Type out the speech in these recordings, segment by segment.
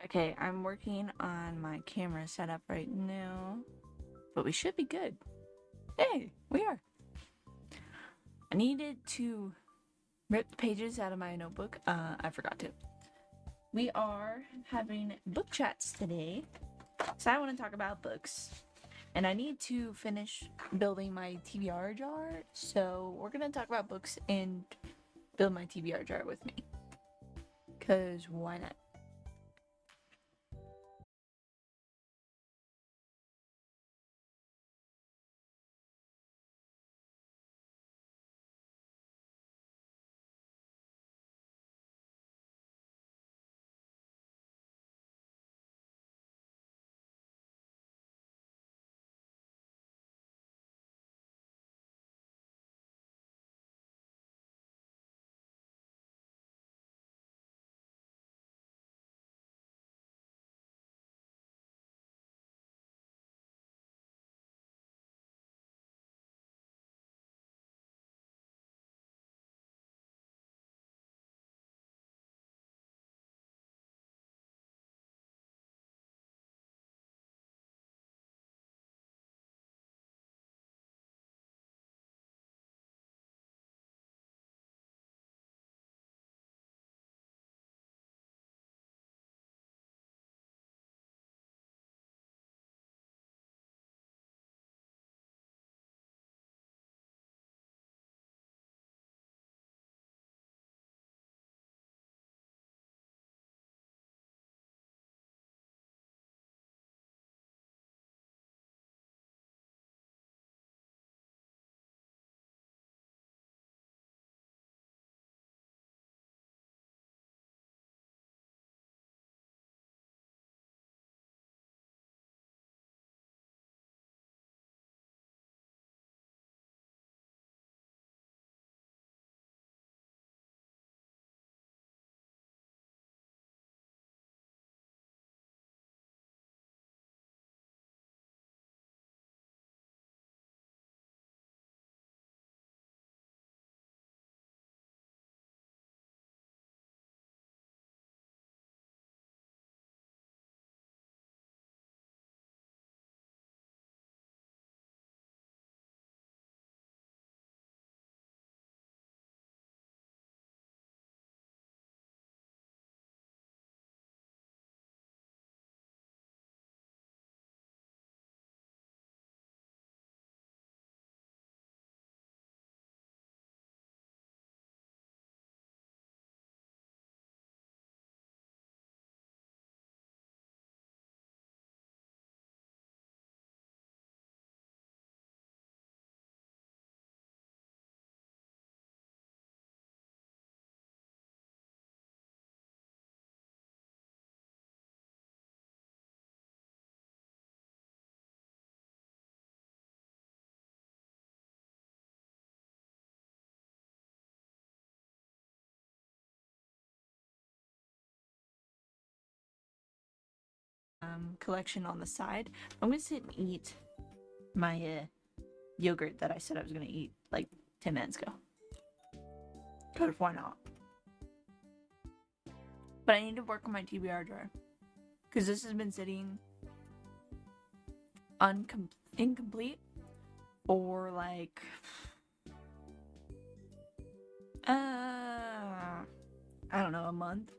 Okay, I'm working on my camera setup right now, but we should be good. Hey, we are. I needed to rip the pages out of my notebook. I forgot to. We are having book chats today, so I want to talk about books. And I need to finish building my TBR jar, so we're gonna talk about books and build my TBR jar with me. Cause why not? Collection on the side. I'm gonna sit and eat my yogurt that I said I was gonna eat like 10 minutes ago. Cause why not? But I need to work on my TBR jar because this has been sitting incomplete for like I don't know, a month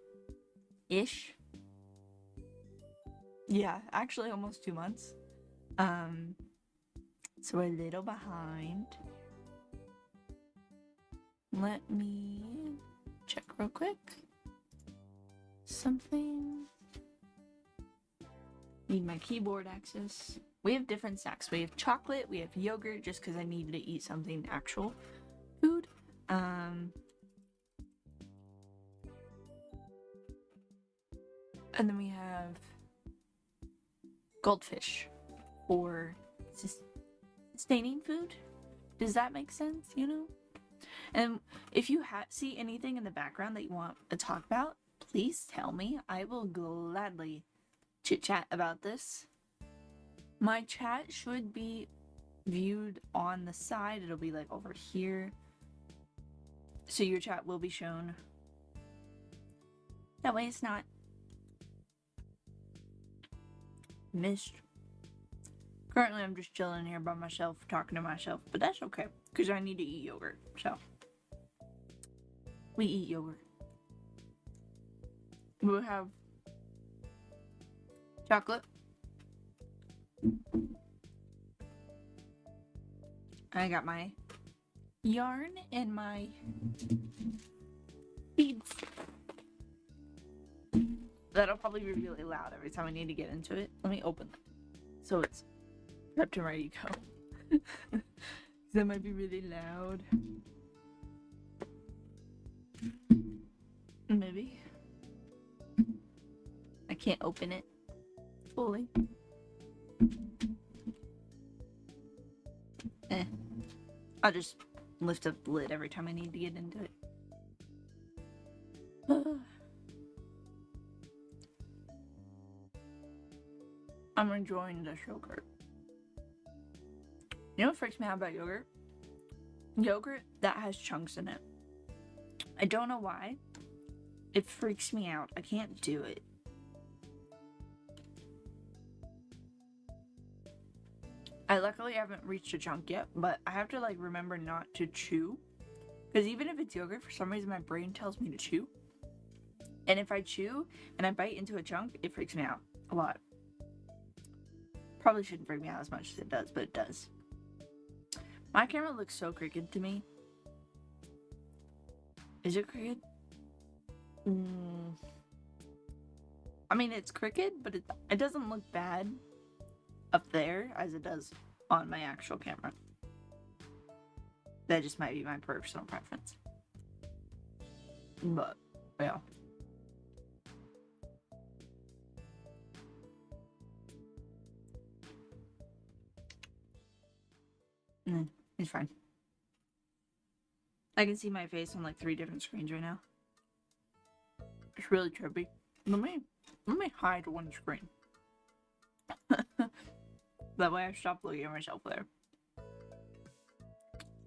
ish. Yeah, actually almost 2 months. Um, so a little behind. Let me check real quick. Something. Need my keyboard access. We have different snacks. We have chocolate, we have yogurt, just because I needed to eat something actual food. Um, and then we have goldfish for sustaining food. Does that make sense? You know? And if you see anything in the background that you want to talk about, please tell me. I will gladly chit chat about this. My chat should be viewed on the side. It'll be like over here. So your chat will be shown. That way it's not missed. Currently, I'm just chilling here by myself, talking to myself, but that's okay, because I need to eat yogurt, so. We eat yogurt. We'll have chocolate. I got my yarn and my beads. That'll probably be really loud every time I need to get into it. Let me open it so it's prepped and ready to go. That might be really loud. Maybe. I can't open it fully. I'll just lift up the lid every time I need to get into it. I'm enjoying this yogurt. You know what freaks me out about yogurt? Yogurt that has chunks in it. I don't know why. It freaks me out. I can't do it. I luckily haven't reached a chunk yet, but I have to like remember not to chew. Because even if it's yogurt, for some reason my brain tells me to chew. And if I chew and I bite into a chunk, it freaks me out a lot. Probably shouldn't freak me out as much as it does, but it does. My camera looks so crooked to me. Is it crooked? I mean, it's crooked, but it doesn't look bad up there as it does on my actual camera. That just might be my personal preference. But, yeah. It's fine. I can see my face on like 3 different screens right now. It's really trippy. Let me hide one screen. That way I stop looking at myself there.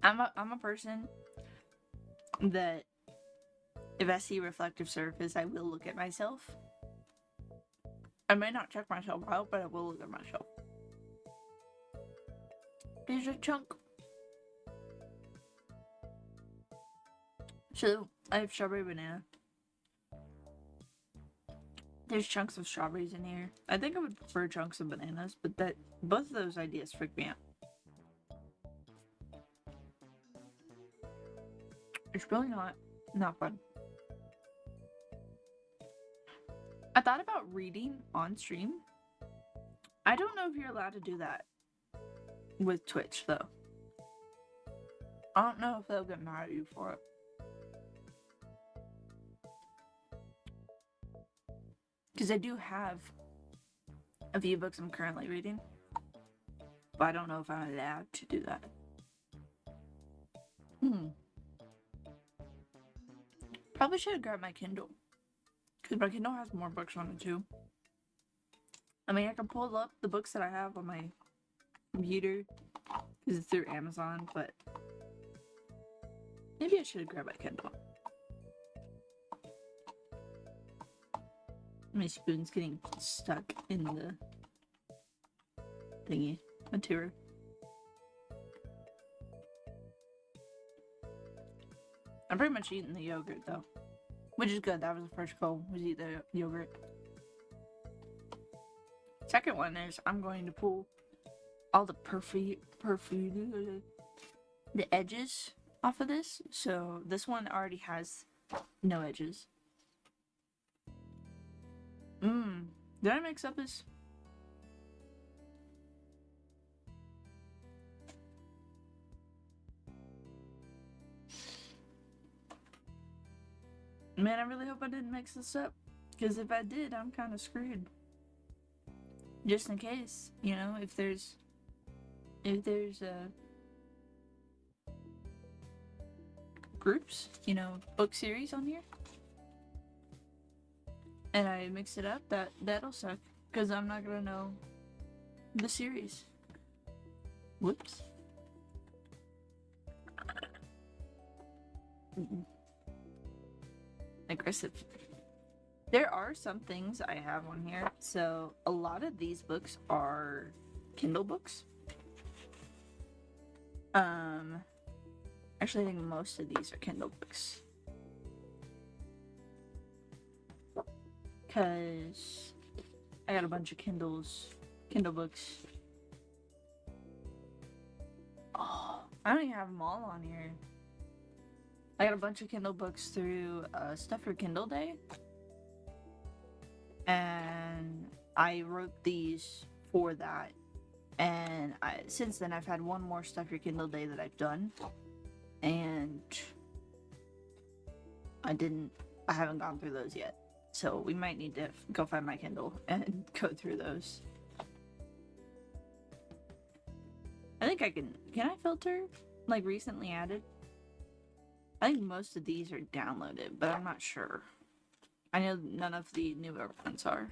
I'm a person that if I see a reflective surface, I will look at myself. I may not check myself out, but I will look at myself. There's a chunk. So, I have strawberry banana. There's chunks of strawberries in here. I think I would prefer chunks of bananas, but both of those ideas freak me out. It's really not fun. I thought about reading on stream. I don't know if you're allowed to do that with Twitch, though. I don't know if they'll get mad at you for it. Because I do have a few books I'm currently reading, but I don't know if I'm allowed to do that. Probably should have grabbed my Kindle, because my Kindle has more books on it too. I mean, I can pull up the books that I have on my computer, because it's through Amazon, but maybe I should have grabbed my Kindle. My spoon's getting stuck in the thingy material. I'm pretty much eating the yogurt though, which is good. That was the first goal, was eat the yogurt. Second one is I'm going to pull all the the edges off of this. So this one already has no edges. Did I mix up this? Man, I really hope I didn't mix this up, because if I did, I'm kind of screwed. Just in case, you know, if there's groups, you know, book series on here, and I mix it up, that'll suck, because I'm not gonna know the series. Whoops. Aggressive. There are some things I have on here. So a lot of these books are Kindle books. Actually, I think most of these are Kindle books. Because I got a bunch of Kindle books. Oh, I don't even have them all on here. I got a bunch of Kindle books through Stuff for Kindle Day. And I wrote these for that. And since then, I've had one more Stuff Your Kindle Day that I've done. And I haven't gone through those yet. So we might need to go find my Kindle and go through those. I think I can I filter? Like recently added? I think most of these are downloaded, but I'm not sure. I know none of the newer ones are.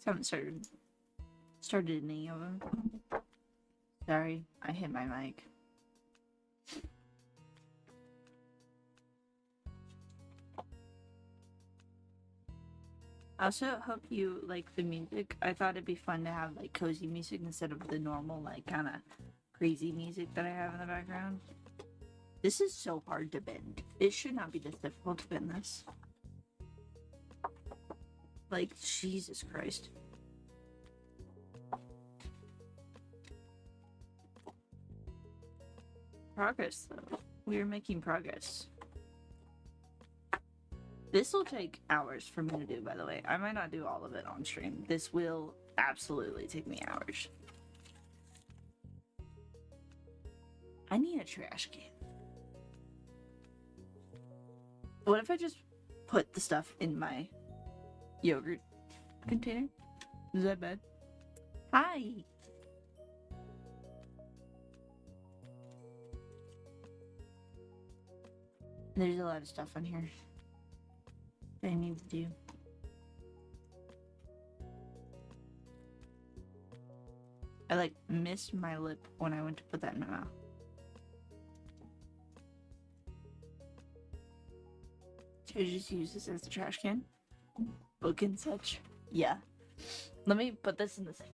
I haven't started any of them. Sorry, I hit my mic. I also hope you like the music. I thought it'd be fun to have like cozy music instead of the normal like kind of crazy music that I have in the background. This is so hard to bend. It should not be this difficult to bend this. Like, Jesus Christ. Progress, though. We are making progress. This will take hours for me to do, by the way. I might not do all of it on stream. This will absolutely take me hours. I need a trash can. What if I just put the stuff in my yogurt container? Is that bad? Hi! There's a lot of stuff on here that I need to do. I like missed my lip when I went to put that in my mouth. Should I just use this as a trash can? Book and such? Yeah. Let me put this in the sink.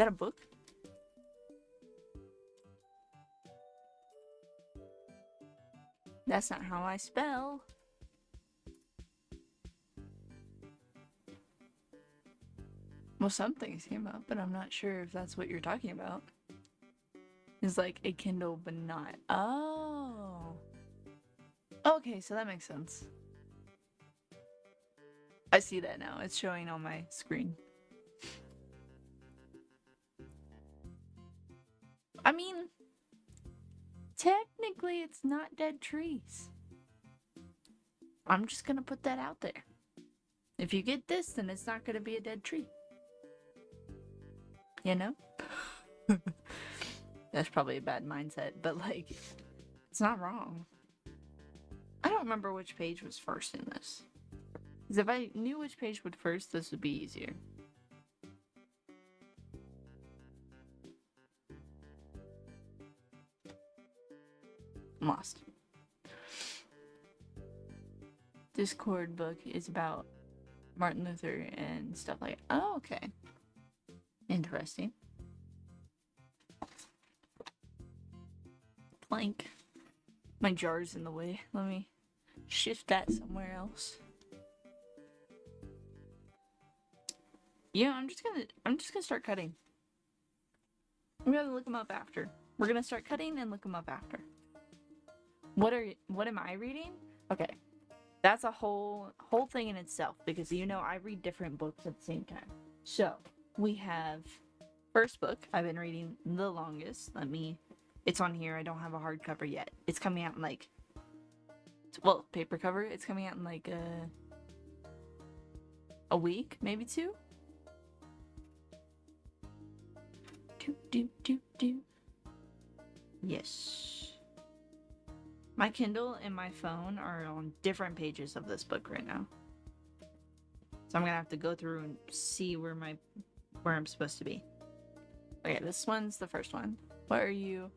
that a book? That's not how I spell. Well, some things came up, but I'm not sure if that's what you're talking about. It's like a Kindle, but not. Oh. Okay, so that makes sense. I see that now. It's showing on my screen. I mean, technically it's not dead trees. I'm just gonna put that out there. If you get this, then it's not gonna be a dead tree. You know? That's probably a bad mindset, but like, it's not wrong. I don't remember which page was first in this. Because if I knew which page would first, this would be easier. I'm lost. Discord book is about Martin Luther and stuff like that. Oh, okay. Interesting. Plank. My jar's in the way. Let me shift that somewhere else. Yeah, I'm just gonna start cutting. I'm gonna look them up after. We're gonna start cutting and look them up after. What am I reading? Okay. That's a whole thing in itself, because you know I read different books at the same time. So, we have first book I've been reading the longest. It's on here. I don't have a hardcover yet. It's coming out in like, well, paper cover. It's coming out in like a week, maybe 2. Yes. My Kindle and my phone are on different pages of this book right now. So I'm gonna have to go through and see where I'm supposed to be. Okay, this one's the first one. What are you?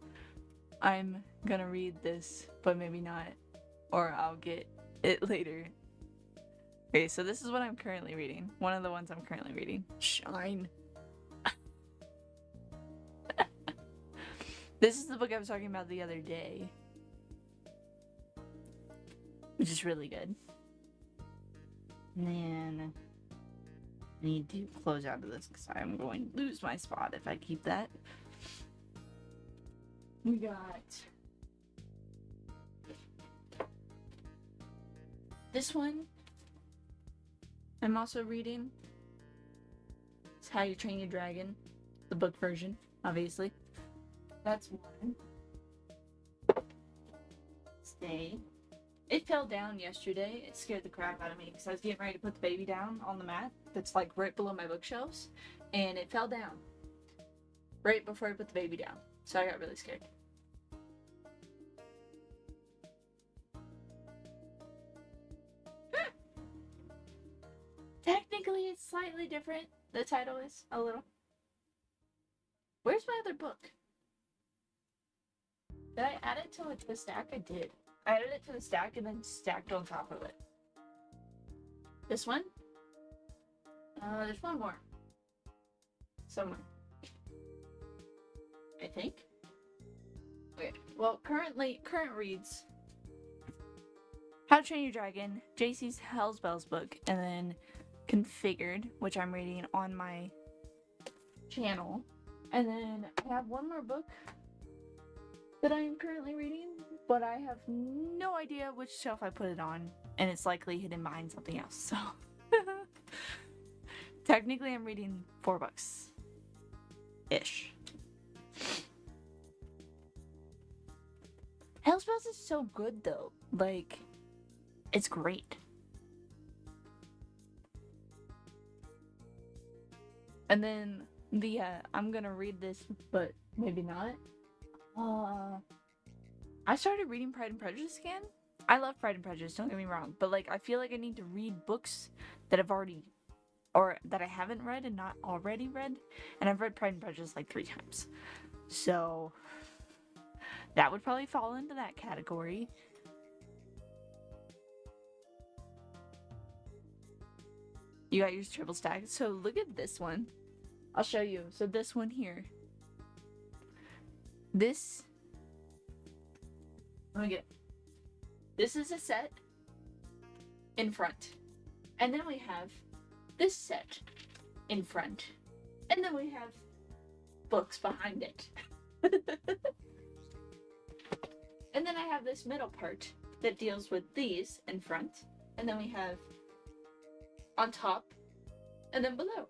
I'm gonna read this, but maybe not. Or I'll get it later. Okay, so this is what I'm currently reading. One of the ones I'm currently reading. Shine. This is the book I was talking about the other day. Which is really good. And then I need to close out of this because I'm going to lose my spot if I keep that. We got this one. I'm also reading. It's How You Train Your Dragon. The book version, obviously. That's one. Stay. It fell down yesterday. It scared the crap out of me because I was getting ready to put the baby down on the mat that's like right below my bookshelves, and it fell down right before I put the baby down. So I got really scared. Technically, it's slightly different. The title is a little. Where's my other book? Did I add it to like the stack? I did. I added it to the stack and then stacked on top of it. This one? There's one more. Somewhere. I think. Okay. Well, current reads How to Train Your Dragon, JC's Hell's Bells book, and then Configured, which I'm reading on my channel. And then I have one more book that I am currently reading, but I have no idea which shelf I put it on, and it's likely hidden behind something else, so. Technically, I'm reading 4 books. Ish. Hell's Bells is so good, though. Like, it's great. And then the, I'm gonna read this, but maybe not. I started reading Pride and Prejudice again. I love Pride and Prejudice, don't get me wrong, but like I feel like I need to read books that I've already, or that I haven't read and not already read, and I've read Pride and Prejudice like 3 times. So that would probably fall into that category. You got yours triple stacked. So look at this one. I'll show you. So this one here. This. Let me get. This is a set in front. And then we have this set in front. And then we have books behind it. And then I have this middle part that deals with these in front. And then we have on top and then below.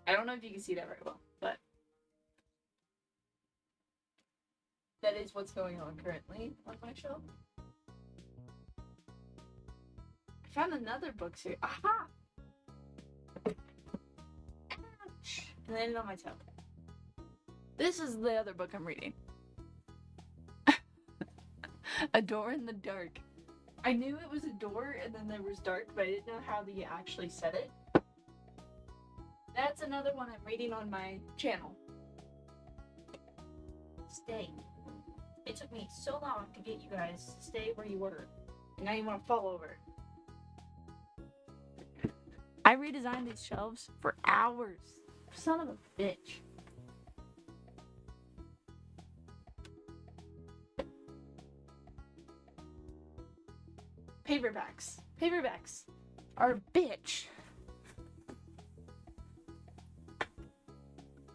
I don't know if you can see that very well, but that is what's going on currently on my shelf. I found another book series. Aha! Ouch! And landed on my toe. This is the other book I'm reading. A Door in the Dark. I knew it was a door and then there was dark, but I didn't know how you actually said it. That's another one I'm reading on my channel. Stay. It took me so long to get you guys to stay where you were. And now you want to fall over. I redesigned these shelves for hours. Son of a bitch. Paperbacks. Paperbacks are a bitch.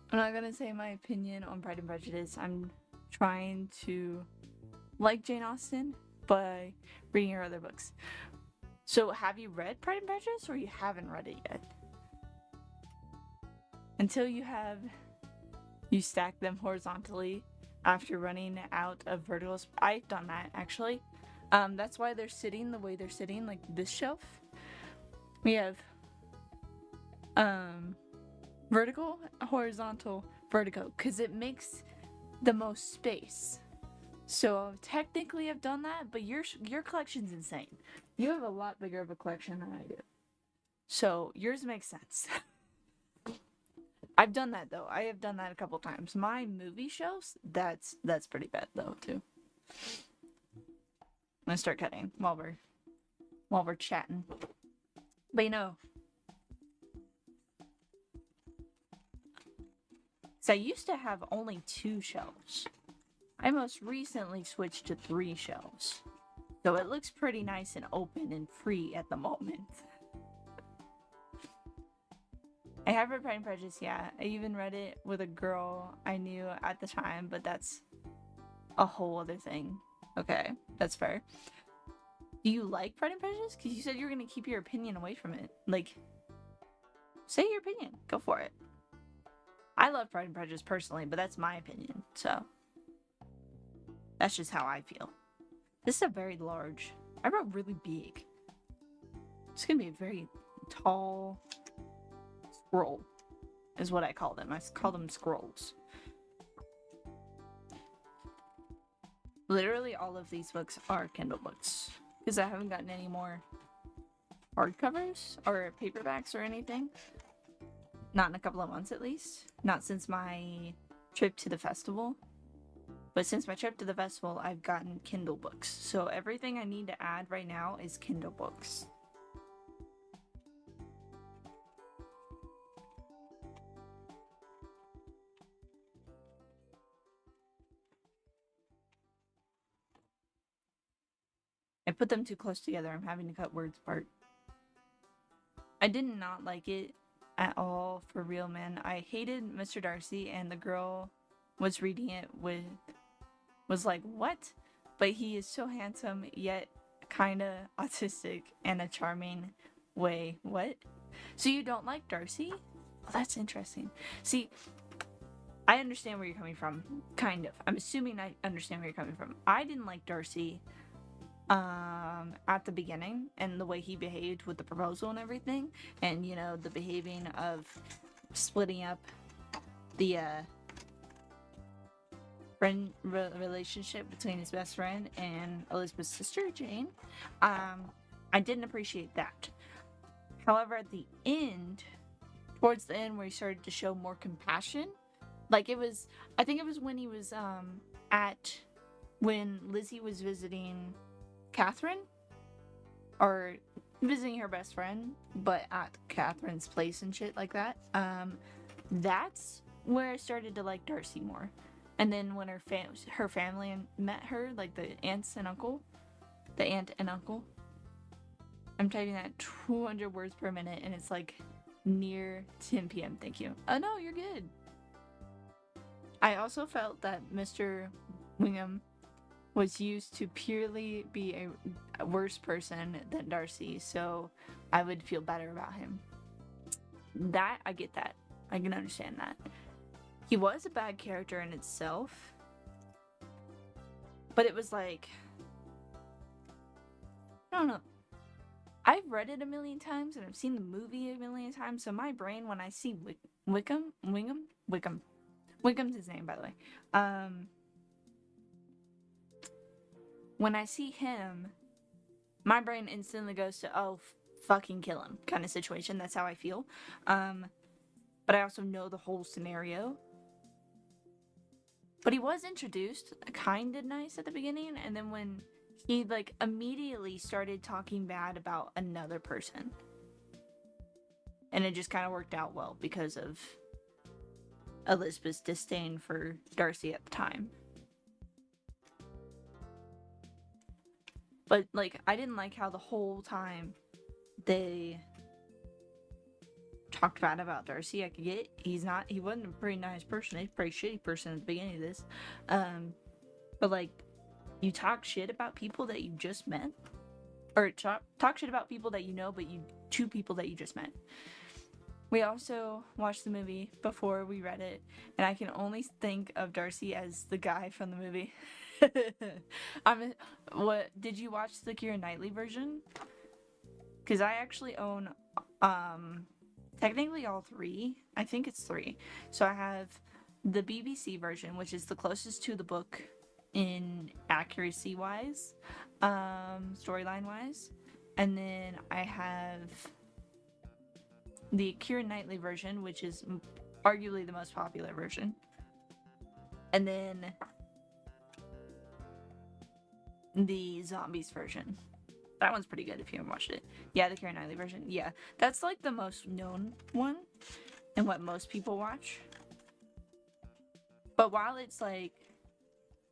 I'm not gonna say my opinion on Pride and Prejudice. I'm trying to like Jane Austen by reading her other books. So have you read Pride and Prejudice or you haven't read it yet? Until you stack them horizontally after running out of vertical. I've done that actually. That's why they're sitting the way they're sitting, like this shelf. We have vertical, horizontal, vertical, because it makes the most space. So technically I've done that, but your collection's insane. You have a lot bigger of a collection than I do. So yours makes sense. I've done that though. I have done that a couple times. My movie shelves, that's pretty bad though too. I'm gonna start cutting while we're chatting. But you know, so I used to have only 2 shelves. I most recently switched to 3 shelves. So it looks pretty nice and open and free at the moment. I have read Pride and Prejudice, yeah. I even read it with a girl I knew at the time, but that's a whole other thing. Okay, that's fair. Do you like Pride and Prejudice? Because you said you were going to keep your opinion away from it. Like, say your opinion. Go for it. I love Pride and Prejudice personally, but that's my opinion. So, that's just how I feel. This is a very large. I wrote really big. It's going to be a very tall scroll, is what I call them. I call them scrolls. Literally all of these books are Kindle books. Because I haven't gotten any more hardcovers or paperbacks or anything. Not in a couple of months at least. Not since my trip to the festival. But since my trip to the festival, I've gotten Kindle books. So everything I need to add right now is Kindle books. I put them too close together. I'm having to cut words apart. I did not like it at all, for real, man. I hated Mr. Darcy, and the girl was reading it was like, what? But he is so handsome, yet kinda autistic in a charming way. What? So you don't like Darcy? Well, that's interesting. See, I understand where you're coming from. Kind of. I'm assuming I understand where you're coming from. I didn't like Darcy at the beginning, and the way he behaved with the proposal and everything, and you know, the behaving of splitting up the friend relationship between his best friend and Elizabeth's sister Jane. I didn't appreciate that. However, at the end, towards the end, where he started to show more compassion, like it was, I think it was when he was when Lizzie was visiting Catherine, or visiting her best friend, but at Catherine's place and shit like that. that's where I started to like Darcy more. And then when her family met her, like the aunt and uncle, I'm typing that 200 words per minute, and it's like near 10 p.m. Thank you. Oh no, you're good. I also felt that Mr. Wingham was used to purely be a worse person than Darcy, so I would feel better about him. That, I get that. I can understand that. He was a bad character in itself, but it was like, I don't know. I've read it a million times and I've seen the movie a million times, so my brain, when I see Wickham's his name, by the way. When I see him, my brain instantly goes to, oh, fucking kill him kind of situation. That's how I feel. But I also know the whole scenario. But he was introduced kind of nice at the beginning, and then when he like immediately started talking bad about another person, and it just kind of worked out well because of Elizabeth's disdain for Darcy at the time. But like, I didn't like how the whole time they talked bad about Darcy. I could get he wasn't a pretty nice person. He's a pretty shitty person at the beginning of this. But like, you talk shit about people that you just met, or talk shit about people that you know, but two people that you just met. We also watched the movie before we read it, and I can only think of Darcy as the guy from the movie. What did you watch the Keira Knightley version? Because I actually own technically all three. I think it's three. So I have the BBC version, which is the closest to the book in accuracy wise, storyline wise, and then I have the Keira Knightley version, which is arguably the most popular version, and then the zombies version. That one's pretty good if you haven't watched it. Yeah, the Keira Knightley version. Yeah, that's like the most known one and what most people watch. But while it's like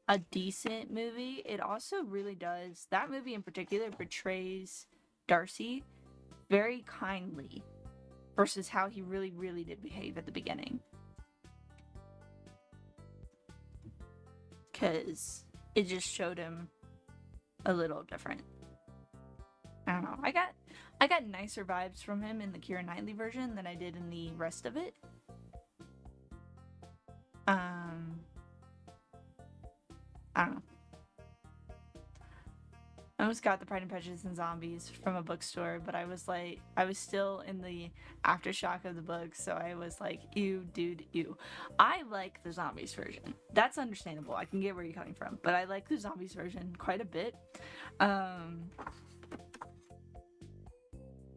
a decent movie, it also really does, that movie in particular portrays Darcy very kindly versus how he really, really did behave at the beginning. Because it just showed him a little different. I don't know. I got nicer vibes from him in the Keira Knightley version than I did in the rest of it. I don't know. I almost got the Pride and Prejudice and Zombies from a bookstore, but I was still in the aftershock of the book, so I was like, ew, dude, ew. I like the zombies version. That's understandable. I can get where you're coming from, but I like the zombies version quite a bit.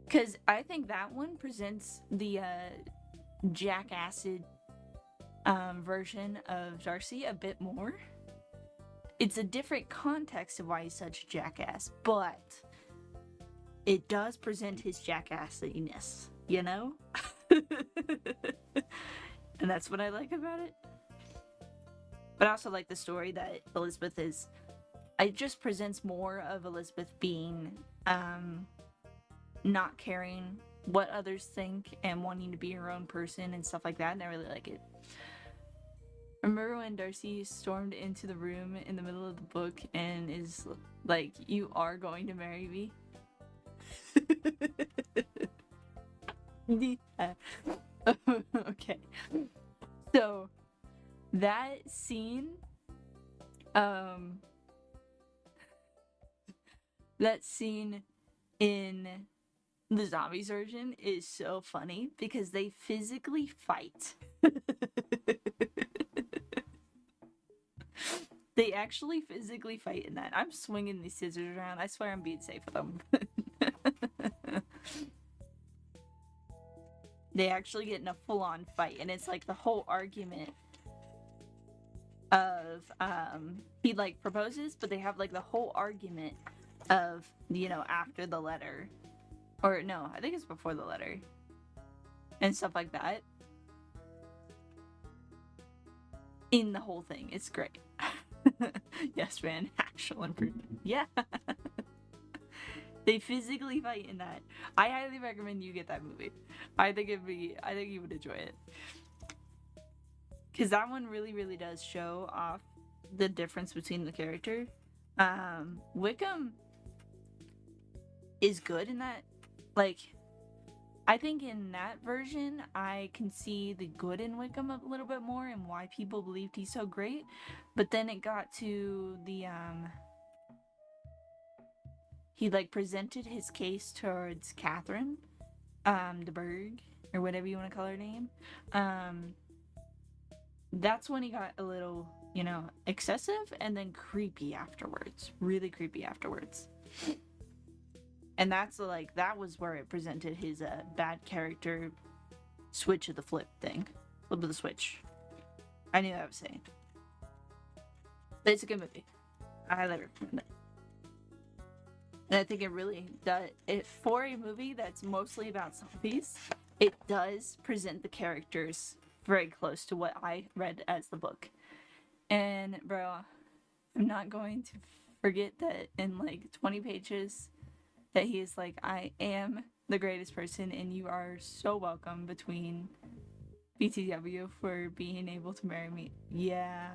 Because I think that one presents the Jack-acid version of Darcy a bit more. It's a different context of why he's such a jackass, but it does present his jackassiness, you know? And that's what I like about it. But I also like the story that Elizabeth is... It just presents more of Elizabeth being not caring what others think and wanting to be her own person and stuff like that, and I really like it. Remember when Darcy stormed into the room in the middle of the book and is like, "You are going to marry me?" Yeah. Okay. So, that scene, in the zombies version is so funny because they physically fight. They actually physically fight in that. I'm swinging these scissors around. I swear I'm being safe with them. They actually get in a full-on fight, and it's like the whole argument of he like proposes, but they have like the whole argument of, you know, after the letter, or no, I think it's before the letter and stuff like that. in the whole thing. It's great. Yes, man. Actual improvement. Yeah. They physically fight in that. I highly recommend you get that movie. I think you would enjoy it. Because that one really, really does show off the difference between the character. Wickham is good in that. Like, I think in that version, I can see the good in Wickham a little bit more and why people believed he's so great. But then it got to the, he, like, presented his case towards Catherine, de Bourgh, or whatever you want to call her name. That's when he got a little, excessive and then creepy afterwards. Really creepy afterwards. And that's like, that was where it presented his bad character switch of the flip thing. Flip of the switch. I knew what I was saying. But it's a good movie. I highly recommend it. And I think it really does. For a movie that's mostly about zombies, it does present the characters very close to what I read as the book. And, bro, I'm not going to forget that in like 20 pages that he is like, I am the greatest person and you are so welcome between BTW for being able to marry me. Yeah.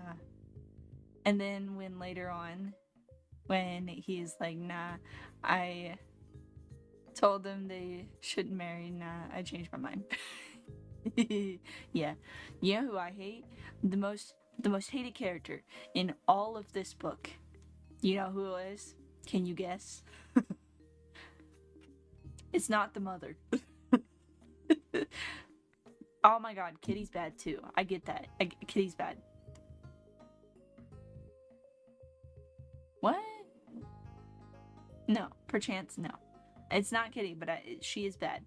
And then when later on, when he's like, nah, I told them they shouldn't marry, nah, I changed my mind. Yeah. You know who I hate? The most hated character in all of this book. You know who it is? Can you guess? It's not the mother. Oh my god, Kitty's bad too. I get that. Kitty's bad. What? No, perchance no. It's not Kitty, but she is bad.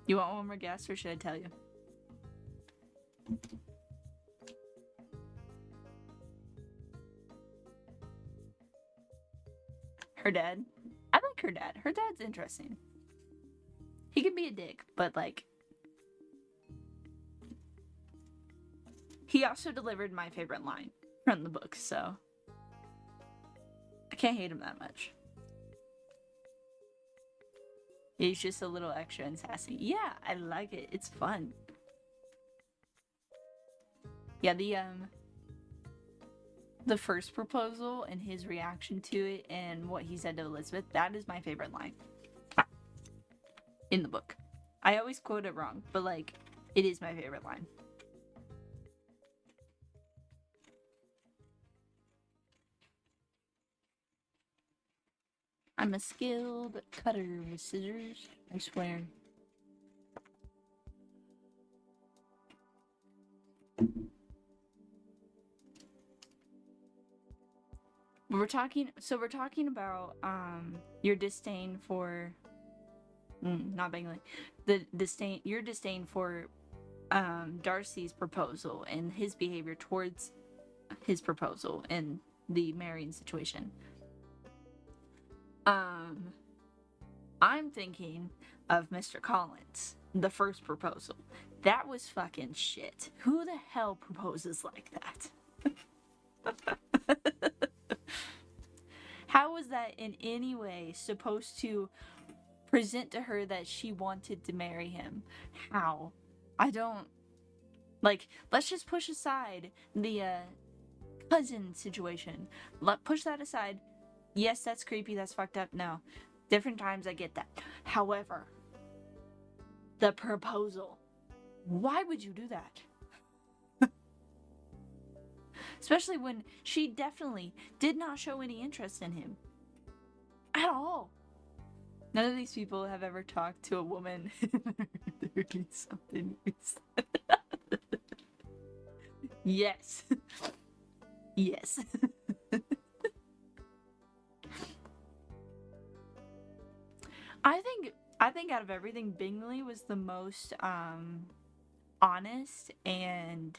You want one more guess, or should I tell you? Her dad. I like her dad. Her dad's interesting. He can be a dick, but like, he also delivered my favorite line from the book, so I can't hate him that much. He's just a little extra and sassy. Yeah, I like it. It's fun. Yeah, the first proposal and his reaction to it and what he said to Elizabeth, that is my favorite line in the book. I always quote it wrong, but like, it is my favorite line. I'm a skilled cutter with scissors, I swear. We're talking about your disdain for not Bingley. Your disdain for Darcy's proposal and his behavior towards his proposal and the marrying situation. I'm thinking of Mr. Collins, the first proposal. That was fucking shit. Who the hell proposes like that? How was that in any way supposed to present to her that she wanted to marry him? How? I don't... Like, let's just push aside the cousin situation. Push that aside. Yes, that's creepy, that's fucked up. No. Different times I get that. However, the proposal. Why would you do that? Especially when she definitely did not show any interest in him. At all. None of these people have ever talked to a woman in their 30-something years. Yes. Yes. I think out of everything, Bingley was the most honest and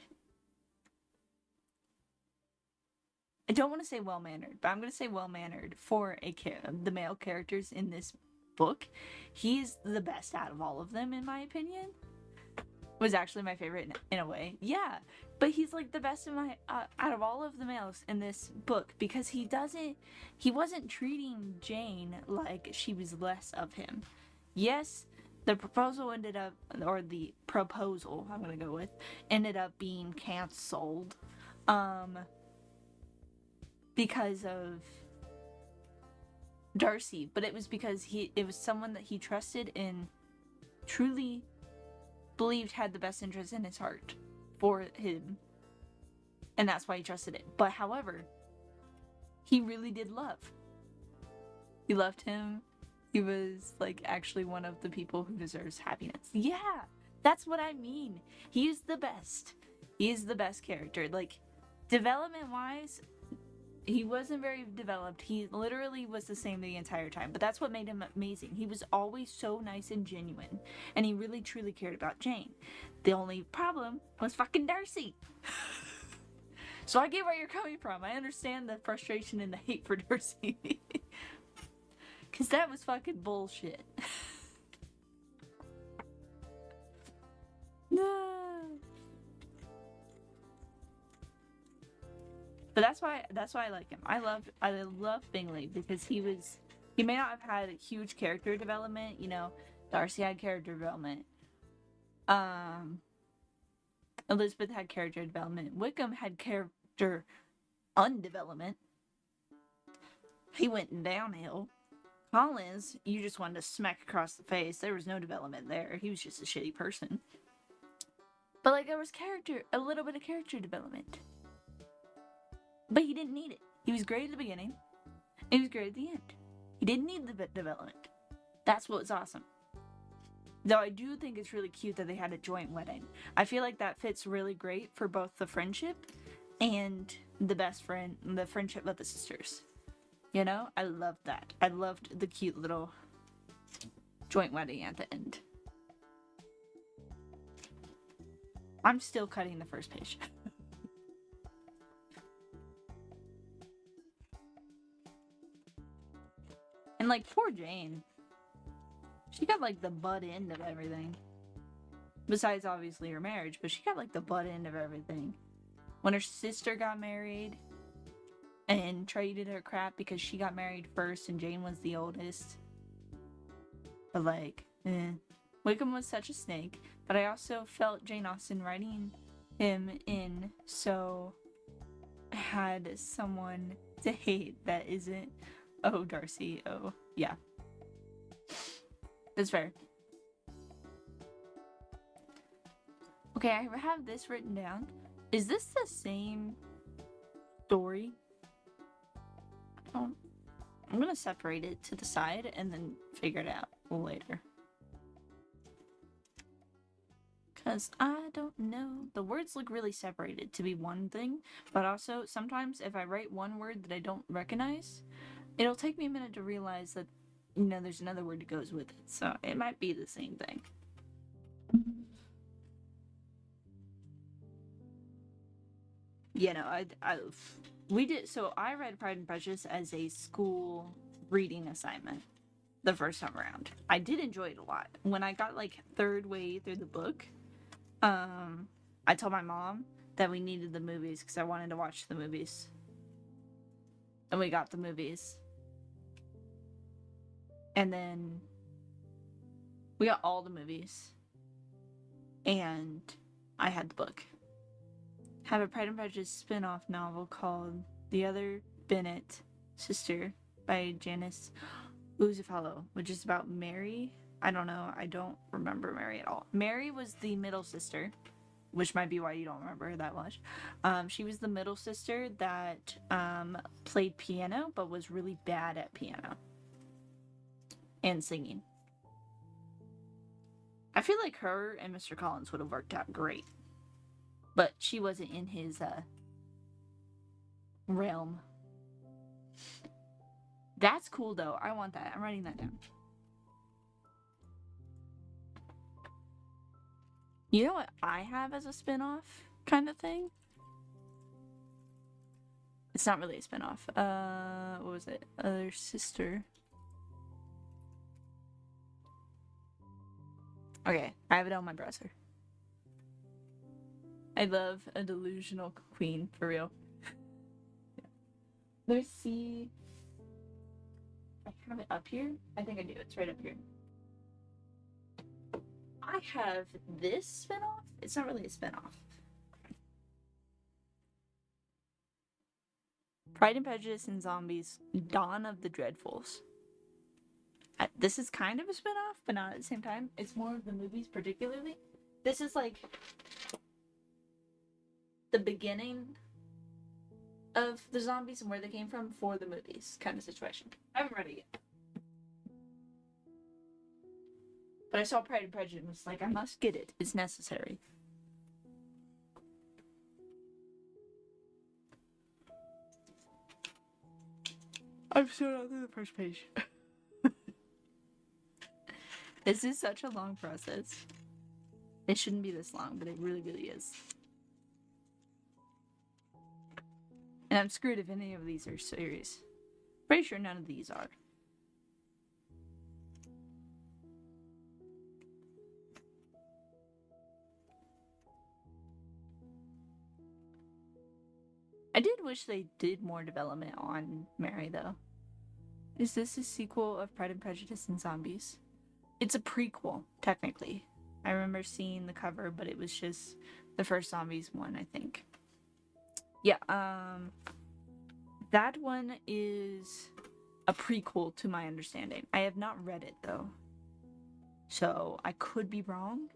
I don't want to say well-mannered, but I'm going to say well-mannered for the male characters in this book. He's the best out of all of them, in my opinion. was actually my favorite in a way. Yeah, but he's like the best of my out of all of the males in this book because he wasn't treating Jane like she was less of him. Yes, the proposal ended up, or the proposal I'm gonna go with, ended up being canceled, because of Darcy, but it was because it was someone that he trusted and truly believed had the best interest in his heart for him, and that's why he trusted it. But however, he really did love. He loved him. He was like actually one of the people who deserves happiness. Yeah, that's what I mean. He is the best. He is the best character. Like, development wise, he wasn't very developed. He literally was the same the entire time, but that's what made him amazing. He was always so nice and genuine, and he really truly cared about Jane. The only problem was fucking Darcy. So I get where you're coming from. I understand the frustration and the hate for Darcy. Because that was fucking bullshit. No. But that's why I like him. I love Bingley because he may not have had a huge character development, you know. Darcy had character development. Elizabeth had character development. Wickham had character undevelopment. He went downhill. Collins, you just wanted to smack across the face. There was no development there. He was just a shitty person. But like, there was a little bit of character development. But he didn't need it. He was great at the beginning, and he was great at the end. He didn't need the development. That's what was awesome. Though I do think it's really cute that they had a joint wedding. I feel like that fits really great for both the friendship and the friendship of the sisters. You know? I loved that. I loved the cute little joint wedding at the end. I'm still cutting the first page. And like, poor Jane. She got like the butt end of everything. Besides obviously her marriage, but she got like the butt end of everything. When her sister got married and treated her crap because she got married first and Jane was the oldest. But like, Wickham was such a snake, but I also felt Jane Austen writing him in so had someone to hate that isn't, oh, Darcy, oh, yeah. That's fair. Okay, I have this written down. Is this the same story? I'm gonna separate it to the side and then figure it out later. Because I don't know. The words look really separated to be one thing, but also sometimes if I write one word that I don't recognize, it'll take me a minute to realize that, you know, there's another word that goes with it. So it might be the same thing. You know, I read Pride and Prejudice as a school reading assignment the first time around. I did enjoy it a lot. When I got like third way through the book, I told my mom that we needed the movies because I wanted to watch the movies. And we got the movies. And then we got all the movies. And I had the book. Have a Pride and Prejudice spin-off novel called The Other Bennet Sister by Janice Uzefalo, which is about Mary. I don't know. I don't remember Mary at all. Mary was the middle sister, which might be why you don't remember her that much. She was the middle sister that played piano, but was really bad at piano and singing. I feel like her and Mr. Collins would have worked out great. But she wasn't in his realm. That's cool though. I want that. I'm writing that down. You know what I have as a spin-off kind of thing? It's not really a spin-off. What was it? Other sister. Okay, I have it on my browser. I love a delusional queen, for real. Let's see. I have it up here? I think I do. It's right up here. I have this spinoff. It's not really a spinoff. Pride and Prejudice and Zombies, Dawn of the Dreadfuls. This is kind of a spinoff, but not at the same time. It's more of the movies, particularly. This is like the beginning of the zombies and where they came from for the movies kind of situation. I haven't read it yet. But I saw Pride and Prejudice and was like, I must get it. It's necessary. I'm still not through the first page. This is such a long process. It shouldn't be this long, but it really, really is. And I'm screwed if any of these are serious. Pretty sure none of these are. I did wish they did more development on Mary, though. Is this a sequel of Pride and Prejudice and Zombies? It's a prequel, technically. I remember seeing the cover, but it was just the first Zombies one, I think. Yeah, that one is a prequel to my understanding. I have not read it, though. So, I could be wrong.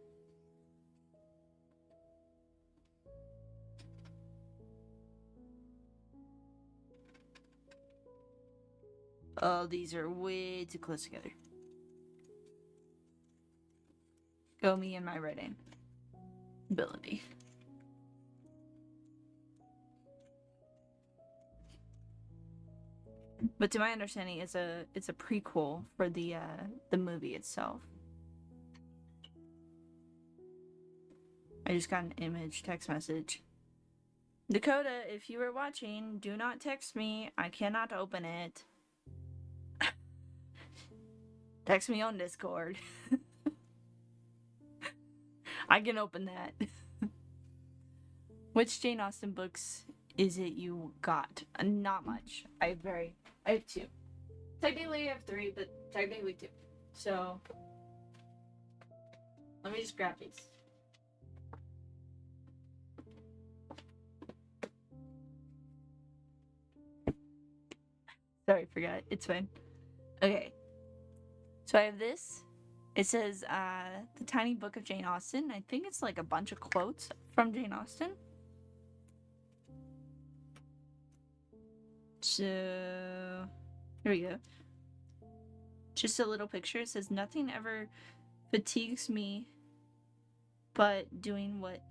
Oh, these are way too close together. Go me and my writing ability. But to my understanding, it's a prequel for the movie itself. I just got an image text message. Dakota, if you are watching, do not text me. I cannot open it. Text me on Discord. I can open that. Which Jane Austen books is it you got? Not much. I have 2. Technically I have 3, but technically 2. So let me just grab these. Sorry, forgot. It's fine. Okay. So I have this. It says, The Tiny Book of Jane Austen. I think it's like a bunch of quotes from Jane Austen. So, here we go. Just a little picture. It says, nothing ever fatigues me but doing what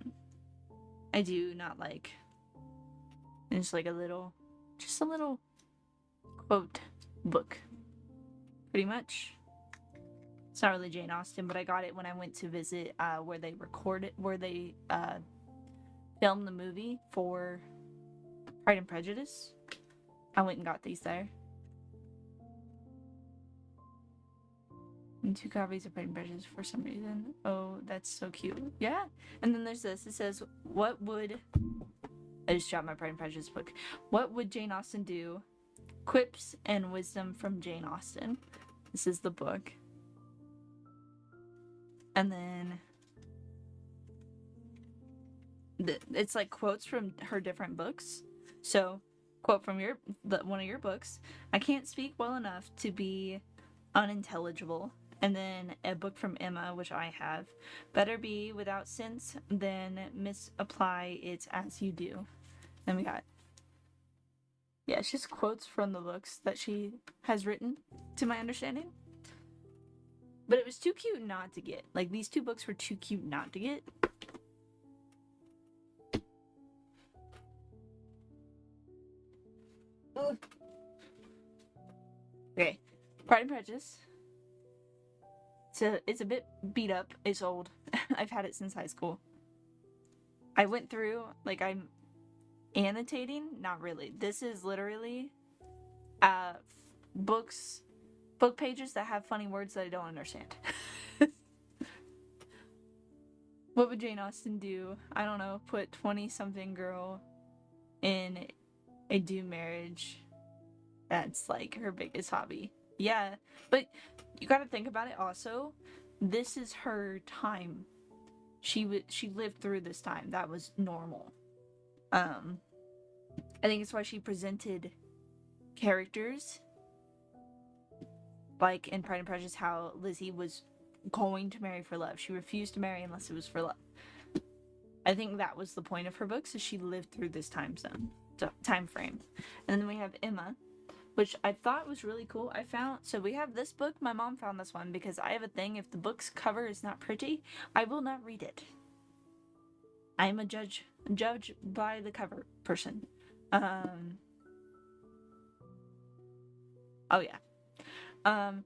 I do not like. And it's like just a little quote book. Pretty much. It's not really Jane Austen, but I got it when I went to visit where they filmed the movie for Pride and Prejudice. I went and got these there. And 2 copies of Pride and Prejudice for some reason. Oh, that's so cute. Yeah. And then there's this. It says, I just dropped my Pride and Prejudice book. What would Jane Austen do? Quips and wisdom from Jane Austen. This is the book. And then it's like quotes from her different books. So, quote from one of your books. I can't speak well enough to be unintelligible. And then a book from Emma, which I have. Better be without sense than misapply it as you do. Then we got, yeah, it's just quotes from the books that she has written, to my understanding. But it was too cute not to get. Like, these 2 books were too cute not to get. Ugh. Okay. Pride and Prejudice. It's a bit beat up. It's old. I've had it since high school. I went through, like, I'm annotating. Not really. This is literally book pages that have funny words that I don't understand. What would Jane Austen do? I don't know, put 20-something girl in a doomed marriage. That's like her biggest hobby. Yeah, but you gotta think about it also. This is her time. She lived through this time. That was normal. Um, I think it's why she presented characters like in Pride and Prejudice, how Lizzie was going to marry for love. She refused to marry unless it was for love. I think that was the point of her books, is she lived through this time frame. And then we have Emma, which I thought was really cool. So we have this book. My mom found this one because I have a thing. If the book's cover is not pretty, I will not read it. I am a judge by the cover person. Oh yeah. But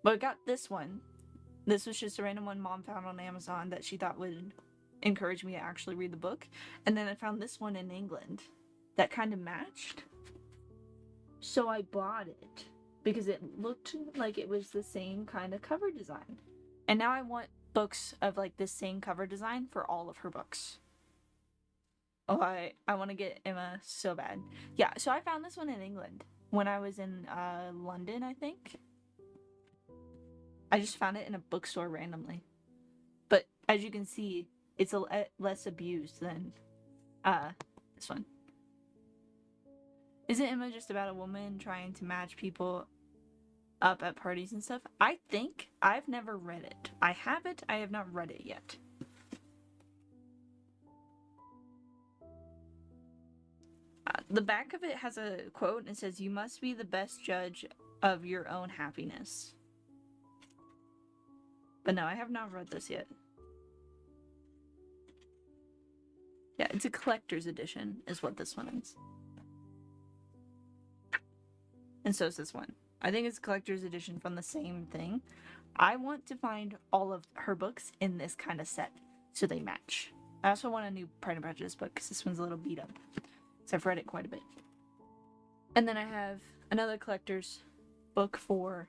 I got this one. This was just a random one mom found on Amazon that she thought would encourage me to actually read the book. And then I found this one in England that kind of matched. So I bought it because it looked like it was the same kind of cover design. And now I want books of like this same cover design for all of her books. Oh, I want to get Emma so bad. Yeah, so I found this one in England when I was in London, I think. I just found it in a bookstore randomly. But as you can see, it's less abused than this one. Isn't Emma just about a woman trying to match people up at parties and stuff? I think. I've never read it. I have it, I have not read it yet. The back of it has a quote and it says, "You must be the best judge of your own happiness." But no, I have not read this yet. Yeah, it's a collector's edition, is what this one is. And so is this one. I think it's a collector's edition from the same thing. I want to find all of her books in this kind of set so they match. I also want a new Pride and Prejudice book because this one's a little beat up. So I've read it quite a bit. And then I have another collector's book for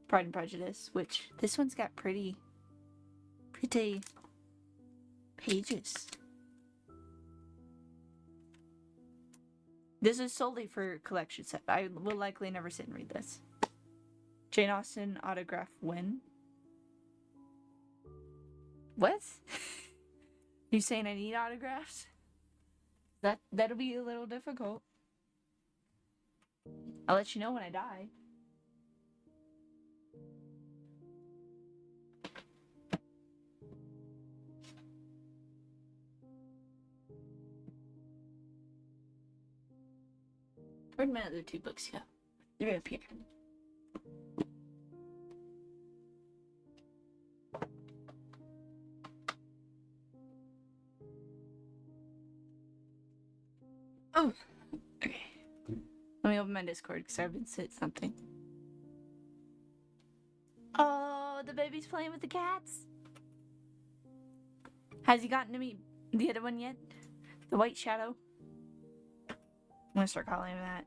Pride and Prejudice, which this one's got pretty pages. This is solely for collection set. I will likely never sit and read this. Jane Austen autograph win. What? You saying I need autographs? That'll be a little difficult. I'll let you know when I die. Where'd my other two books go? They're up here. Oh, okay. Let me open my Discord because I've been said something. Oh, the baby's playing with the cats. Has he gotten to meet the other one yet? The White Shadow? I'm gonna start calling him that.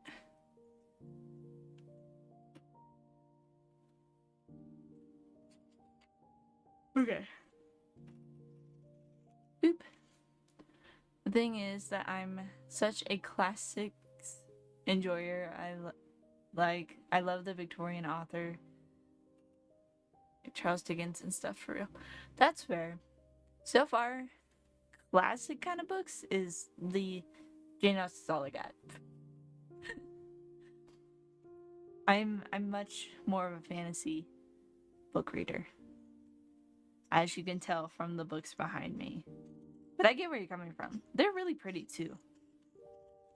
Okay. Boop. The thing is that I'm such a classics enjoyer. I love the Victorian author Charles Dickens and stuff, for real. That's fair. So far, classic kind of books is the Jane Austen's all I got. I'm much more of a fantasy book reader, as you can tell from the books behind me. But I get where you're coming from. They're really pretty too.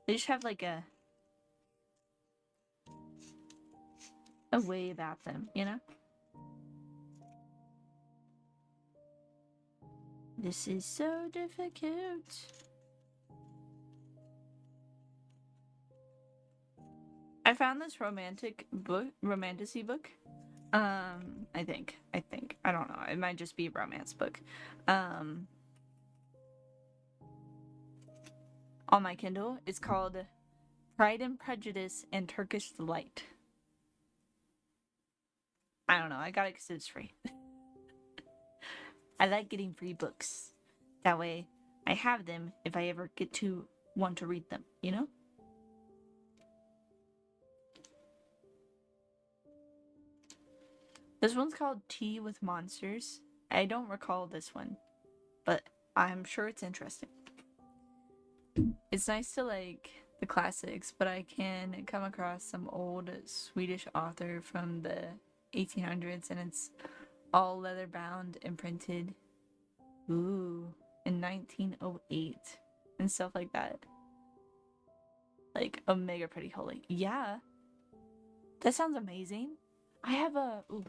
They just have like a way about them, you know? This is so difficult. I found this romanticy book. I think. I don't know. It might just be a romance book. On my Kindle. It's called Pride and Prejudice and Turkish Delight. I don't know. I got it because it's free. I like getting free books. That way, I have them if I ever get to want to read them, you know? This one's called Tea with Monsters. I don't recall this one, but I'm sure it's interesting. It's nice to like the classics, but I can come across some old Swedish author from the 1800s and it's all leather bound and printed. Ooh, in 1908 and stuff like that. Like Omega Pretty Holy. Yeah, that sounds amazing. I have a. Ooh,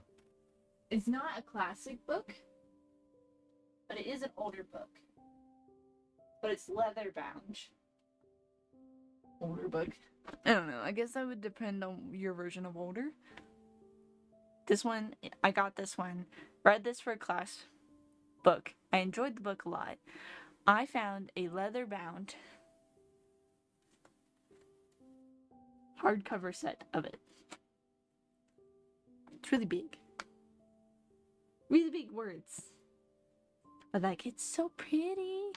it's not a classic book, but it is an older book. But it's leather bound. Older book. I don't know. I guess that would depend on your version of older. This one, I got this one. Read this for a class book. I enjoyed the book a lot. I found a leather bound hardcover set of it. It's really big. Really big words. But like, it's so pretty.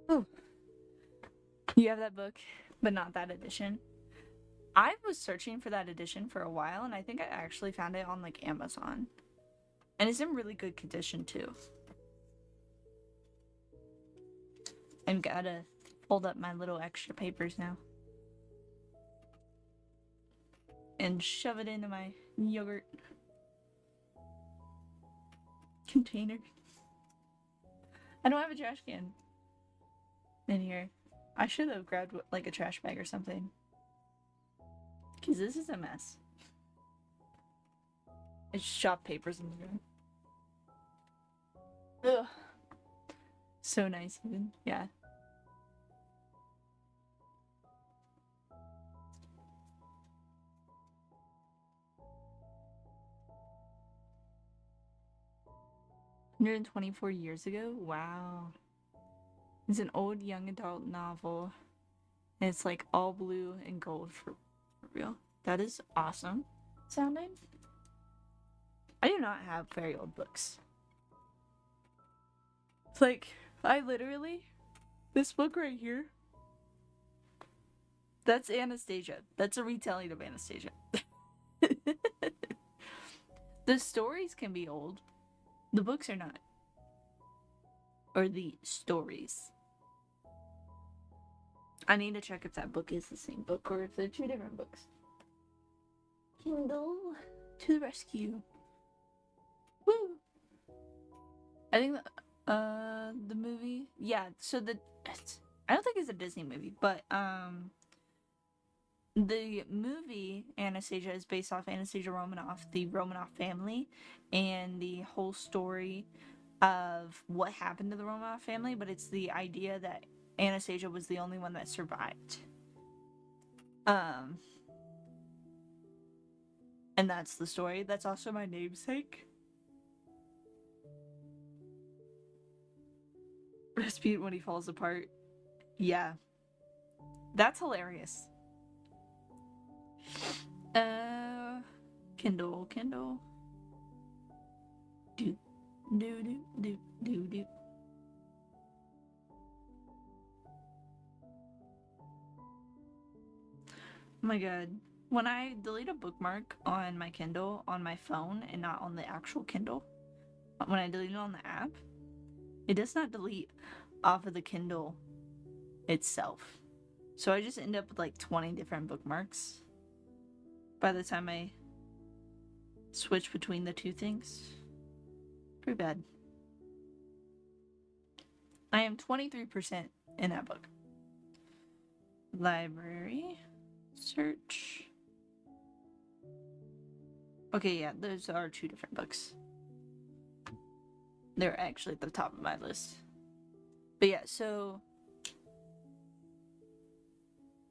Oh. You have that book, but not that edition. I was searching for that edition for a while, and I think I actually found it on like Amazon. And it's in really good condition too. I've gotta fold up my little extra papers now. And shove it into my yogurt container. I don't have a trash can in here. I should have grabbed like a trash bag or something. Because this is a mess. It's shop papers in the room. Ugh. So nice, even. Yeah. $124 ago? Wow. It's an old young adult novel. And it's like all blue and gold for real. That is awesome sounding. I do not have very old books. It's like, I literally, this book right here, that's Anastasia. That's a retelling of Anastasia. The stories can be old. The books are not. Or the stories. I need to check if that book is the same book or if they're two different books. Kindle to the rescue. Woo! I think the movie, yeah, so I don't think it's a Disney movie, but the movie Anastasia is based off Anastasia Romanoff, the Romanoff family, and the whole story of what happened to the Romanoff family, but it's the idea that Anastasia was the only one that survived. And that's the story. That's also my namesake. Rasputin when he falls apart. Yeah. That's hilarious. Kindle. Do. Oh my god. When I delete a bookmark on my Kindle on my phone and not on the actual Kindle, when I delete it on the app, it does not delete off of the Kindle itself. So I just end up with like 20 different bookmarks by the time I switch between the two things. Pretty bad. I am 23% in that book. Library. Search. Okay, yeah, those are two different books. They're actually at the top of my list. But yeah, so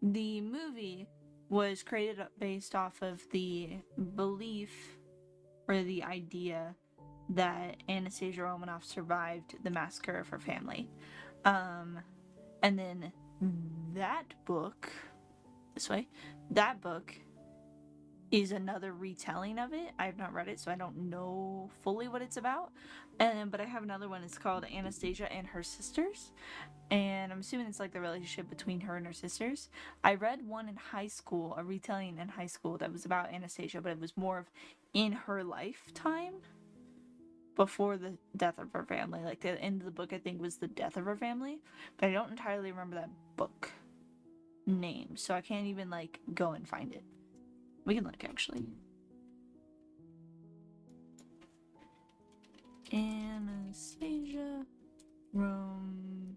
the movie was created based off of the belief or the idea that Anastasia Romanoff survived the massacre of her family. And then that book, this way, that book is another retelling of it. I have not read it, so I don't know fully what it's about. But I have another one. It's called Anastasia and Her Sisters, and I'm assuming it's like the relationship between her and her sisters. I read one in high school, a retelling in high school that was about Anastasia, but it was more of in her lifetime before the death of her family. Like the end of the book, I think, was the death of her family, but I don't entirely remember that book name, so I can't even like go and find it. We can look actually. Anastasia Romanoff.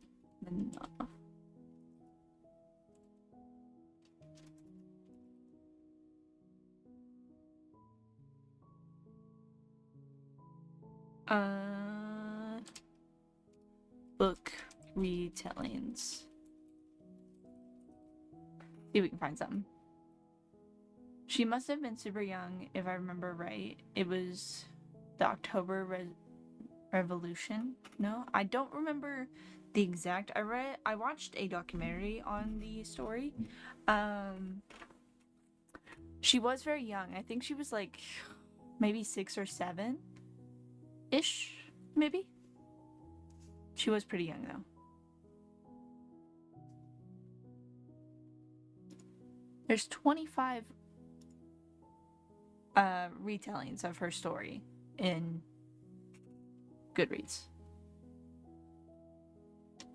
Book retellings. See if we can find something. She must have been super young, if I remember right. It was the October Revolution. No, I don't remember the exact. I watched a documentary on the story. She was very young. I think she was like maybe 6 or 7 ish, maybe. She was pretty young though. There's 25 retellings of her story in Goodreads.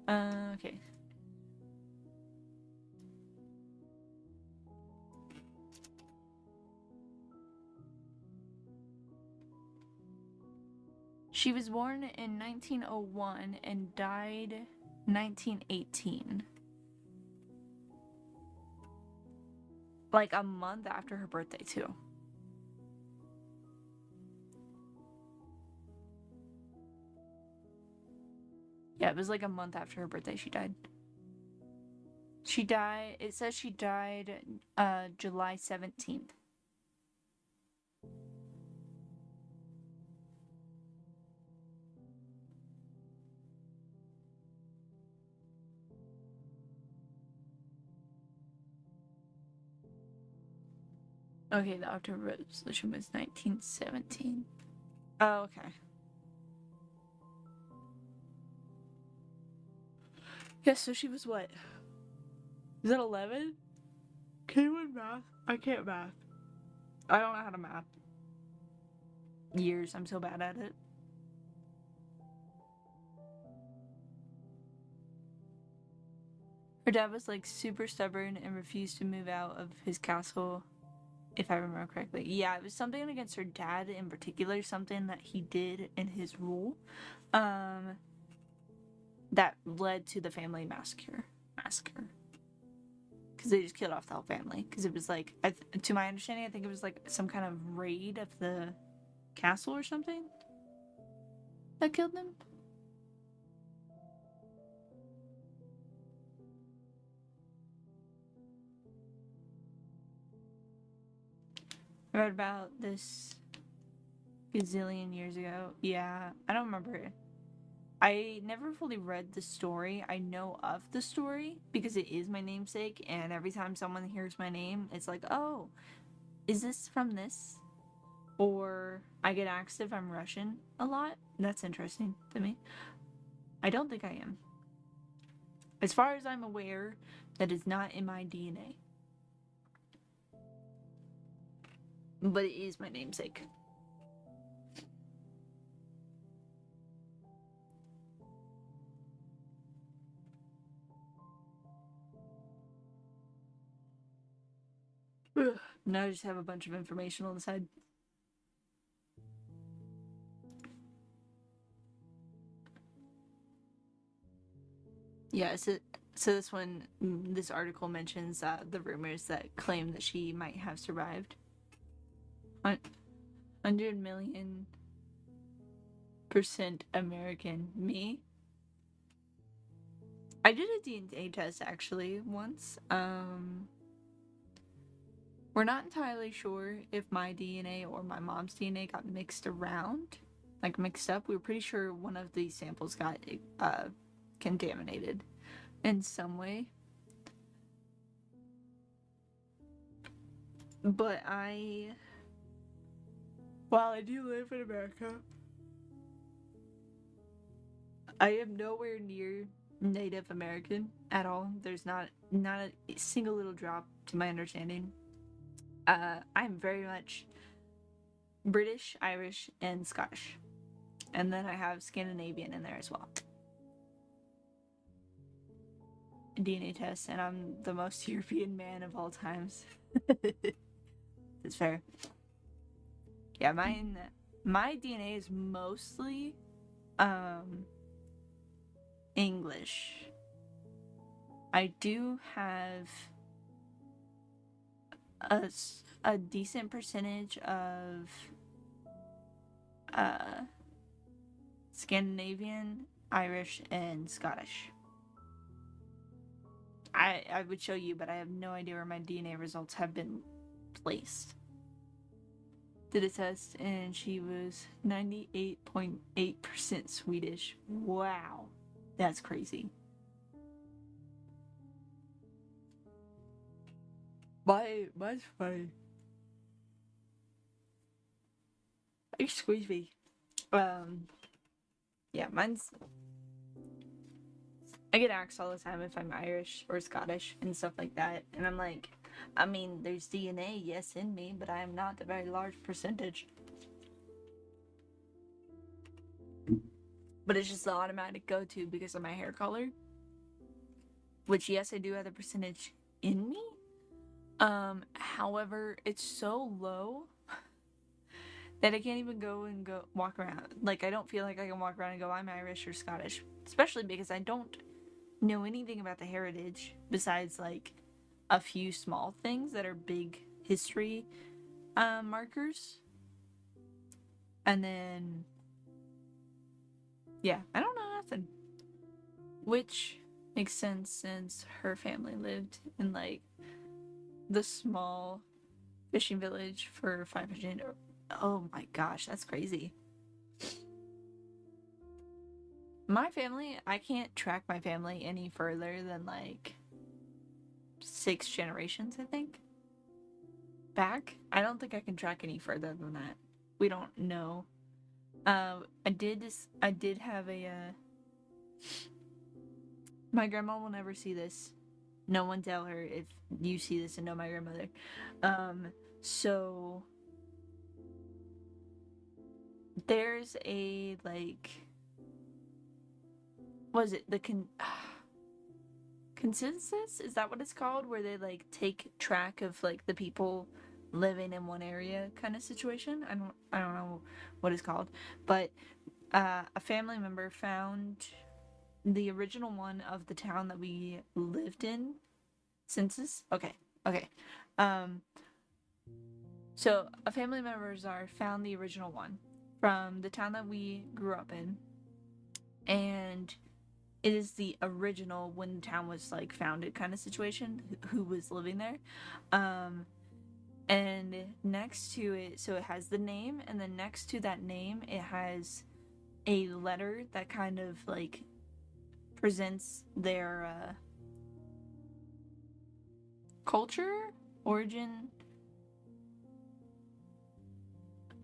Okay. She was born in 1901 and died 1918. Like a month after her birthday, too. Yeah, it was like a month after her birthday she died. It says she died July 17th. Okay, the October Revolution was 1917. Oh, okay. Yeah, so she was what? Is that 11? Can you math? I can't math. I don't know how to math. Years, I'm so bad at it. Her dad was like super stubborn and refused to move out of his castle, if I remember correctly. Yeah, it was something against her dad in particular, something that he did in his rule, that led to the family massacre. Because they just killed off the whole family. Because it was like, to my understanding, I think it was like some kind of raid of the castle or something that killed them. I read about this gazillion years ago. Yeah, I don't remember it. I never fully read the story. I know of the story because it is my namesake, and every time someone hears my name, it's like, oh, is this from this? Or I get asked if I'm Russian a lot. That's interesting to me. I don't think I am. As far as I'm aware, that is not in my DNA. But it is my namesake. Now I just have a bunch of information on the side. Yeah, so this article mentions the rumors that claim that she might have survived. 100,000,000% American. Me? I did a DNA test actually once. We're not entirely sure if my DNA or my mom's DNA got mixed around, like mixed up. We were pretty sure one of the samples got contaminated in some way. But while I do live in America, I am nowhere near Native American at all. There's not a single little drop to my understanding. I'm very much British, Irish, and Scottish. And then I have Scandinavian in there as well. DNA test, and I'm the most European man of all times. It's fair. Yeah, my DNA is mostly English. I do have a decent percentage of Scandinavian, Irish, and Scottish. I would show you, but I have no idea where my DNA results have been placed. Did a test and she was 98.8% Swedish. Wow. That's crazy. Mine's funny. Excuse me. Yeah, mine's. I get asked all the time if I'm Irish or Scottish and stuff like that, and I'm like, I mean, there's DNA, yes, in me, but I am not a very large percentage. But it's just the automatic go-to because of my hair color. Which, yes, I do have the percentage in me. However, it's so low that I can't even go walk around. Like, I don't feel like I can walk around and go, I'm Irish or Scottish. Especially because I don't know anything about the heritage besides, like, a few small things that are big history markers. And then, yeah, I don't know nothing. Which makes sense since her family lived in, like, the small fishing village for 500. Oh my gosh, that's crazy. My family, I can't track my family any further than like 6 generations, I think. Back. I don't think I can track any further than that. We don't know. I did have a my grandma will never see this. No one tell her if you see this and know my grandmother. So there's a like was it the consensus, is that what it's called, where they like take track of like the people living in one area kind of situation? I don't know what it's called, but a family member found the original one of the town that we lived in. Census. Okay. um so a family members are found the original one from the town that we grew up in, and it is the original when the town was like founded kind of situation, who was living there. And next to it, so it has the name, and then next to that name it has a letter that kind of like presents their culture, origin,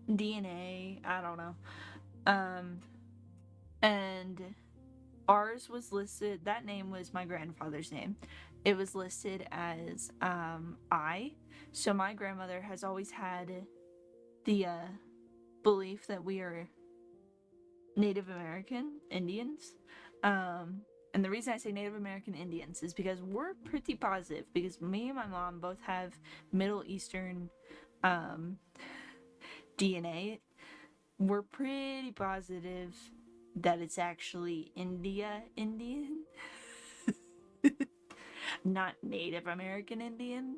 DNA, I don't know. And ours was listed, that name was my grandfather's name. It was listed as I. So my grandmother has always had the belief that we are Native American Indians. And the reason I say Native American Indians is because we're pretty positive, because me and my mom both have Middle Eastern DNA. We're pretty positive that it's actually Indian, not Native American Indian.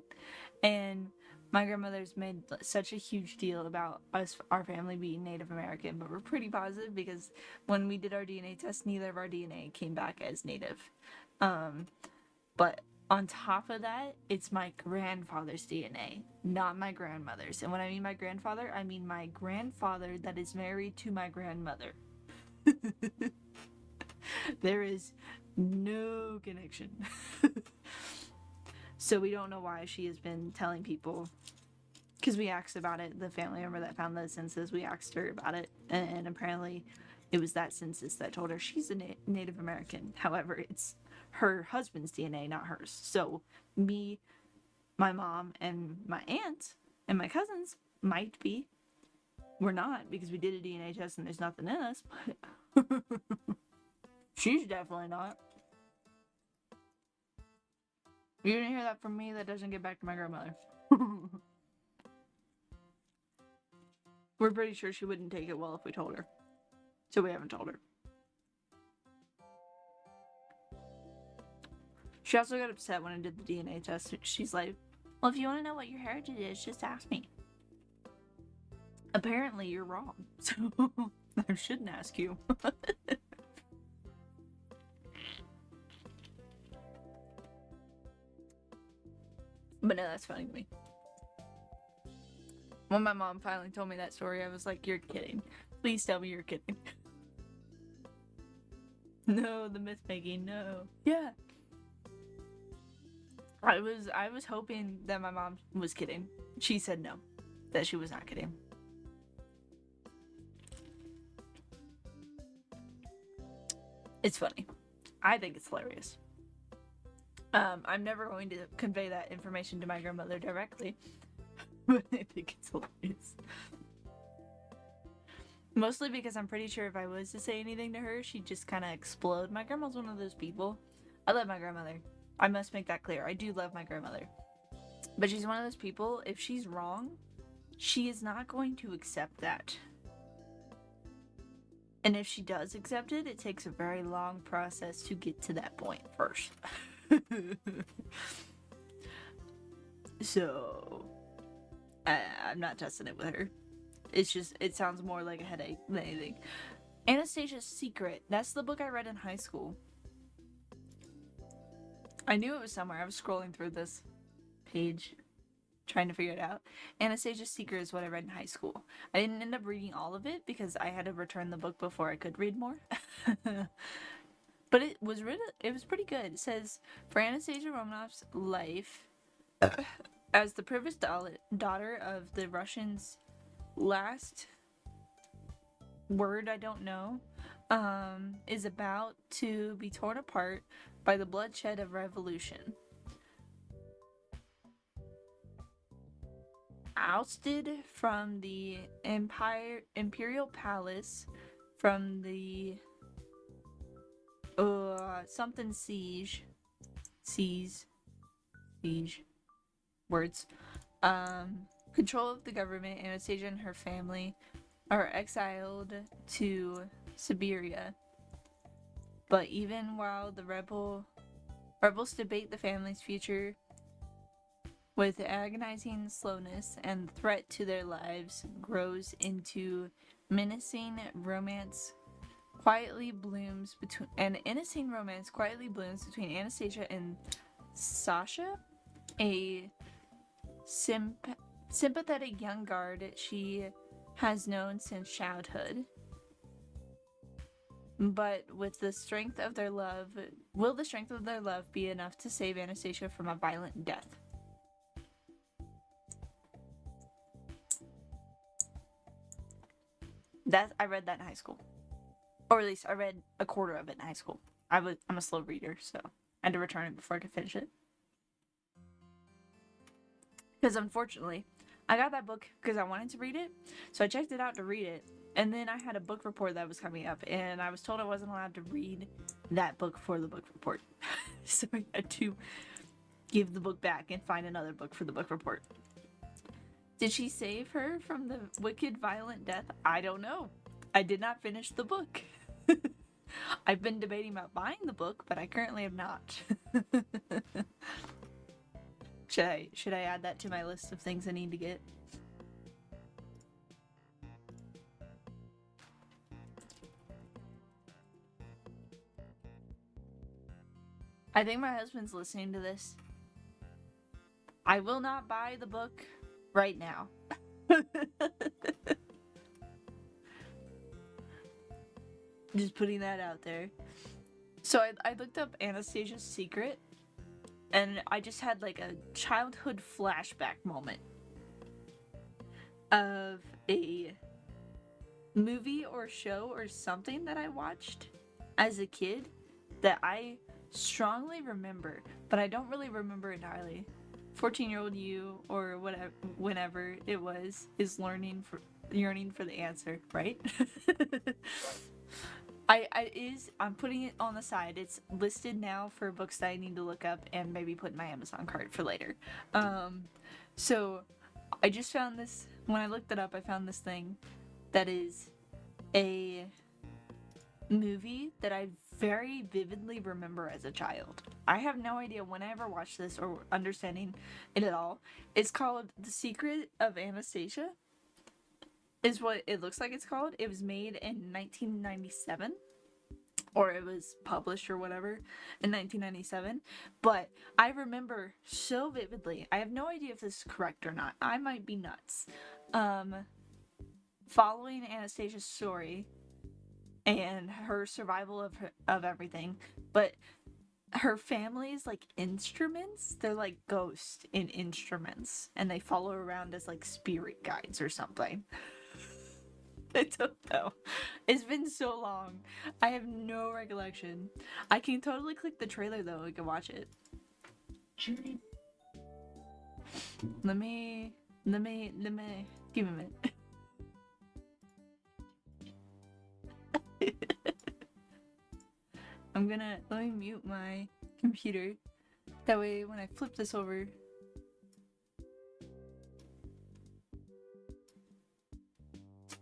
And my grandmother's made such a huge deal about our family being Native American, but we're pretty positive because when we did our DNA test, neither of our DNA came back as Native. But on top of that, it's my grandfather's DNA, not my grandmother's. And when I mean my grandfather, I mean my grandfather that is married to my grandmother. There is no connection. So we don't know why she has been telling people because we asked about it. The family member that found the census, we asked her about it, and apparently it was that census that told her she's a Native American. However, it's her husband's DNA, not hers. So me, my mom, and my aunt and my cousins might be. We're not, because we did a DNA test and there's nothing in us, but she's definitely not. You didn't hear that from me. That doesn't get back to my grandmother. We're pretty sure she wouldn't take it well if we told her. So we haven't told her. She also got upset when I did the DNA test. She's like, well, if you want to know what your heritage is, just ask me. Apparently you're wrong. So I shouldn't ask you. But no, that's funny to me. When my mom finally told me that story, I was like, you're kidding. Please tell me you're kidding. No, the myth making, no. Yeah. I was hoping that my mom was kidding. She said no. That she was not kidding. It's funny. I think it's hilarious. I'm never going to convey that information to my grandmother directly. But I think it's hilarious. Mostly because I'm pretty sure if I was to say anything to her, she'd just kind of explode. My grandma's one of those people. I love my grandmother. I must make that clear. I do love my grandmother. But she's one of those people, if she's wrong, she is not going to accept that. And if she does accept it, it takes a very long process to get to that point first. So, I'm not testing it with her. It's just, it sounds more like a headache than anything. Anastasia's Secret. That's the book I read in high school. I knew it was somewhere. I was scrolling through this page, trying to figure it out. Anastasia's Secret is what I read in high school. I didn't end up reading all of it because I had to return the book before I could read more. But it was pretty good. It says, for Anastasia Romanov's life as the privileged daughter of the Russians' last word, I don't know, is about to be torn apart by the bloodshed of revolution. Ousted from the imperial palace, from the something siege words, control of the government, Anastasia and her family are exiled to Siberia. But even while the rebels debate the family's future with agonizing slowness, and the threat to their lives grows into menacing romance quietly blooms between Anastasia and Sasha, a sympathetic young guard she has known since childhood. But will the strength of their love be enough to save Anastasia from a violent death? I read that in high school. Or at least I read a quarter of it in high school. I'm a slow reader, so I had to return it before I could finish it. Because unfortunately, I got that book because I wanted to read it, so I checked it out to read it, and then I had a book report that was coming up, and I was told I wasn't allowed to read that book for the book report. So I had to give the book back and find another book for the book report. Did she save her from the wicked, violent death? I don't know. I did not finish the book. I've been debating about buying the book, but I currently have not. Should I add that to my list of things I need to get? I think my husband's listening to this. I will not buy the book right now. Just putting that out there. So I looked up Anastasia's Secret, and I just had like a childhood flashback moment. of a movie or show or something that I watched as a kid that I strongly remember, but I don't really remember entirely. 14-year-old you or whatever, whenever it was, is yearning for the answer, right? I'm putting it on the side. It's listed now for books that I need to look up and maybe put in my Amazon cart for later. So I just found this when I looked it up. I found this thing that is a movie that I very vividly remember as a child. I have no idea when I ever watched this or understanding it at all. It's called The Secret of Anastasia, is what it looks like it's called. It was made in 1997, or it was published or whatever in 1997, but I remember so vividly. I have no idea if this is correct or not. I might be nuts. Following Anastasia's story and her survival of everything, but her family's like instruments, they're like ghosts in instruments, and they follow around as like spirit guides or something. I don't know. It's been so long. I have no recollection. I can totally click the trailer though. We can watch it. Let me. Give me a minute. Let me mute my computer. That way when I flip this over.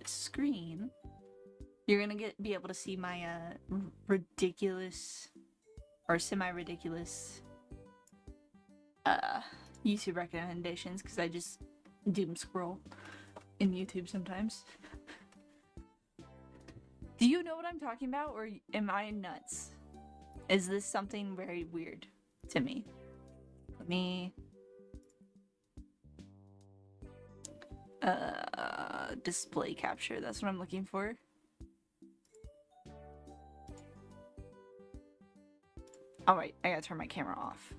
Screen, you're gonna be able to see my ridiculous or semi-ridiculous YouTube recommendations, because I just doom scroll in YouTube sometimes. Do you know what I'm talking about, or am I nuts? Is this something very weird to me? Let me display capture, that's what I'm looking for. Alright, I gotta turn my camera off.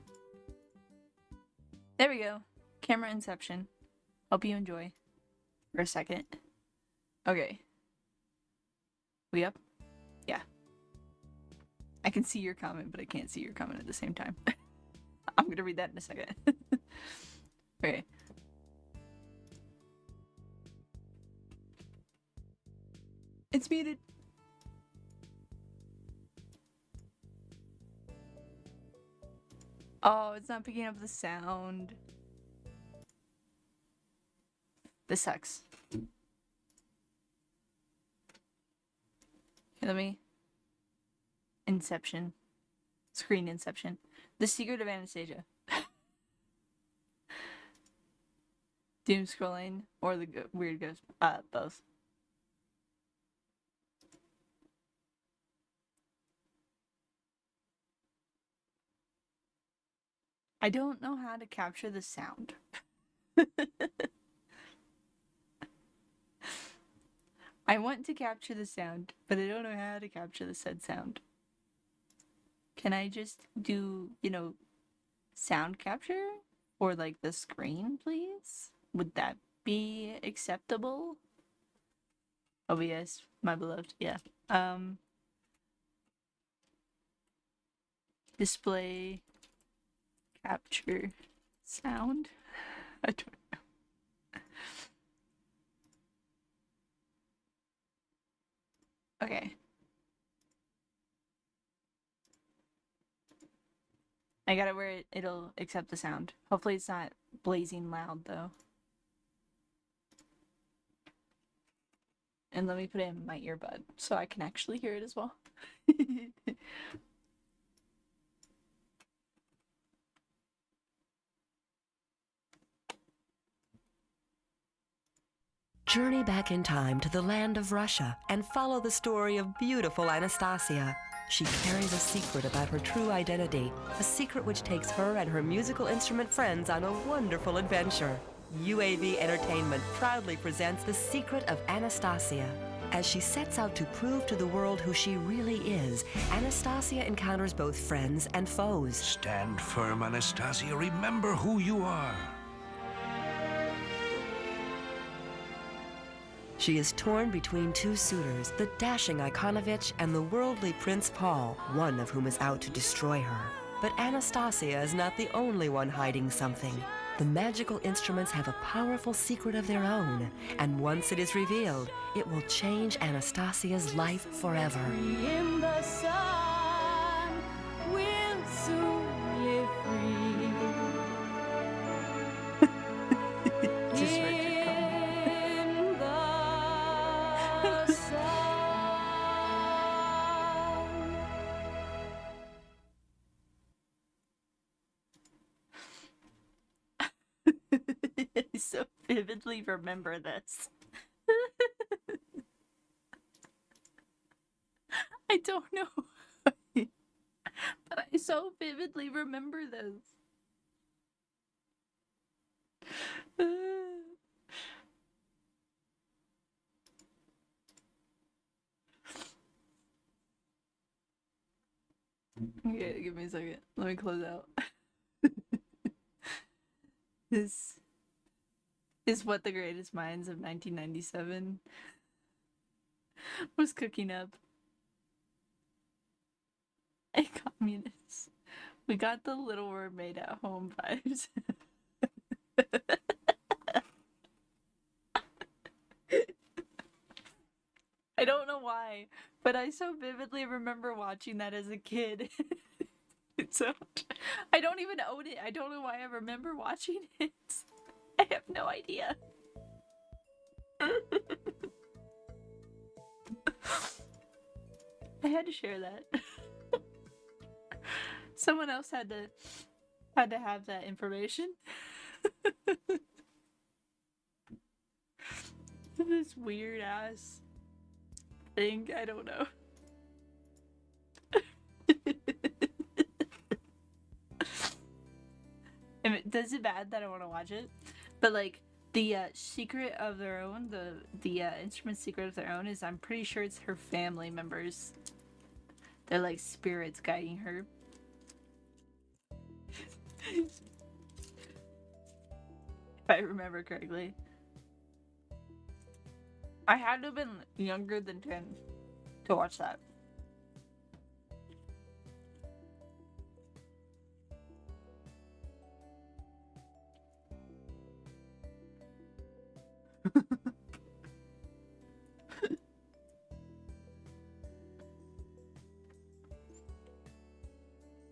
There we go. Camera inception. Hope you enjoy. For a second. Okay. We up? Yeah. I can see your comment, but I can't see your comment at the same time. I'm gonna read that in a second. Okay. It's muted. Oh, it's not picking up the sound. This sucks. Okay, let me... Inception. Screen inception. The Secret of Anastasia. Doom scrolling or the weird ghost. Both. I don't know how to capture the sound. I want to capture the sound, but I don't know how to capture the said sound. Can I just do, sound capture? Or like the screen, please? Would that be acceptable? OBS, my beloved, yeah. Display capture sound. I don't know. Okay. I got it where it'll accept the sound. Hopefully it's not blazing loud though. And let me put it in my earbud so I can actually hear it as well. Journey back in time to the land of Russia and follow the story of beautiful Anastasia. She carries a secret about her true identity, a secret which takes her and her musical instrument friends on a wonderful adventure. UAV Entertainment proudly presents The Secret of Anastasia. As she sets out to prove to the world who she really is, Anastasia encounters both friends and foes. Stand firm, Anastasia. Remember who you are. She is torn between two suitors, the dashing Ikonovich and the worldly Prince Paul, one of whom is out to destroy her. But Anastasia is not the only one hiding something. The magical instruments have a powerful secret of their own, and once it is revealed, it will change Anastasia's life forever. In the sun, we'll soon live free. Just Richard Coleman. In the sun. I so vividly remember this. I don't know why, but I so vividly remember this. Okay, give me a second. Let me close out. This is what the greatest minds of 1997 was cooking up. A communist. We got the Little Mermaid at home vibes. I don't know why, but I so vividly remember watching that as a kid. So I don't even own it. I don't know why I remember watching it. I have no idea. I had to share that. Someone else had to have that information. This weird ass thing, I don't know. Does it bad that I want to watch it? But like the secret of their own, the instrument secret of their own is I'm pretty sure it's her family members. They're like spirits guiding her. If I remember correctly. I had to have been younger than 10 to watch that.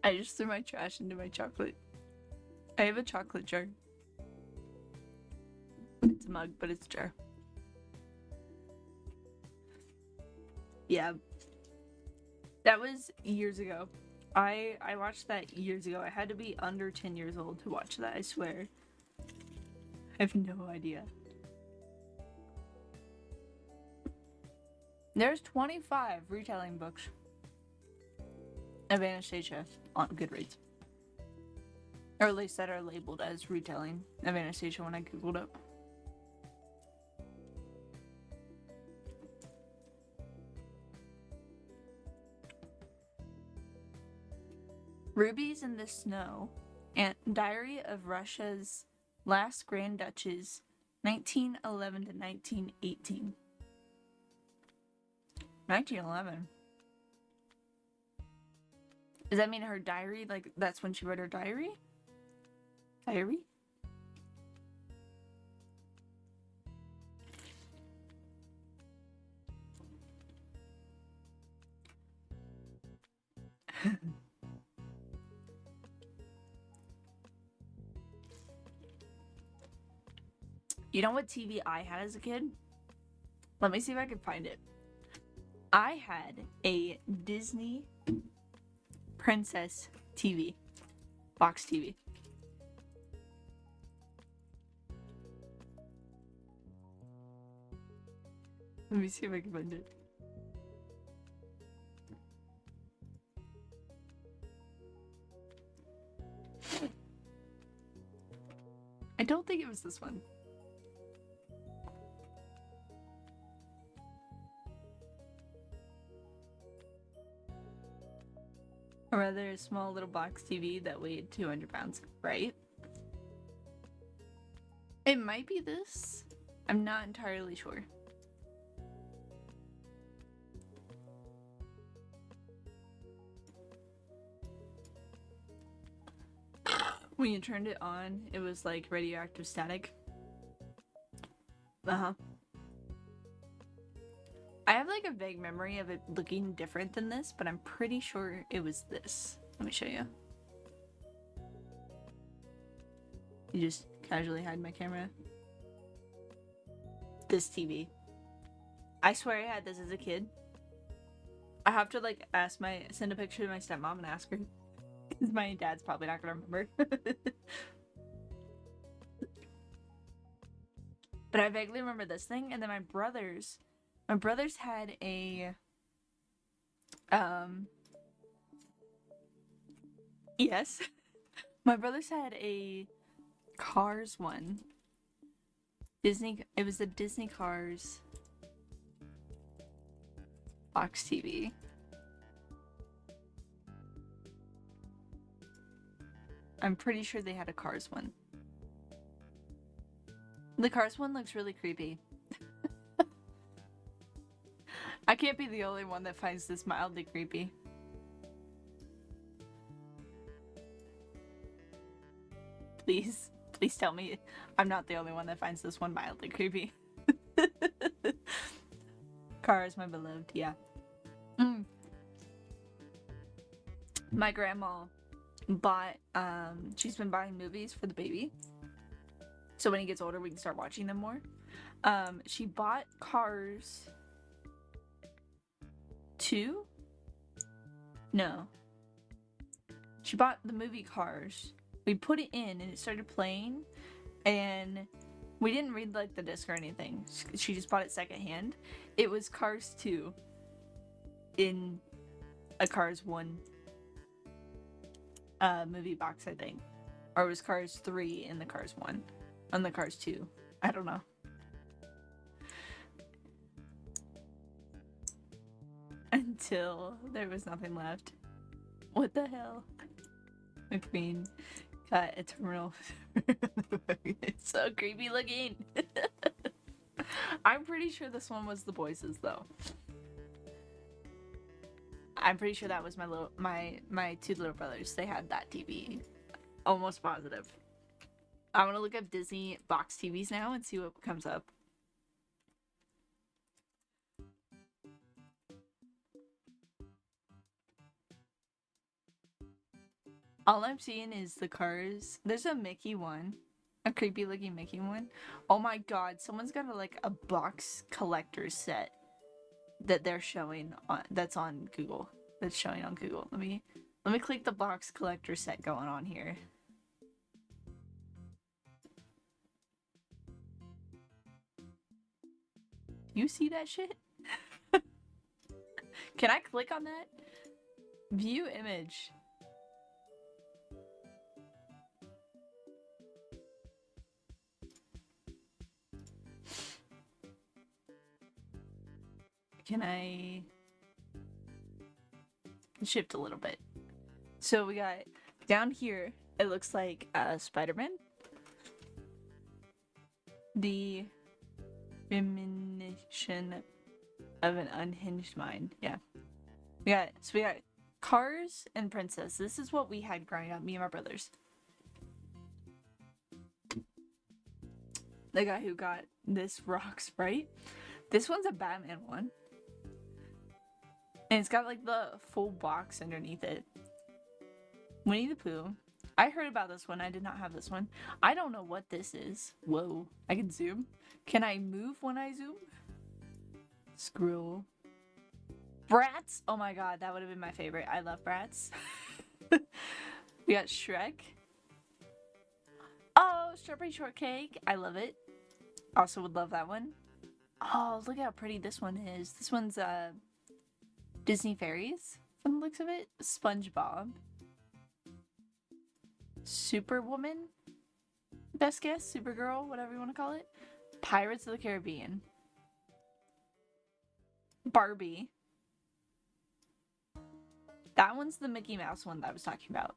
I just threw my trash into my chocolate. I have a chocolate jar. It's a mug, but it's a jar. Yeah. That was years ago. I watched that years ago. I had to be under 10 years old to watch that, I swear. I have no idea. There's 25 retelling books of Anastasia on Goodreads. Or at least that are labeled as retelling of Anastasia when I googled it. Rubies in the Snow and Diary of Russia's Last Grand Duchess, 1911 to 1918. 1911? Does that mean her diary? Like, that's when she wrote her diary? Diary? You know what TV I had as a kid? Let me see if I can find it. I had a Disney Princess TV. Box TV. Let me see if I can find it. I don't think it was this one. Or rather, a small little box TV that weighed 200 pounds, right? It might be this. I'm not entirely sure. When you turned it on, it was like radioactive static. Uh-huh. I have like a vague memory of it looking different than this, but I'm pretty sure it was this. Let me show you. You just casually hide my camera. This TV. I swear I had this as a kid. I have to like send a picture to my stepmom and ask her. Because my dad's probably not gonna remember. But I vaguely remember this thing, and then my brothers had a yes. My brothers had a Cars one. It was the Disney Cars box TV. I'm pretty sure they had a Cars one. The Cars one looks really creepy. I can't be the only one that finds this mildly creepy. Please tell me I'm not the only one that finds this one mildly creepy. Cars, my beloved, yeah. My grandma bought, she's been buying movies for the baby. So when he gets older, we can start watching them more. She bought Cars 2? No. She bought the movie Cars. We put it in and it started playing, and we didn't read like the disc or anything. She just bought it secondhand. It was Cars 2 in a Cars 1 movie box, I think. Or it was Cars 3 in the Cars 1. On the Cars 2. I don't know. Until there was nothing left. What the hell? McQueen got a terminal. It's so creepy looking. I'm pretty sure this one was the boys' though. I'm pretty sure that was my two little brothers. They had that TV. Almost positive. I'm gonna look up Disney box TVs now and see what comes up. All I'm seeing is the Cars. There's a Mickey one. A creepy looking Mickey one. Oh my god, someone's got a box collector set that they're showing on that's on Google. That's showing on Google. Let me click the box collector set going on here. You see that shit? Can I click on that? View image. Can I shift a little bit? So we got down here, it looks like Spider-Man. The premonition of an unhinged mind. Yeah. We got Cars and Princess. This is what we had growing up, me and my brothers. The guy who got this rocks, right? This one's a Batman one. And it's got like the full box underneath it. Winnie the Pooh. I heard about this one. I did not have this one. I don't know what this is. Whoa. I can zoom. Can I move when I zoom? Scroll. Bratz. Oh my god, that would have been my favorite. I love Bratz. We got Shrek. Oh, Strawberry Shortcake. I love it. Also would love that one. Oh, look how pretty this one is. This one's Disney Fairies, from the looks of it. SpongeBob. Superwoman? Best guess? Supergirl? Whatever you want to call it. Pirates of the Caribbean. Barbie. That one's the Mickey Mouse one that I was talking about.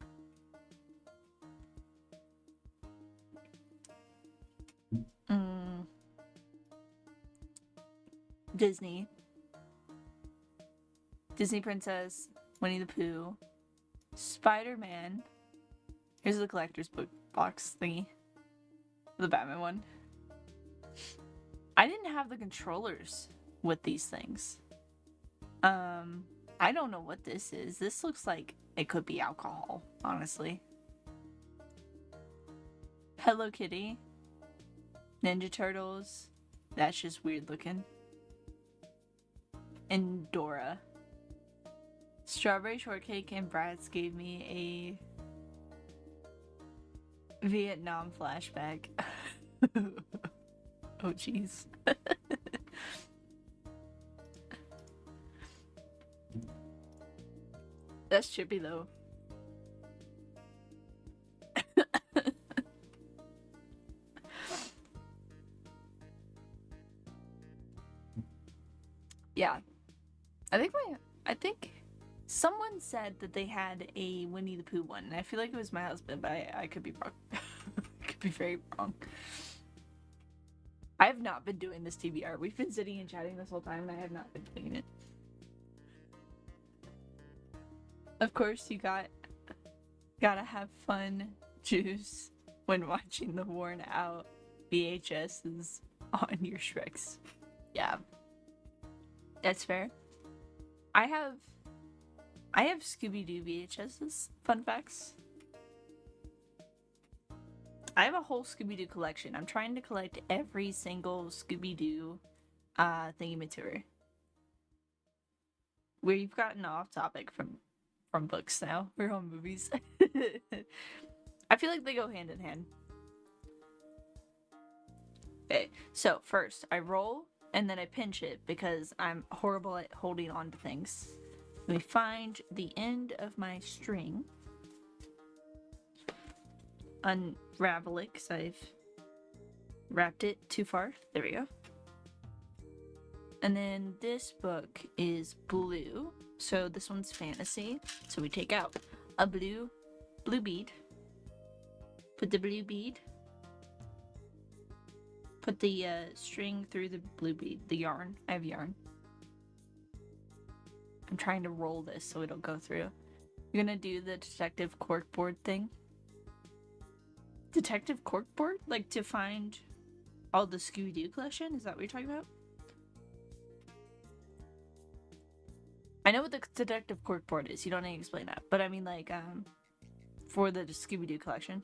Disney. Disney Princess. Winnie the Pooh. Spider-Man. Here's the collector's book box thingy. The Batman one. I didn't have the controllers with these things. I don't know what this is. This looks like it could be alcohol, honestly. Hello Kitty. Ninja Turtles. That's just weird looking. And Dora. Strawberry Shortcake and Bratz gave me a Vietnam flashback. Oh jeez. That's chippy though. Yeah. I think someone said that they had a Winnie the Pooh one, and I feel like it was my husband, but I could be wrong. I could be very wrong. I have not been doing this TBR. We've been sitting and chatting this whole time, and I have not been doing it. Of course, you gotta have fun, Juice, when watching the worn out VHSs on your Shreks. Yeah. That's fair. I have Scooby-Doo VHSs. Fun facts. I have a whole Scooby-Doo collection. I'm trying to collect every single Scooby-Doo thingy-mature. We've gotten off topic from books now. We're on movies. I feel like they go hand in hand. Okay, so first I roll and then I pinch it because I'm horrible at holding on to things. Let me find the end of my string. Unravel it because I've wrapped it too far. There we go. And then this book is blue. So this one's fantasy. So we take out a blue bead. Put the blue bead. Put the string through the blue bead, the yarn. I have yarn. I'm trying to roll this so it'll go through. You're gonna do the detective corkboard thing. Detective corkboard? Like to find all the Scooby-Doo collection? Is that what you're talking about? I know what the detective corkboard is. You don't need to explain that. But I mean like, for the Scooby-Doo collection.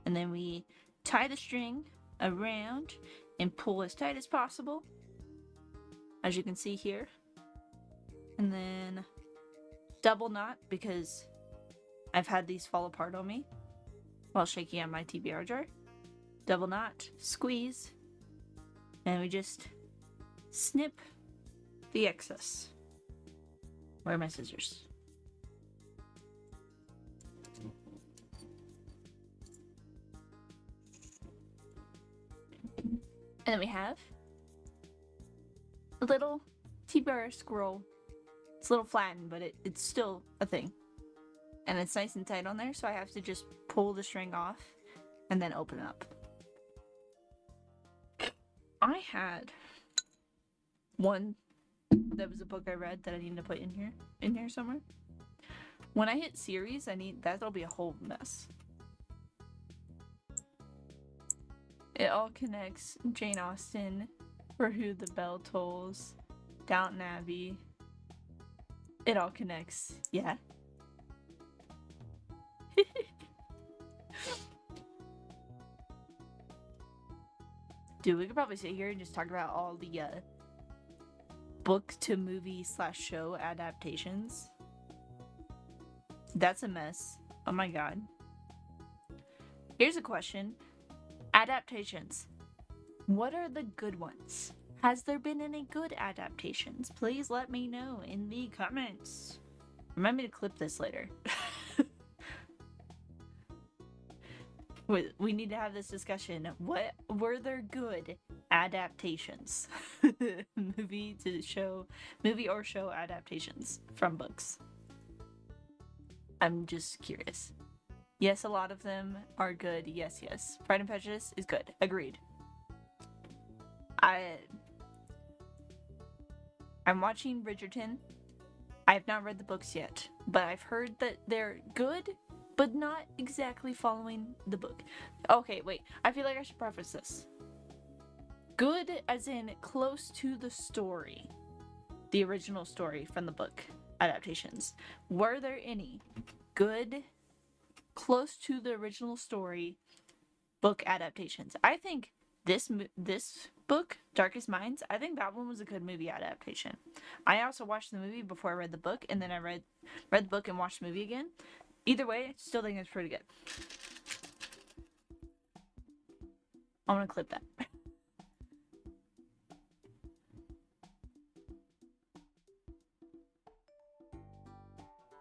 And then we tie the string around and pull as tight as possible, as you can see here. And then double knot, because I've had these fall apart on me while shaking out my TBR jar. Double knot, squeeze, and we just snip the excess. Where are my scissors? And then we have a little TBR scroll. It's a little flattened, but it's still a thing. And it's nice and tight on there, so I have to just pull the string off and then open it up. I had one that was a book I read that I need to put in here somewhere. When I hit series, that'll be a whole mess. It all connects. Jane Austen, For Who the Bell Tolls, Downton Abbey. It all connects. Yeah. Dude, we could probably sit here and just talk about all the book to movie / show adaptations. That's a mess. Oh my god. Here's a question. Adaptations. What are the good ones? Has there been any good adaptations? Please let me know in the comments. Remind me to clip this later. We need to have this discussion. What were there good adaptations? Movie or show adaptations from books. I'm just curious. Yes, a lot of them are good. Yes. Pride and Prejudice is good. Agreed. I'm watching Bridgerton. I have not read the books yet, but I've heard that they're good, but not exactly following the book. Okay, wait. I feel like I should preface this. Good as in close to the story. The original story from the book adaptations. Were there any good, close to the original story book adaptations? I think this book, Darkest Minds, I think that one was a good movie adaptation. I also watched the movie before I read the book, and then I read the book and watched the movie again. Either way, still think it's pretty good. I'm gonna clip that.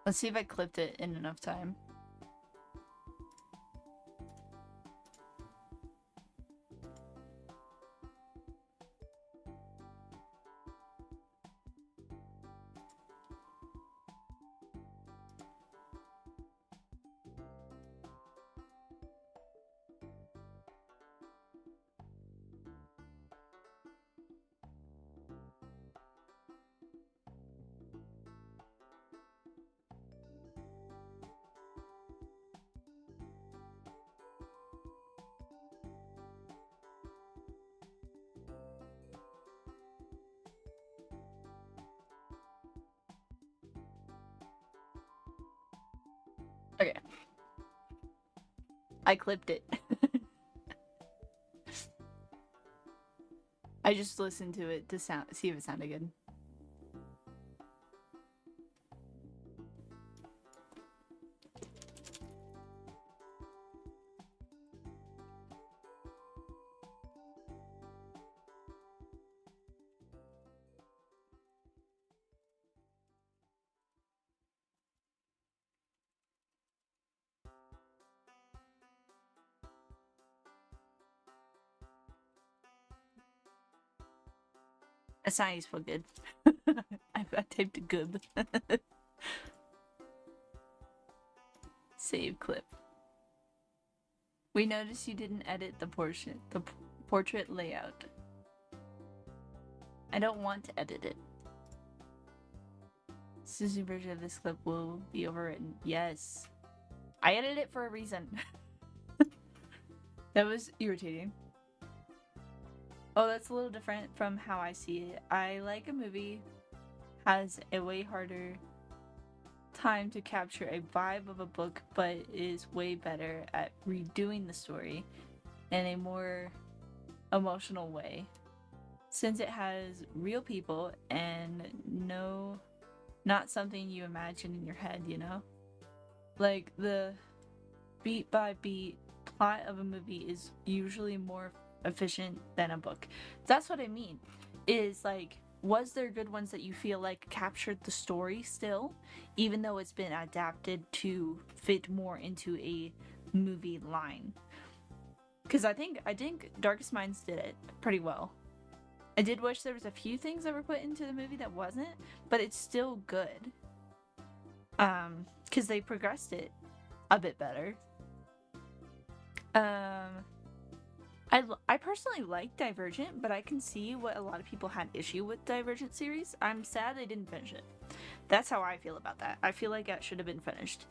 Let's see if I clipped it in enough time. Okay. I clipped it. I just listened to it to see if it sounded good. That's not how you spell good. I typed good. Save clip. We noticed you didn't edit the portrait layout. I don't want to edit it. Susie version of this clip will be overwritten. Yes. I edited it for a reason. That was irritating. Oh, that's a little different from how I see it. I like a movie has a way harder time to capture a vibe of a book, but is way better at redoing the story in a more emotional way. Since it has real people and not something you imagine in your head, you know? Like the beat by beat plot of a movie is usually more efficient than a book. That's what I mean. Is like, was there good ones that you feel like captured the story still, even though it's been adapted to fit more into a movie line? Because I think Darkest Minds did it pretty well. I did wish there was a few things that were put into the movie that wasn't, but it's still good. Because they progressed it a bit better. I personally like Divergent, but I can see what a lot of people had issue with Divergent series. I'm sad they didn't finish it. That's how I feel about that. I feel like that should have been finished.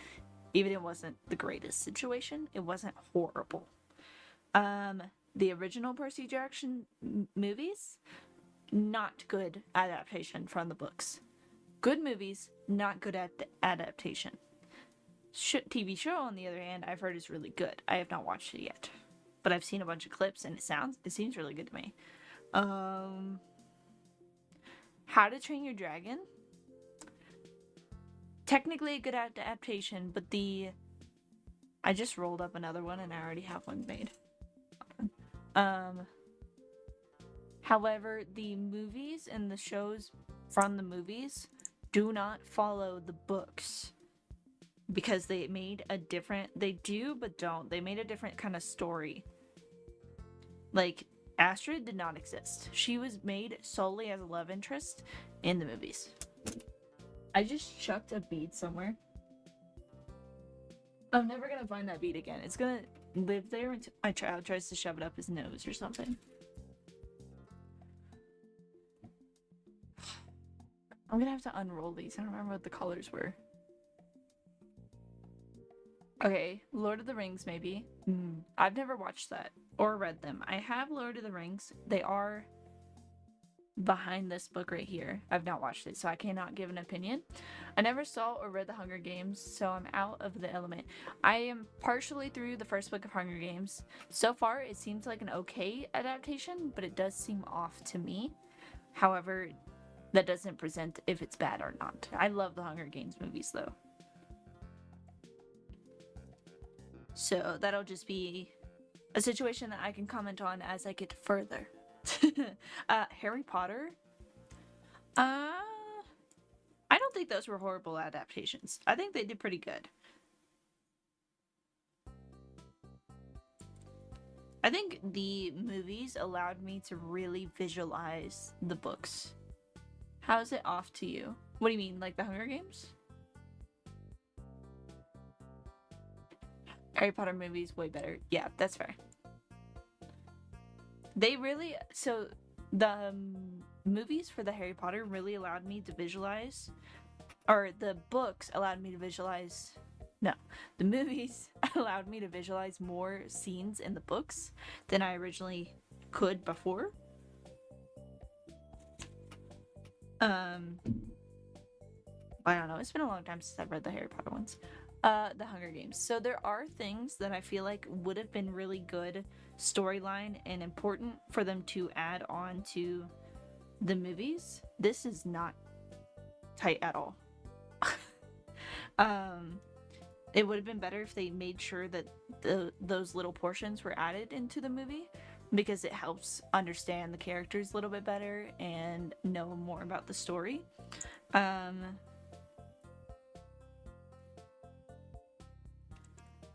Even if it wasn't the greatest situation, it wasn't horrible. The original Percy Jackson movies, not good adaptation from the books. Good movies, not good at adaptation. TV show, on the other hand, I've heard is really good. I have not watched it yet, but I've seen a bunch of clips and it seems really good to me. How to Train Your Dragon, technically a good adaptation, but I just rolled up another one and I already have one made. However, the movies and the shows from the movies do not follow the books. Because they made a different, they do but don't, they made a different kind of story. Like, Astrid did not exist. She was made solely as a love interest in the movies. I just chucked a bead somewhere. I'm never gonna find that bead again. It's gonna live there until my child tries to shove it up his nose or something. I'm gonna have to unroll these. I don't remember what the colors were. Okay, Lord of the Rings, maybe. I've never watched that or read them. I have Lord of the Rings. They are behind this book right here. I've not watched it, so I cannot give an opinion. I never saw or read The Hunger Games, so I'm out of the element. I am partially through the first book of Hunger Games. So far, it seems like an okay adaptation, but it does seem off to me. However, that doesn't present if it's bad or not. I love the Hunger Games movies, though. So that'll just be a situation that I can comment on as I get further. Harry Potter. I don't think those were horrible adaptations. I think they did pretty good. I think the movies allowed me to really visualize the books. How is it off to you? What do you mean, like the Hunger Games? Harry Potter movies way better. Yeah, that's fair. They really so the movies for the Harry Potter really allowed me to visualize, or the books allowed me to visualize. No, the movies allowed me to visualize more scenes in the books than I originally could before. I don't know. It's been a long time since I've read the Harry Potter ones. The Hunger Games. So there are things that I feel like would have been really good storyline and important for them to add on to the movies. This is not tight at all. It would have been better if they made sure that those little portions were added into the movie, because it helps understand the characters a little bit better and know more about the story. At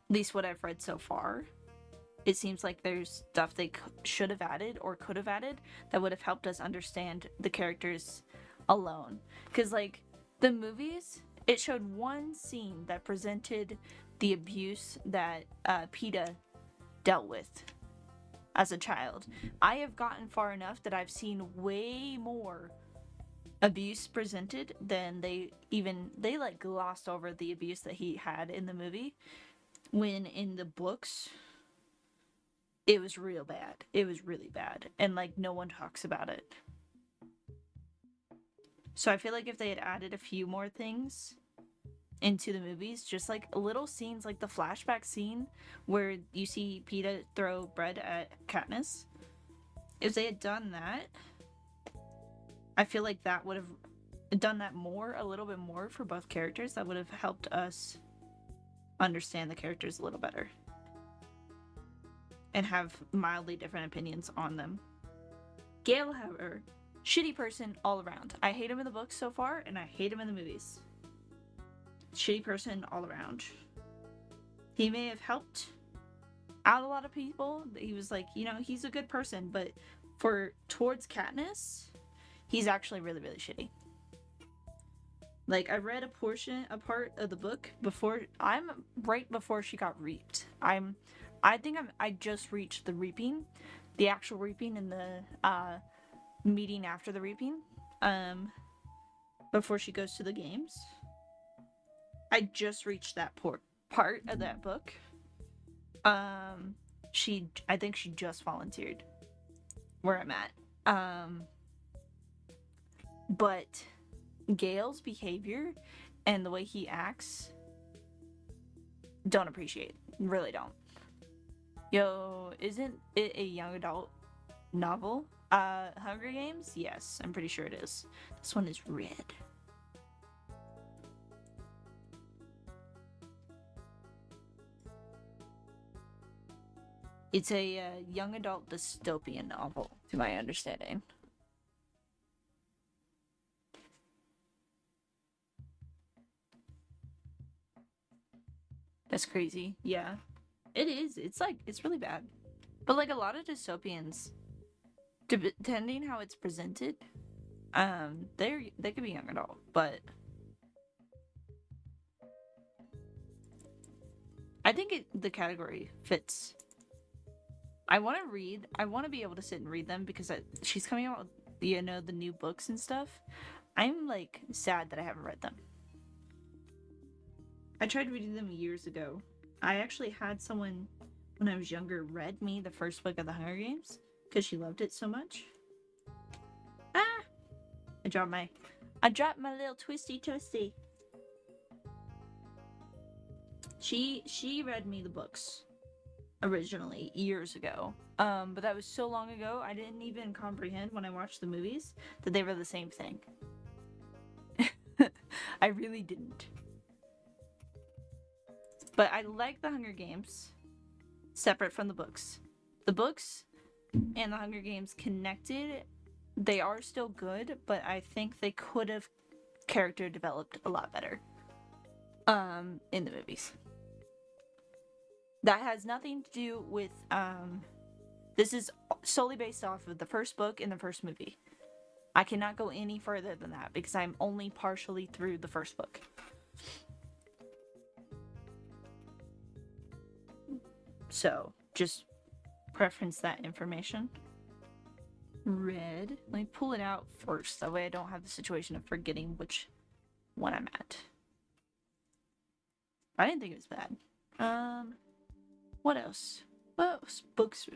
least what I've read so far, it seems like there's stuff they should have added or could have added that would have helped us understand the characters alone. Because, like, the movies, it showed one scene that presented the abuse that Peeta dealt with as a child. I have gotten far enough that I've seen way more abuse presented than they like glossed over the abuse that he had in the movie, when in the books it was real bad. It was really bad, and like no one talks about it. So I feel like if they had added a few more things into the movies, just like little scenes like the flashback scene where you see Peeta throw bread at Katniss, if they had done that, I feel like that would have done that a little bit more for both characters. That would have helped us understand the characters a little better and have mildly different opinions on them. Gale, however, shitty person all around. I hate him in the books so far, and I hate him in the movies. Shitty person all around. He may have helped out a lot of people. He was like, he's a good person, but towards Katniss, he's actually really, really shitty. Like, I read a part of the book I'm right before she got reaped. I just reached the reaping, the actual reaping, in the meeting after the reaping, before she goes to the games. I just reached that part of that book. I think she just volunteered where I'm at. But Gale's behavior and the way he acts, don't appreciate. Really don't. Yo, isn't it a young adult novel? Hunger Games? Yes, I'm pretty sure it is. This one is red. It's a young adult dystopian novel, to my understanding. That's crazy. Yeah. It is. It's really bad. But like a lot of dystopians, depending how it's presented, they could be young adult, but I think the category fits. I want to be able to sit and read them, because she's coming out with, the new books and stuff. I'm like sad that I haven't read them. I tried reading them years ago. I actually had someone when I was younger read me the first book of the Hunger Games because she loved it so much. Ah! I dropped my little twisty. She read me the books originally years ago. But that was so long ago I didn't even comprehend when I watched the movies that they were the same thing. I really didn't. But I like the Hunger Games separate from the books. The books and the Hunger Games connected, they are still good, but I think they could have character developed a lot better in the movies. That has nothing to do with this is solely based off of the first book and the first movie. I cannot go any further than that because I'm only partially through the first book. So, just preference that information. Red. Let me pull it out first. That way I don't have the situation of forgetting which one I'm at. I didn't think it was bad. What else? What books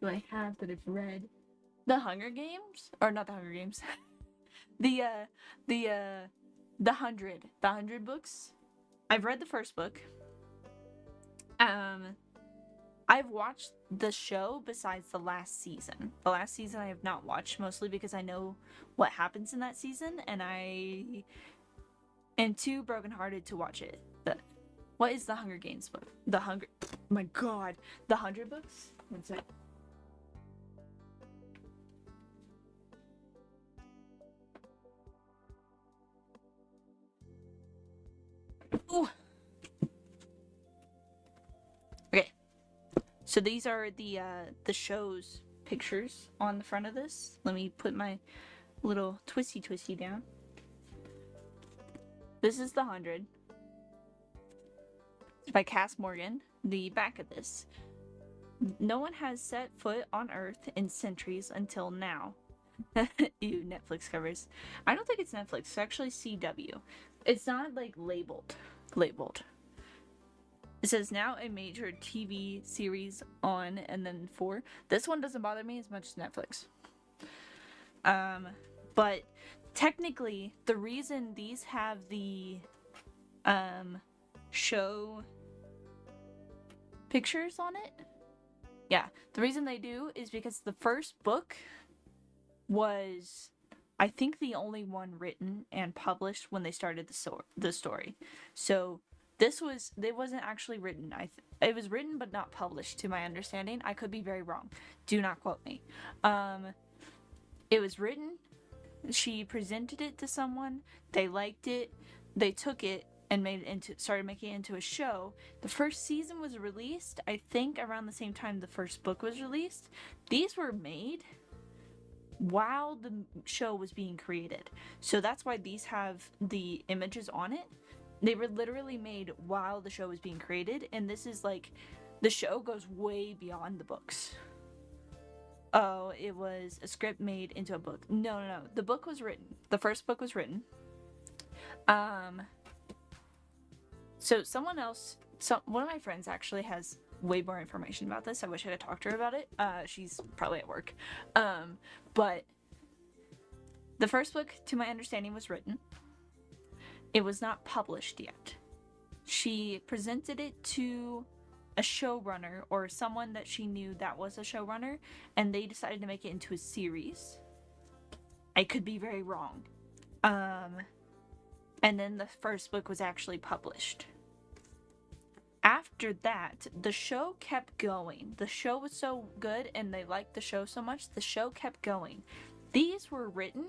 do I have that I've read? The Hunger Games? Or not the Hunger Games. the 100 books. I've read the first book. I've watched the show besides the last season. The last season I have not watched, mostly because I know what happens in that season, and I am too brokenhearted to watch it. What is the Hunger Games book? My god. The 100 books? One sec. Ooh. Okay. So these are the show's pictures on the front of this. Let me put my little twisty down. This is the 100. By Cass Morgan. The back of this. No one has set foot on Earth in centuries until now. Ew, Netflix covers. I don't think it's Netflix. It's actually CW. It's not like labeled. It says now a major TV series on and then 4. This one doesn't bother me as much as Netflix. But technically the reason these have the show pictures on it, yeah, the reason they do is because the first book was, I think, the only one written and published when they started the story. So it wasn't actually written. It was written but not published, to my understanding. I could be very wrong. Do not quote me. It was written. She presented it to someone. They liked it. They took it and started making it into a show. The first season was released, I think, around the same time the first book was released. These were made while the show was being created. So that's why these have the images on it. They were literally made while the show was being created, and this is like, the show goes way beyond the books. Oh, it was a script made into a book. No. The book was written. The first book was written. So one of my friends actually has way more information about this. I wish I could talk to her about it. She's probably at work. But the first book, to my understanding, was written. It was not published yet. She presented it to a showrunner or someone that she knew that was a showrunner, and they decided to make it into a series. I could be very wrong. And then the first book was actually published. After that, the show kept going. The show was so good and they liked the show so much, the show kept going. These were written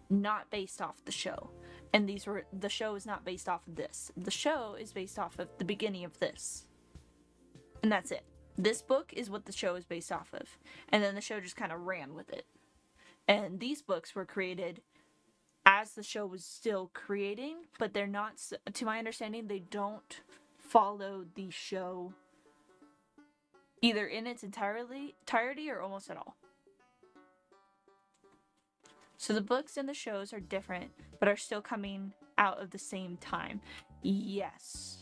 not based off the show. And the show is not based off of this. The show is based off of the beginning of this. And that's it. This book is what the show is based off of. And then the show just kind of ran with it. And these books were created as the show was still creating, but they're not, to my understanding, they don't follow the show either in its entirety or almost at all. So the books and the shows are different, but are still coming out of the same time. Yes.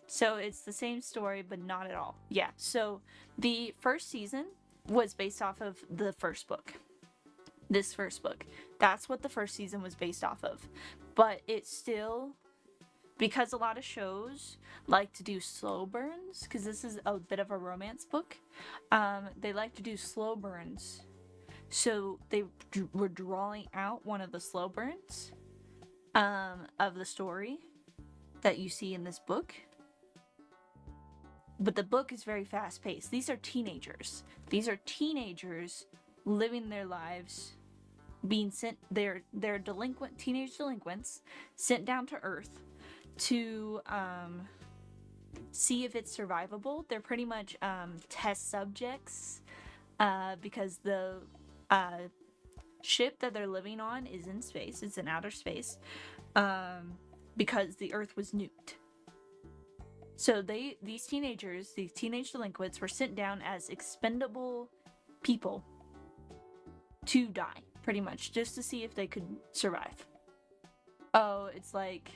So it's the same story, but not at all. Yeah. So the first season was based off of the first book. This first book. That's what the first season was based off of. But it's still, because a lot of shows like to do slow burns, because this is a bit of a romance book, they like to do slow burns. So they were drawing out one of the slow burns of the story that you see in this book. But the book is very fast paced. These are teenagers. These are teenagers living their lives, being sent, they're delinquent, teenage delinquents, sent down to Earth to see if it's survivable. They're pretty much test subjects because the ship that they're living on is in space. It's in outer space because the Earth was nuked. So these teenagers, these teenage delinquents, were sent down as expendable people to die, pretty much, just to see if they could survive. Oh, it's like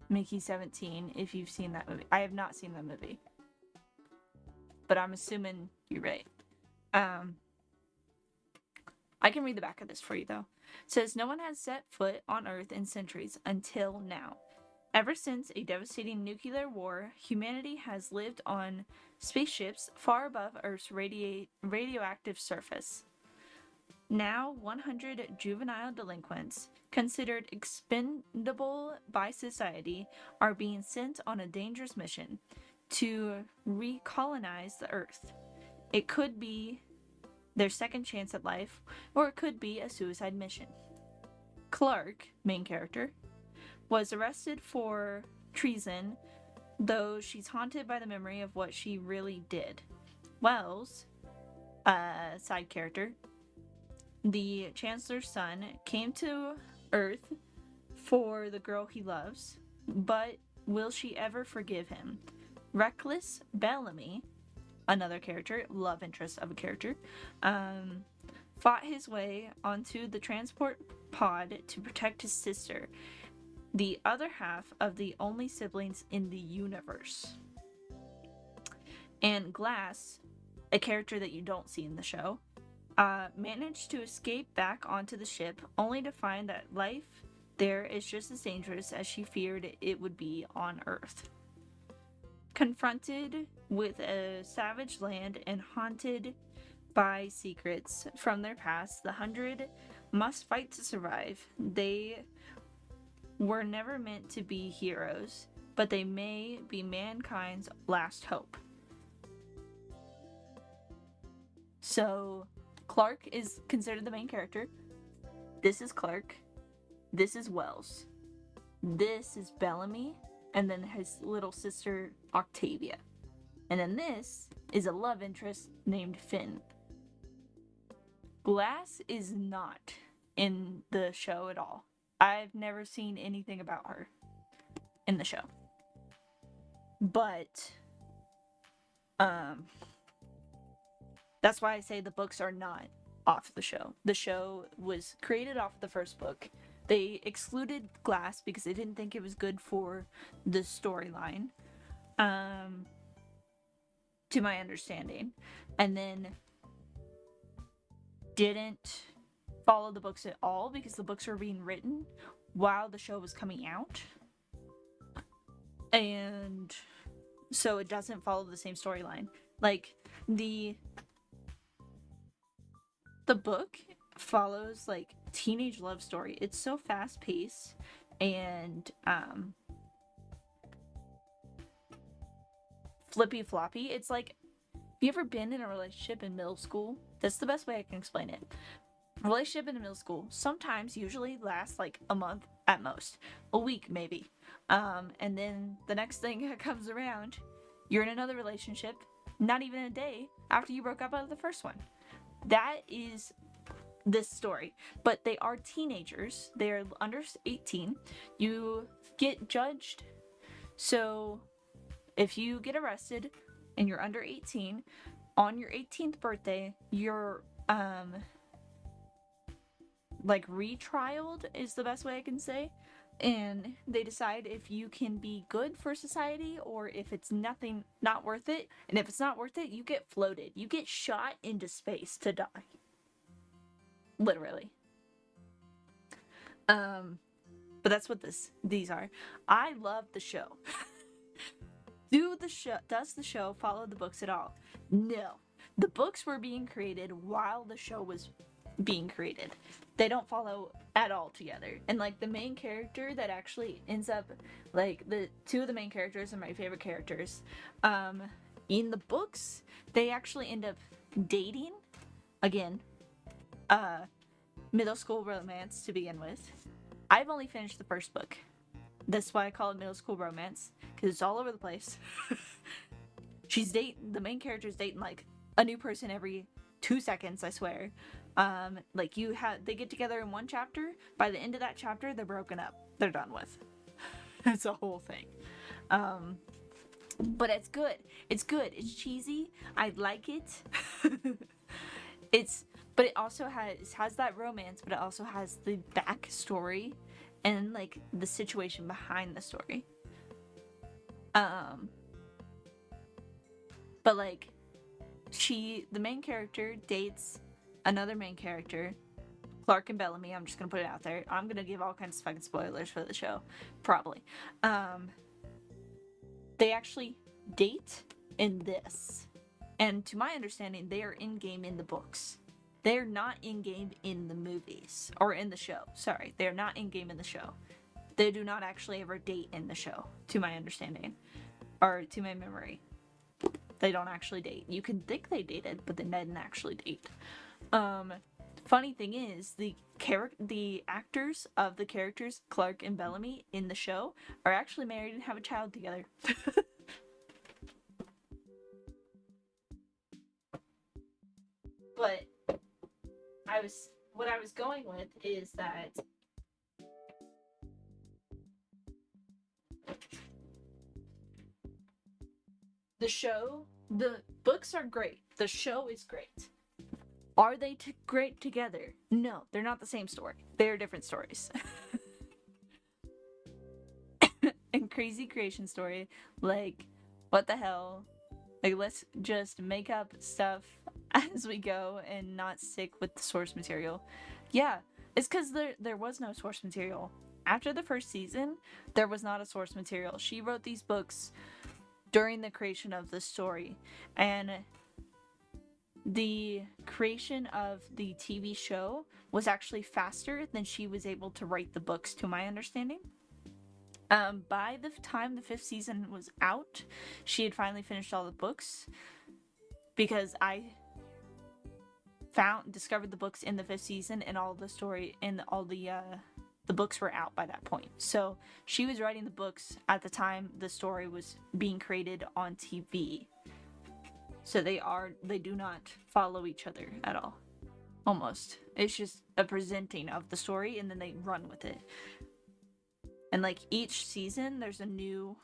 Mickey 17, if you've seen that movie. I have not seen that movie, but I'm assuming you're right. I can read the back of this for you, though. It says, no one has set foot on Earth in centuries until now. Ever since a devastating nuclear war, humanity has lived on spaceships far above Earth's radioactive surface. Now, 100 juvenile delinquents, considered expendable by society, are being sent on a dangerous mission to recolonize the Earth. It could be their second chance at life, or it could be a suicide mission. Clark, main character, was arrested for treason, though she's haunted by the memory of what she really did. Wells, side character, the Chancellor's son, came to Earth for the girl he loves, but will she ever forgive him? Reckless Bellamy, another character, love interest of a character, fought his way onto the transport pod to protect his sister, the other half of the only siblings in the universe. And Glass, a character that you don't see in the show, managed to escape back onto the ship, only to find that life there is just as dangerous as she feared it would be on Earth. Confronted with a savage land and haunted by secrets from their past, the 100 must fight to survive. They were never meant to be heroes, but they may be mankind's last hope. So, Clark is considered the main character. This is Clark. This is Wells. This is Bellamy. And then his little sister, Octavia. And then this is a love interest named Finn. Glass is not in the show at all. I've never seen anything about her in the show. But that's why I say the books are not off the show. The show was created off the first book. They excluded Glass because they didn't think it was good for the storyline, to my understanding, and then didn't follow the books at all because the books were being written while the show was coming out, and so it doesn't follow the same storyline. Like the book follows like teenage love story. It's so fast paced and flippy floppy. It's like, have you ever been in a relationship in middle school? That's the best way I can explain it. A relationship in middle school sometimes usually lasts like a month at most, a week maybe, and then the next thing that comes around, you're in another relationship not even a day after you broke up out of the first one. That is this story, but they are teenagers. They're under 18. You get judged. So if you get arrested and you're under 18, on your 18th birthday, you're like retrialed is the best way I can say. And they decide if you can be good for society or if it's not worth it. And if it's not worth it, you get floated. You get shot into space to die. Literally. But that's what these are. I love the show. Does the show follow the books at all? No. The books were being created while the show was being created. They don't follow at all together. And like the main character that actually ends up, like the two of the main characters are my favorite characters. In the books, they actually end up dating again. Middle school romance to begin with. I've only finished the first book. That's why I call it middle school romance, because it's all over the place. The main character's dating like a new person every 2 seconds, I swear. They get together in one chapter. By the end of that chapter, they're broken up. They're done with. It's a whole thing. But it's good. It's good. It's cheesy. I like it. But it also has that romance, but it also has the backstory and like the situation behind the story. But like the main character dates another main character, Clark and Bellamy. I'm just gonna put it out there. I'm gonna give all kinds of fucking spoilers for the show, probably. They actually date in this, and to my understanding, they are in game in the books. They're not in game in the movies or in the show. Sorry, they're not in game in the show. They do not actually ever date in the show, to my understanding, or to my memory. They don't actually date. You can think they dated, but they didn't actually date. Funny thing is, the actors of the characters Clark and Bellamy in the show are actually married and have a child together. But what I was going with is that the books are great. The show is great. Are they great together? No, they're not the same story. They're different stories. And Crazy Creation Story, like, what the hell? Like, let's just make up stuff as we go and not stick with the source material. Yeah, it's because there was no source material. After the first season, there was not a source material. She wrote these books during the creation of the story, and the creation of the TV show was actually faster than she was able to write the books, to my understanding. By the time the 5th season was out, she had finally finished all the books, because I discovered the books in the 5th season, and all the story and all the books were out by that point. So she was writing the books at the time the story was being created on TV. So they do not follow each other at all. Almost. It's just a presenting of the story, and then they run with it. And like each season there's a new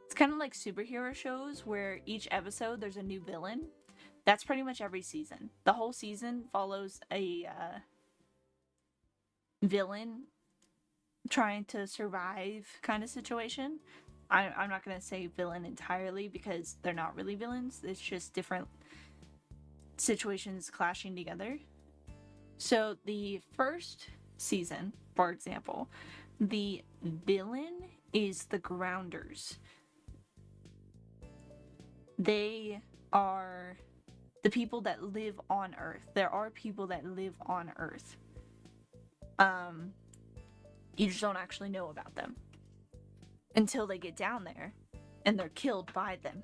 it's kind of like superhero shows where each episode there's a new villain. That's pretty much every season. The whole season follows a villain trying to survive kind of situation. I'm not going to say villain entirely because they're not really villains. It's just different situations clashing together. So the first season, for example, the villain is the Grounders. They are the people that live on Earth. There are people that live on Earth. You just don't actually know about them until they get down there and they're killed by them.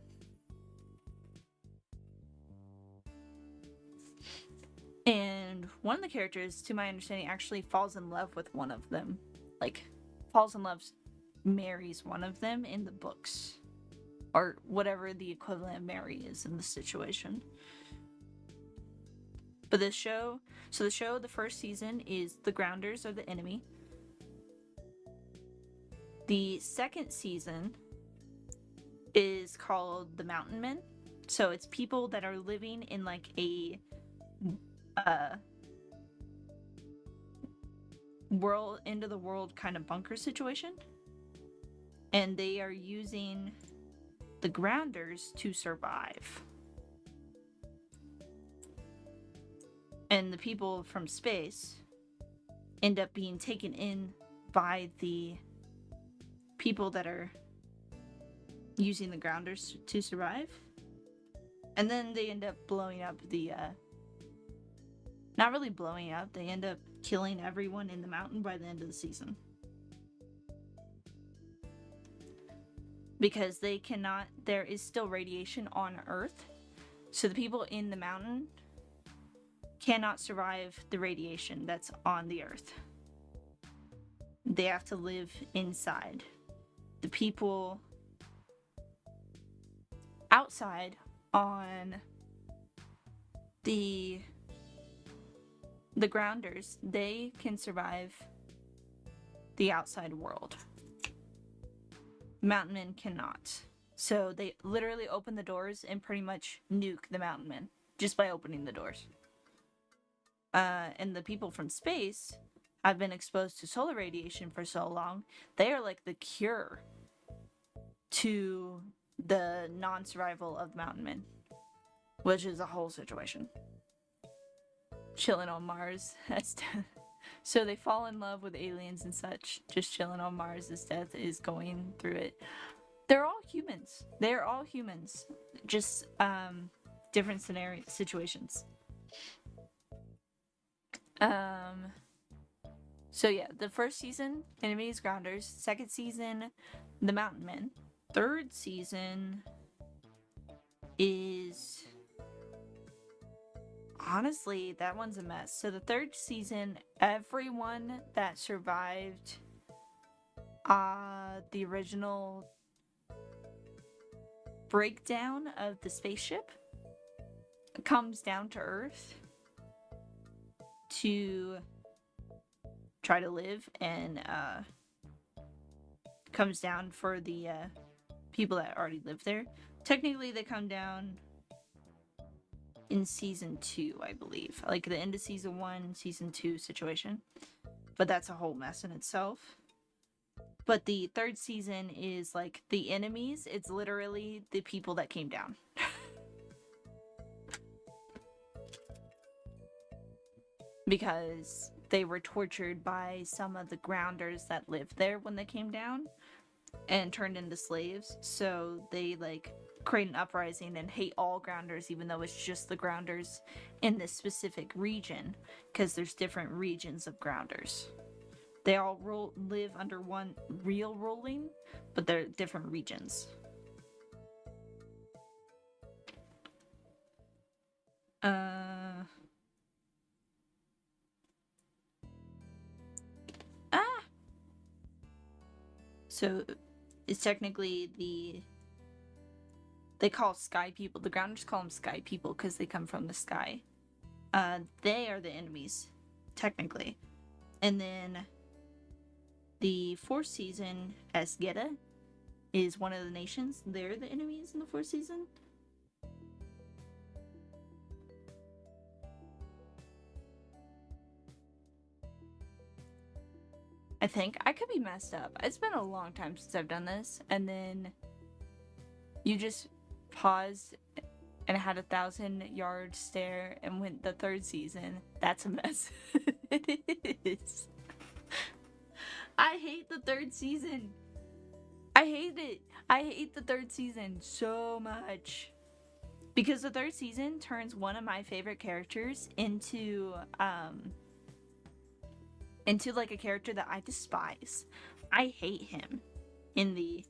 And one of the characters, to my understanding, actually falls in love with one of them. Like, marries one of them in the books. Or whatever the equivalent of marry is in the situation. But the first season is the Grounders are the enemy. The second season is called the Mountain Men. So it's people that are living in like a world end of the world kind of bunker situation, and they are using the grounders to survive. And the people from space end up being taken in by the people that are using the grounders to survive. And then they end up blowing up the not really blowing up, they end up killing everyone in the mountain by the end of the season. Because they cannot, there is still radiation on Earth, so the people in the mountain cannot survive the radiation that's on the Earth. They have to live inside. The people outside on the grounders, they can survive the outside world. Mountain men cannot. So they literally open the doors and pretty much nuke the mountain men just by opening the doors. And the people from space have been exposed to solar radiation for so long, they are like the cure to the non-survival of mountain men, which is a whole situation. Chilling on Mars. So they fall in love with aliens and such, just chilling on Mars as death is going through it. They're all humans. They're all humans. Just different situations. So yeah, the first season, Enemies Grounders. Second season, The Mountain Men. Third season is... honestly, that one's a mess. So the third season, everyone that survived the original breakdown of the spaceship comes down to Earth to try to live, and comes down for the people that already live there. Technically, they come down in season 2, I believe. Like the end of season 1, season 2 situation. But that's a whole mess in itself. But the third season is like the enemies. It's literally the people that came down. Because they were tortured by some of the grounders that lived there when they came down and turned into slaves. So they like create an uprising and hate all grounders, even though it's just the grounders in this specific region, because there's different regions of grounders. They all live under one real ruling, but they're different regions. So it's technically they call sky people, the grounders call them sky people because they come from the sky. They are the enemies, technically. And then the fourth season, Esgeta is one of the nations. They're the enemies in the fourth season. I think. I could be messed up. It's been a long time since I've done this. And then you just paused and had a 1,000-yard stare and went the third season. That's a mess. It is. I hate the third season. I hate it. I hate the third season so much. Because the third season turns one of my favorite characters into like a character that I despise. I hate him in the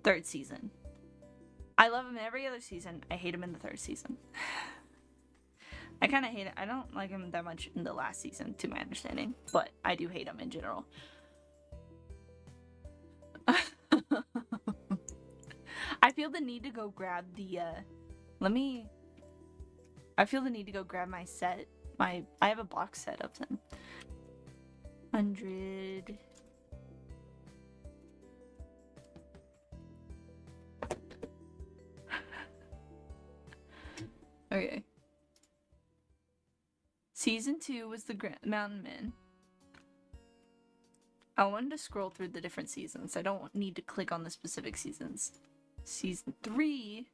third season. I love him in every other season. I hate him in the third season. I kind of hate it. I don't like him that much in the last season, to my understanding. But I do hate him in general. I feel the need to go grab the, I feel the need to go grab my set. I have a box set of them. 100... Okay. Season 2 was the Mountain Men. I wanted to scroll through the different seasons. I don't need to click on the specific seasons. Season 3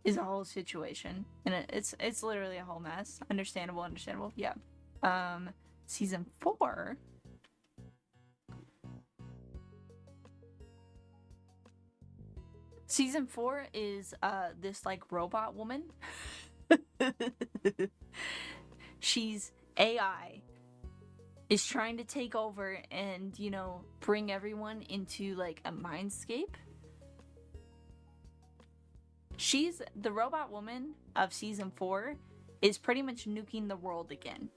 is a whole situation, and it's literally a whole mess. Understandable. Yeah. Season 4 is this like robot woman. She's AI, is trying to take over and, you know, bring everyone into like a mindscape. She's the robot woman of season 4 is pretty much nuking the world again.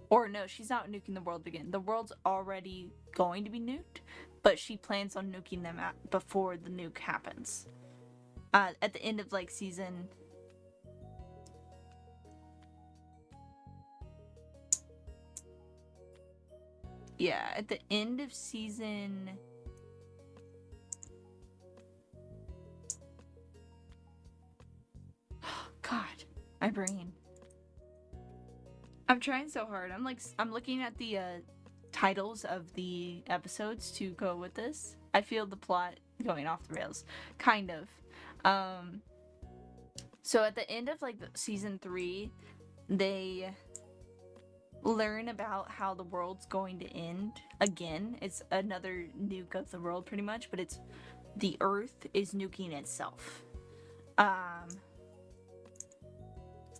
Or no, she's not nuking the world again. The world's already going to be nuked, but she plans on nuking them before the nuke happens. At the end of like season... Yeah, at the end of season... God, my brain. I'm trying so hard. I'm looking at the titles of the episodes to go with this. I feel the plot going off the rails, kind of. So at the end of like season 3, they learn about how the world's going to end again. It's another nuke of the world pretty much, but it's the Earth is nuking itself.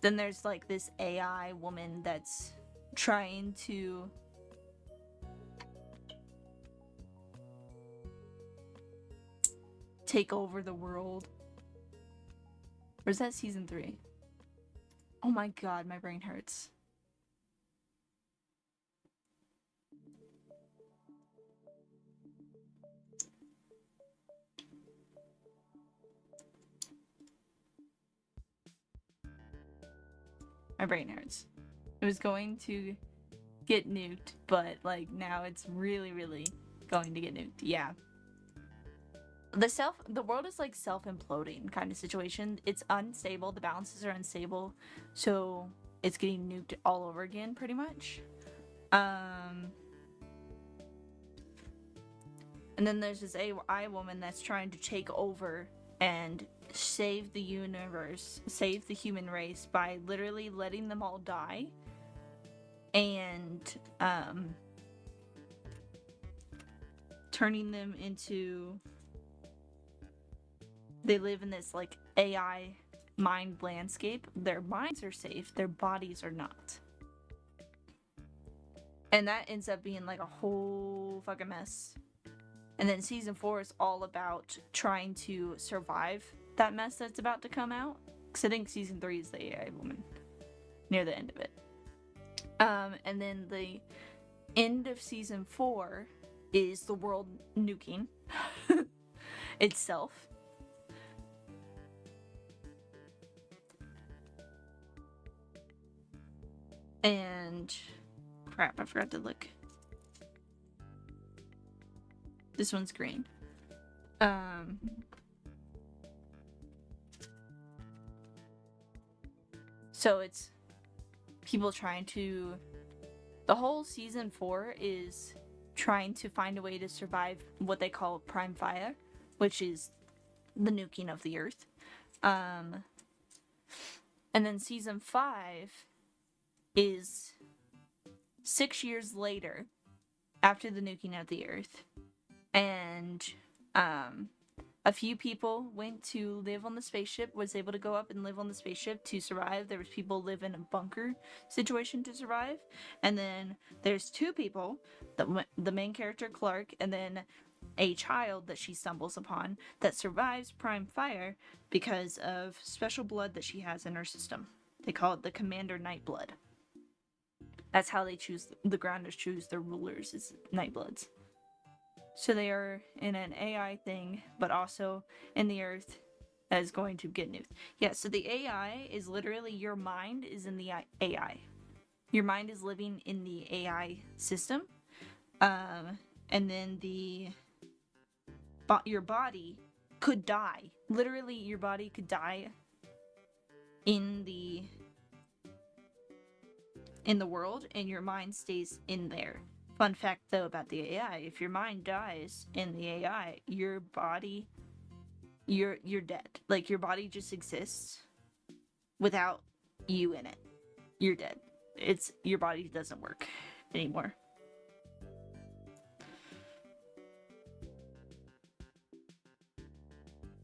Then there's like this AI woman that's trying to take over the world. Or is that season 3? Oh my god, my brain hurts. My brain hurts. It was going to get nuked, but like now it's really, really going to get nuked. Yeah. The world is like self-imploding kind of situation. It's unstable. The balances are unstable. So it's getting nuked all over again pretty much. And then there's this AI woman that's trying to take over and save the universe, save the human race by literally letting them all die and turning them into, they live in this like AI mind landscape. Their minds are safe, their bodies are not. And that ends up being like a whole fucking mess. And then season 4 is all about trying to survive that mess that's about to come out. Because I think season 3 is the AI woman. Near the end of it. And then the end of season 4 is the world nuking itself. And... crap, I forgot to look. This one's green. So it's people trying to... The whole season 4 is trying to find a way to survive what they call prime fire, which is the nuking of the earth. And then season 5 is 6 years later after the nuking of the earth. And a few people went to live on the spaceship, was able to go up and live on the spaceship to survive. There was people live in a bunker situation to survive. And then there's 2 people, the main character Clark, and then a child that she stumbles upon that survives prime fire because of special blood that she has in her system. They call it the Commander Nightblood. That's how they choose, the Grounders choose their rulers, is Nightbloods. So they are in an AI thing, but also in the Earth that is going to get nuked. Yeah, so the AI is literally, your mind is in the AI. Your mind is living in the AI system. And then your body could die. Literally, your body could die in the world, and your mind stays in there. Fun fact though about the AI, if your mind dies in the AI, your body, you're dead. Like, your body just exists without you in it. You're dead. It's your body doesn't work anymore.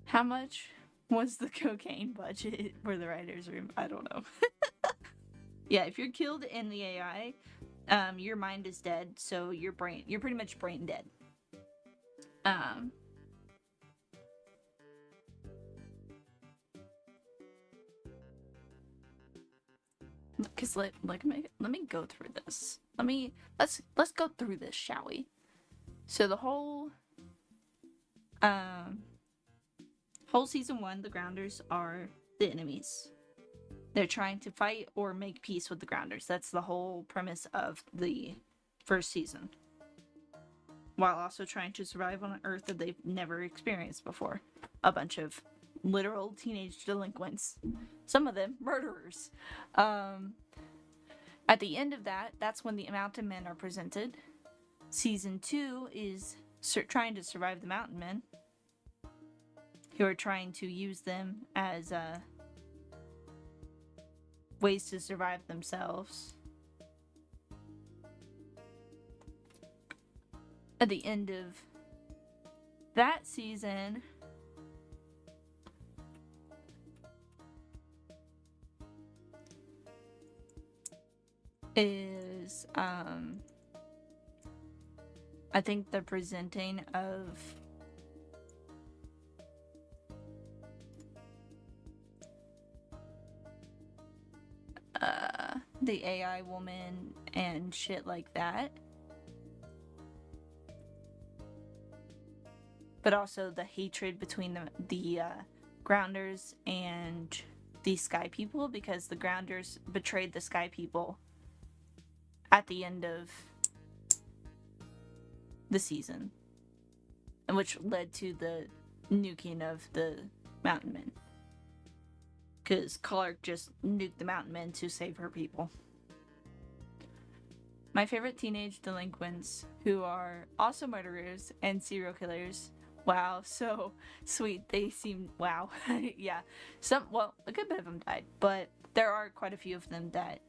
How much was the cocaine budget for the writer's room? I don't know. Yeah, if you're killed in the AI, your mind is dead, so you're pretty much brain dead. Um, Cause let me go through this. Let's go through this, shall we? So the whole season 1, the Grounders are the enemies. They're trying to fight or make peace with the Grounders. That's the whole premise of the first season. While also trying to survive on an Earth that they've never experienced before. A bunch of literal teenage delinquents. Some of them murderers. At the end of that, that's when the Mountain Men are presented. Season 2 is trying to survive the Mountain Men, who are trying to use them as ways to survive themselves. At the end of that season, is I think the presenting of the AI woman and shit like that. But also the hatred between the Grounders and the Sky People, because the Grounders betrayed the Sky People at the end of the season, and which led to the nuking of the Mountain Men. Because Clark just nuked the Mountain Men to save her people. My favorite teenage delinquents, who are also murderers and serial killers. Wow, so sweet. They seem, wow. Yeah. A good bit of them died, but there are quite a few of them that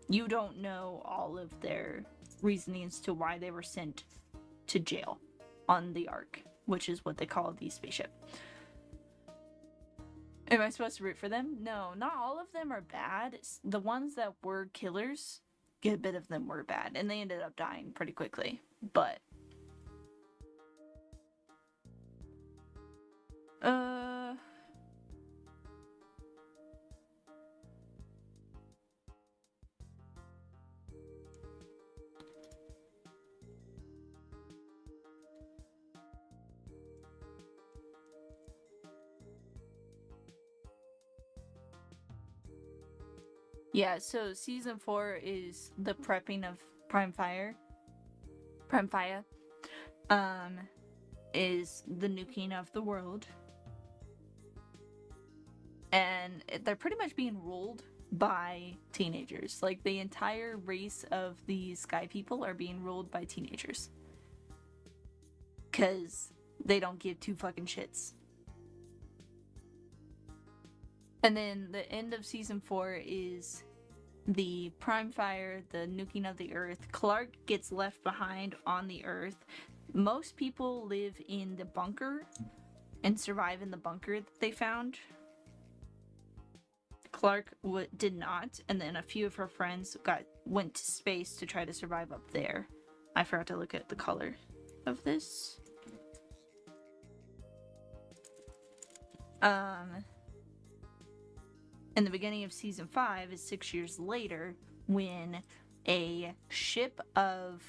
you don't know all of their reasonings to why they were sent to jail on the Ark, which is what they call the spaceship. Am I supposed to root for them? No, not all of them are bad. The ones that were killers, a good bit of them were bad, and they ended up dying pretty quickly. But yeah, so season 4 is the prepping of Prime Fire. Prime Fire is the nuking of the world. And they're pretty much being ruled by teenagers. Like, the entire race of the Sky People are being ruled by teenagers. Because they don't give two fucking shits. And then the end of season 4 is the Prime Fire, the nuking of the Earth. Clark gets left behind on the Earth. Most people live in the bunker and survive in the bunker that they found. Clark did not, and then a few of her friends went to space to try to survive up there. I forgot to look at the color of this. In the beginning of season 5 is 6 years later, when a ship of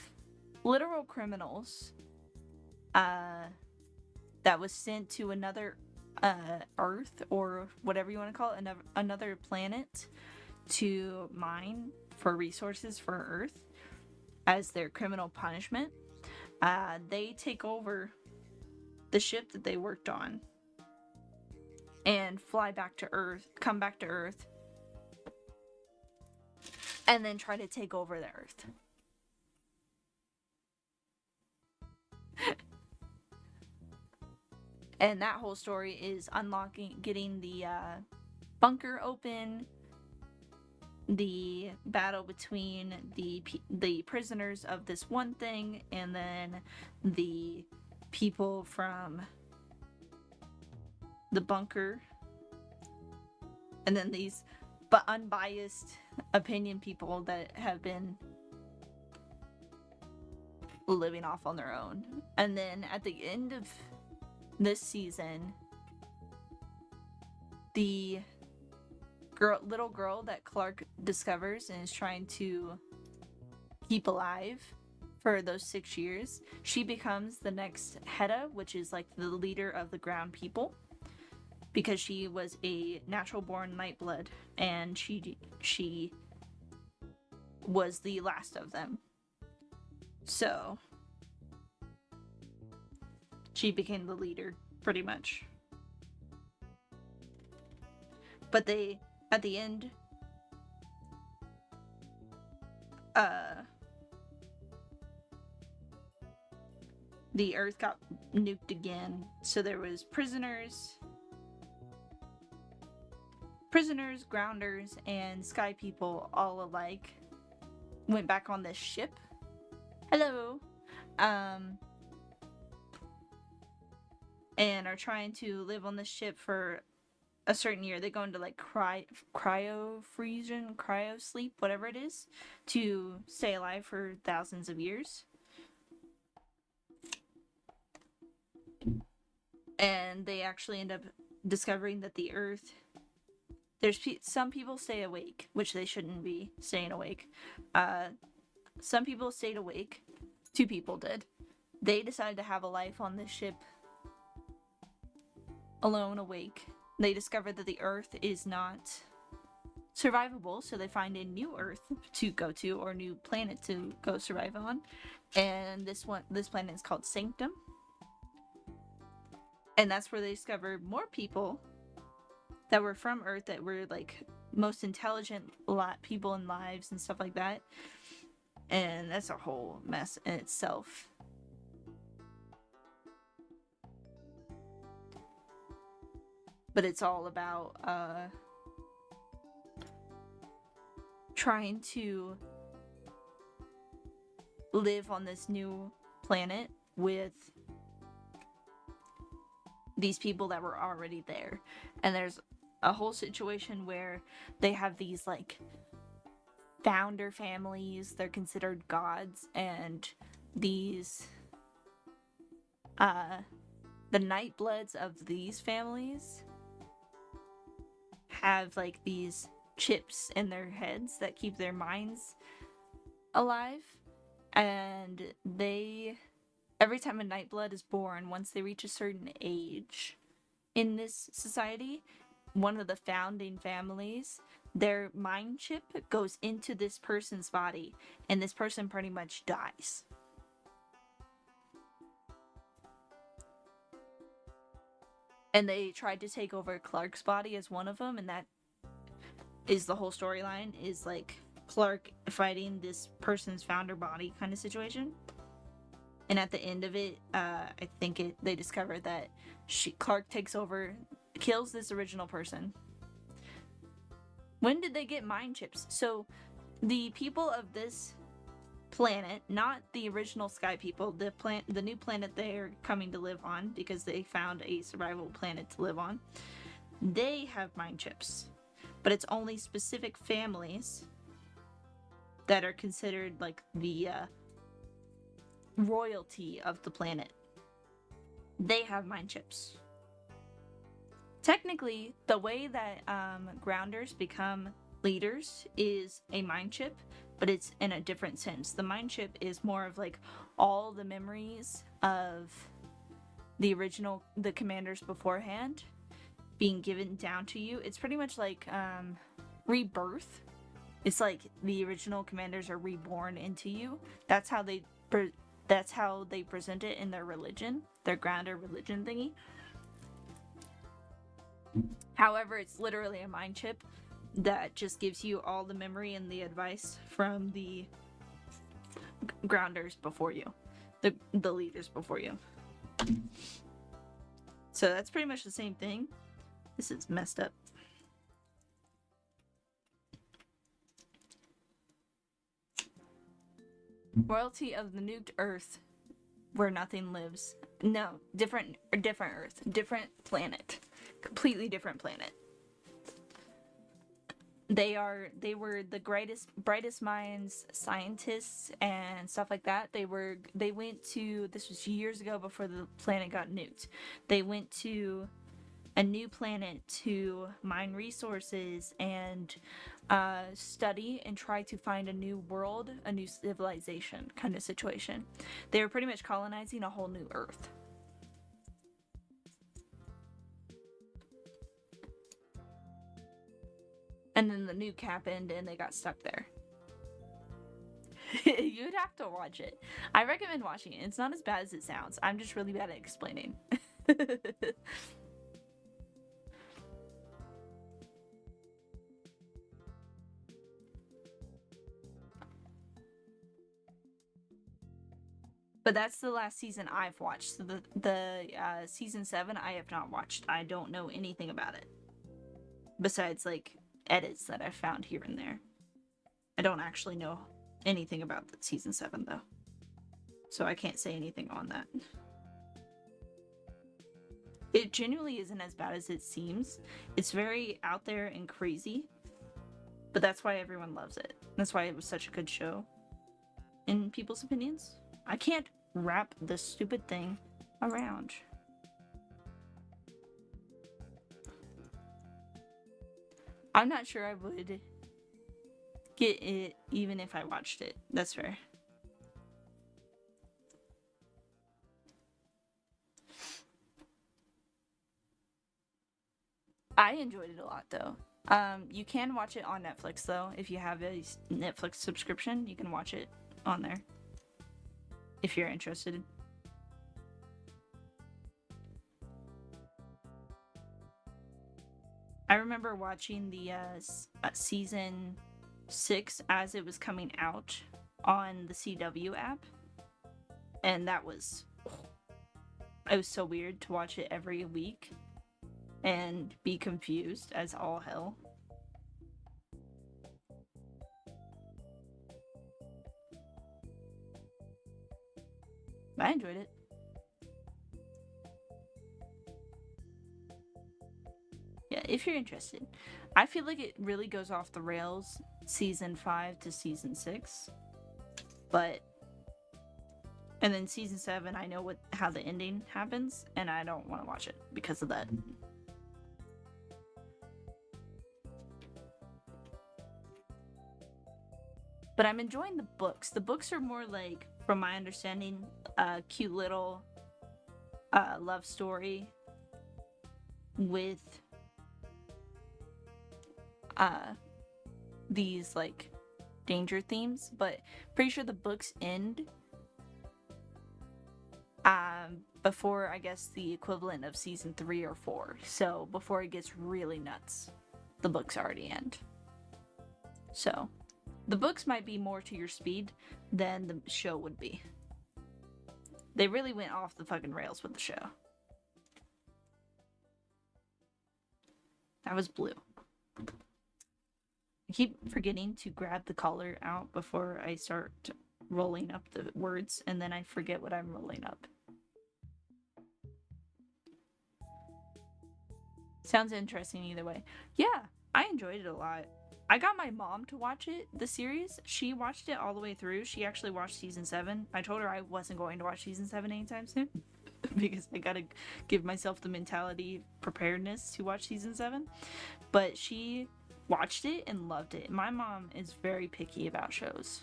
literal criminals that was sent to another Earth, or whatever you want to call it, another planet, to mine for resources for Earth as their criminal punishment. They take over the ship that they worked on, and fly back to Earth, come back to Earth, and then try to take over the Earth. And that whole story is getting the bunker open, the battle between the prisoners of this one thing, and then the people from the bunker, and then these unbiased opinion people that have been living off on their own. And then at the end of this season, the little girl that Clark discovers and is trying to keep alive for those 6 years, she becomes the next Hedda, which is like the leader of the ground people, because she was a natural born Nightblood, and she was the last of them. So she became the leader, pretty much. But they, at the end, the Earth got nuked again, so there was prisoners, grounders, and sky people all alike went back on this ship. Hello. And are trying to live on this ship for a certain year. They go into like cryo sleep, whatever it is, to stay alive for thousands of years. And they actually end up discovering that the Earth, some people stay awake, which they shouldn't be staying awake. Some people stayed awake. 2 people did. They decided to have a life on this ship alone, awake. They discovered that the Earth is not survivable, so they find a new Earth to go to, or a new planet to go survive on. And this planet is called Sanctum. And that's where they discovered more people that were from Earth, that were like most intelligent people in lives and stuff like that. And that's a whole mess in itself. But it's all about trying to live on this new planet with these people that were already there. And there's a whole situation where they have these like founder families, they're considered gods, and these the Nightbloods of these families have like these chips in their heads that keep their minds alive, and every time a Nightblood is born, once they reach a certain age in this society, one of the founding families, their mind chip goes into this person's body, and this person pretty much dies. And they tried to take over Clark's body as one of them, and that is the whole storyline, is like Clark fighting this person's founder body kind of situation. And at the end of it, I think they discover that Clark takes over, kills this original person. When did they get mind chips? So the people of this planet, not the original Sky people, the new planet they're coming to live on because they found a survivable planet to live on, they have mind chips. But it's only specific families that are considered like the royalty of the planet. They have mind chips. Technically, the way that grounders become leaders is a mind chip, but it's in a different sense. The mind chip is more of like all the memories of the commanders beforehand being given down to you. It's pretty much like rebirth. It's like the original commanders are reborn into you. That's how they present it in their religion, their grounder religion thingy. However, it's literally a mind chip that just gives you all the memory and the advice from the grounders before you, the leaders before you. So that's pretty much the same thing. This is messed up. Royalty of the nuked Earth, where nothing lives. No, different Earth, different planet, completely different planet. They were the brightest minds, scientists and stuff like that. They went to, this was years ago before the planet got nuked. They went to a new planet to mine resources and study and try to find a new world, a new civilization kind of situation. They were pretty much colonizing a whole new Earth. And then the nuke happened and they got stuck there. You'd have to watch it. I recommend watching it. It's not as bad as it sounds. I'm just really bad at explaining. But that's the last season I've watched. So the season 7 I have not watched. I don't know anything about it. Besides, like, edits that I've found here and there. I don't actually know anything about season 7, though. So I can't say anything on that. It genuinely isn't as bad as it seems. It's very out there and crazy. But that's why everyone loves it. That's why it was such a good show. In people's opinions. I can't wrap this stupid thing around. I'm not sure I would get it even if I watched it. That's fair. I enjoyed it a lot though. You can watch it on Netflix though. If you have a Netflix subscription, you can watch it on there. If you're interested. I remember watching the season 6 as it was coming out on the CW app. And it was so weird to watch it every week and be confused as all hell. I enjoyed it. Yeah, if you're interested. I feel like it really goes off the rails season 5 to season 6. But and then season 7, I know how the ending happens, and I don't want to watch it because of that. But I'm enjoying the books. The books are more like, from my understanding, a cute little love story with these like danger themes, but pretty sure the books end before, I guess, the equivalent of season 3 or 4. So before it gets really nuts, the books already end. So the books might be more to your speed than the show would be. They really went off the fucking rails with the show. That was blue. I keep forgetting to grab the collar out before I start rolling up the words, and then I forget what I'm rolling up. Sounds interesting either way. Yeah, I enjoyed it a lot. I got my mom to watch it, the series. She watched it all the way through. She actually watched season 7. I told her I wasn't going to watch season 7 anytime soon because I gotta give myself the mentality preparedness to watch season 7. But she watched it and loved it. My mom is very picky about shows.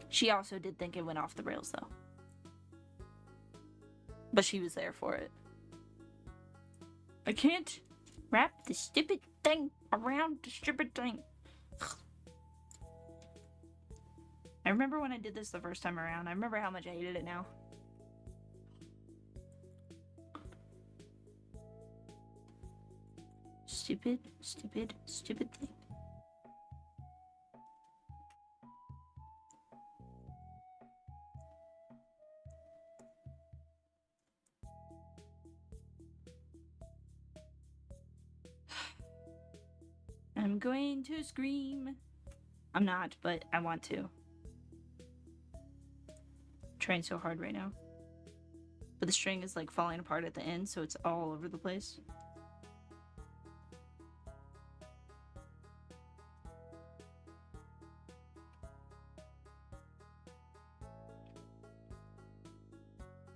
She also did think it went off the rails though. But she was there for it. I can't wrap the stupid thing around the stupid thing. I remember when I did this the first time around. I remember how much I hated it now. Stupid, stupid, stupid thing. I'm going to scream. I'm not, but I want to. I'm trying so hard right now. But the string is like falling apart at the end, so it's all over the place.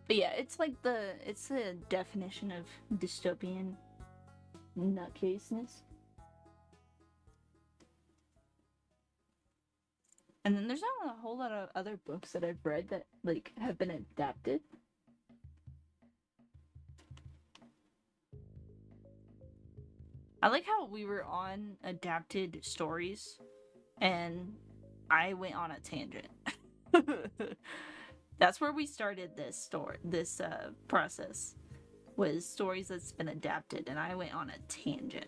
But yeah, it's like it's the definition of dystopian nutcaseness. And then there's not a whole lot of other books that I've read that like have been adapted. I like how we were on adapted stories and I went on a tangent. That's where we started this process, was stories that's been adapted, and I went on a tangent.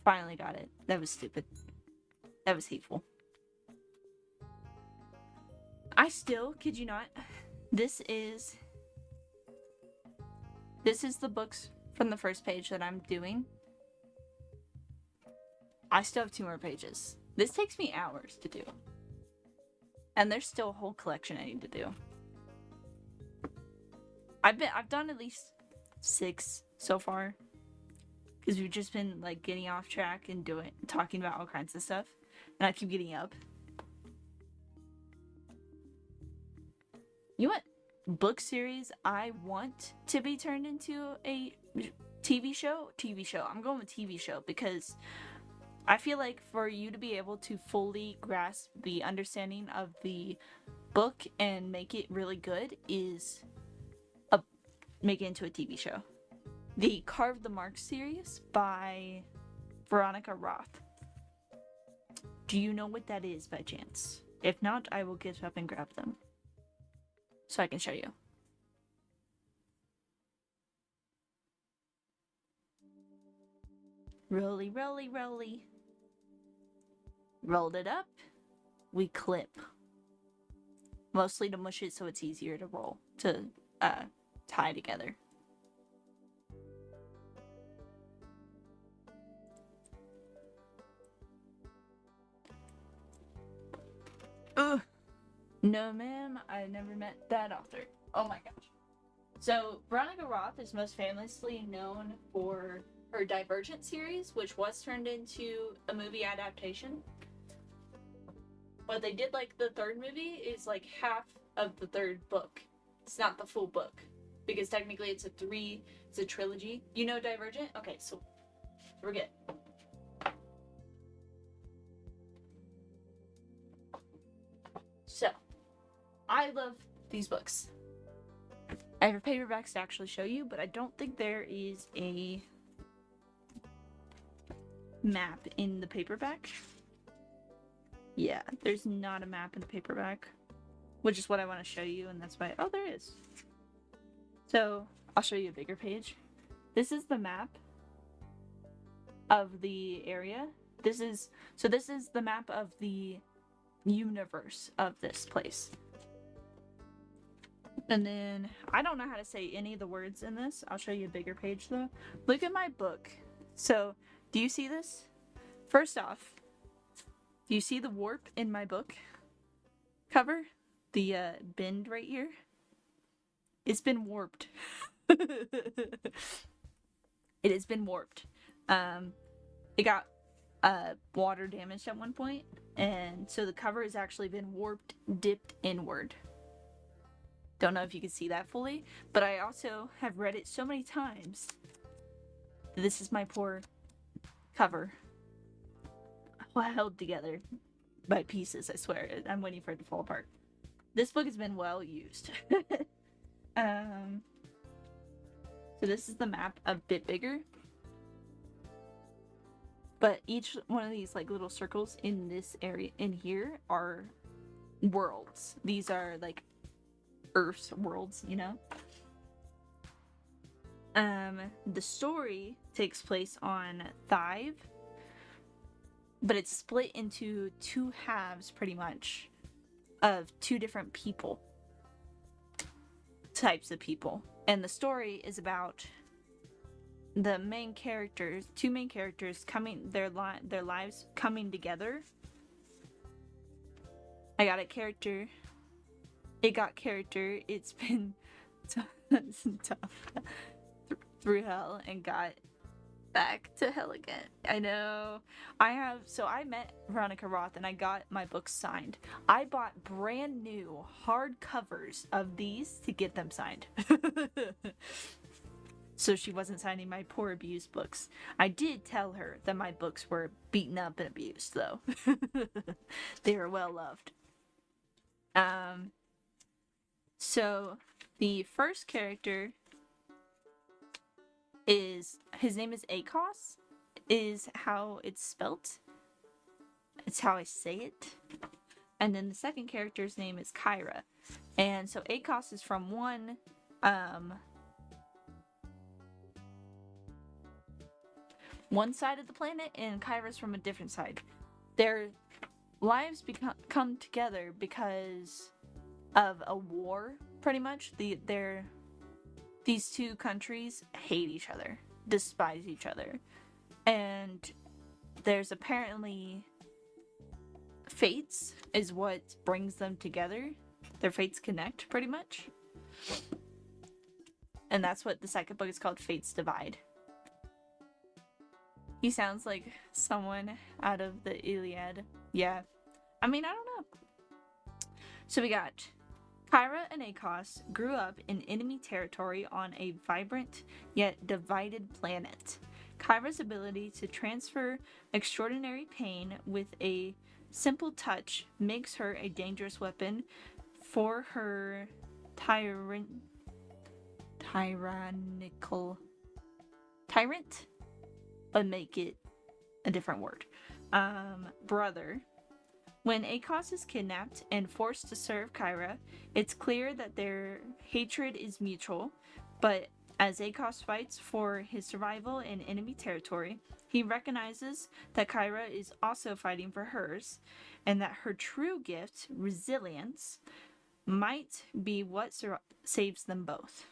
Finally got it. That was stupid. That was hateful. I still, kid you not, this is the books from the first page that I'm doing. I still have 2 more pages. This takes me hours to do. And there's still a whole collection I need to do. I've done at least 6 so far. Because we've just been like getting off track and talking about all kinds of stuff. And I keep getting up. You know what book series I want to be turned into a TV show? TV show. I'm going with TV show because I feel like for you to be able to fully grasp the understanding of the book and make it really good is make it into a TV show. The Carve the Mark series by Veronica Roth. Do you know what that is by chance? If not, I will get up and grab them so I can show you. Rolly, rolly, rolly. Rolled it up. We clip. Mostly to mush it so it's easier to roll, to tie together. Ugh. No, ma'am, I never met that author. Oh my gosh. So, Veronica Roth is most famously known for her Divergent series, which was turned into a movie adaptation. But they did like the 3rd movie is like half of the 3rd book. It's not the full book. Because technically it's a trilogy. You know Divergent? Okay, so we're good. So, I love these books. I have paperbacks to actually show you, but I don't think there is a map in the paperback. Yeah, there's not a map in the paperback, which is what I want to show you, and that's why. Oh, there is. So, I'll show you a bigger page. This is the map of the area. This is the map of the universe of this place. And then, I don't know how to say any of the words in this. I'll show you a bigger page though. Look at my book. So, do you see this? First off, do you see the warp in my book cover? The bend right here? It's been warped. It has been warped. It got water damaged at one point, and so the cover has actually been warped, dipped inward. Don't know if you can see that fully, but I also have read it so many times. This is my poor cover. Held together by pieces, I swear. I'm waiting for it to fall apart. This book has been well used. So this is the map a bit bigger. But each one of these like little circles in this area in here are worlds. These are like Earth's worlds, you know? The story takes place on Thive, but it's split into two halves pretty much of two different people. Types of people. And the story is about the main characters, two main characters coming their lives coming together. I got a character. It got character. It's been tough through hell and got back to hell again. I know. I met Veronica Roth and I got my books signed. I bought brand new hardcovers of these to get them signed. So she wasn't signing my poor abused books. I did tell her that my books were beaten up and abused, though. They were well loved. So the first character is, his name is Akos, is how it's spelt. It's how I say it. And then the second character's name is Kyra. And so Akos is from one side of the planet, and Kyra's from a different side. Their lives come together because of a war, pretty much. These two countries hate each other, despise each other. And there's apparently fates is what brings them together. Their fates connect, pretty much. And that's what the second book is called, Fates Divide. He sounds like someone out of the Iliad. Yeah. I mean, I don't know. So we got Kyra and Akos grew up in enemy territory on a vibrant yet divided planet. Kyra's ability to transfer extraordinary pain with a simple touch makes her a dangerous weapon for her tyrant, but make it a different word. Brother. When Akos is kidnapped and forced to serve Kyra, it's clear that their hatred is mutual, but as Akos fights for his survival in enemy territory, he recognizes that Kyra is also fighting for hers, and that her true gift, resilience, might be what saves them both.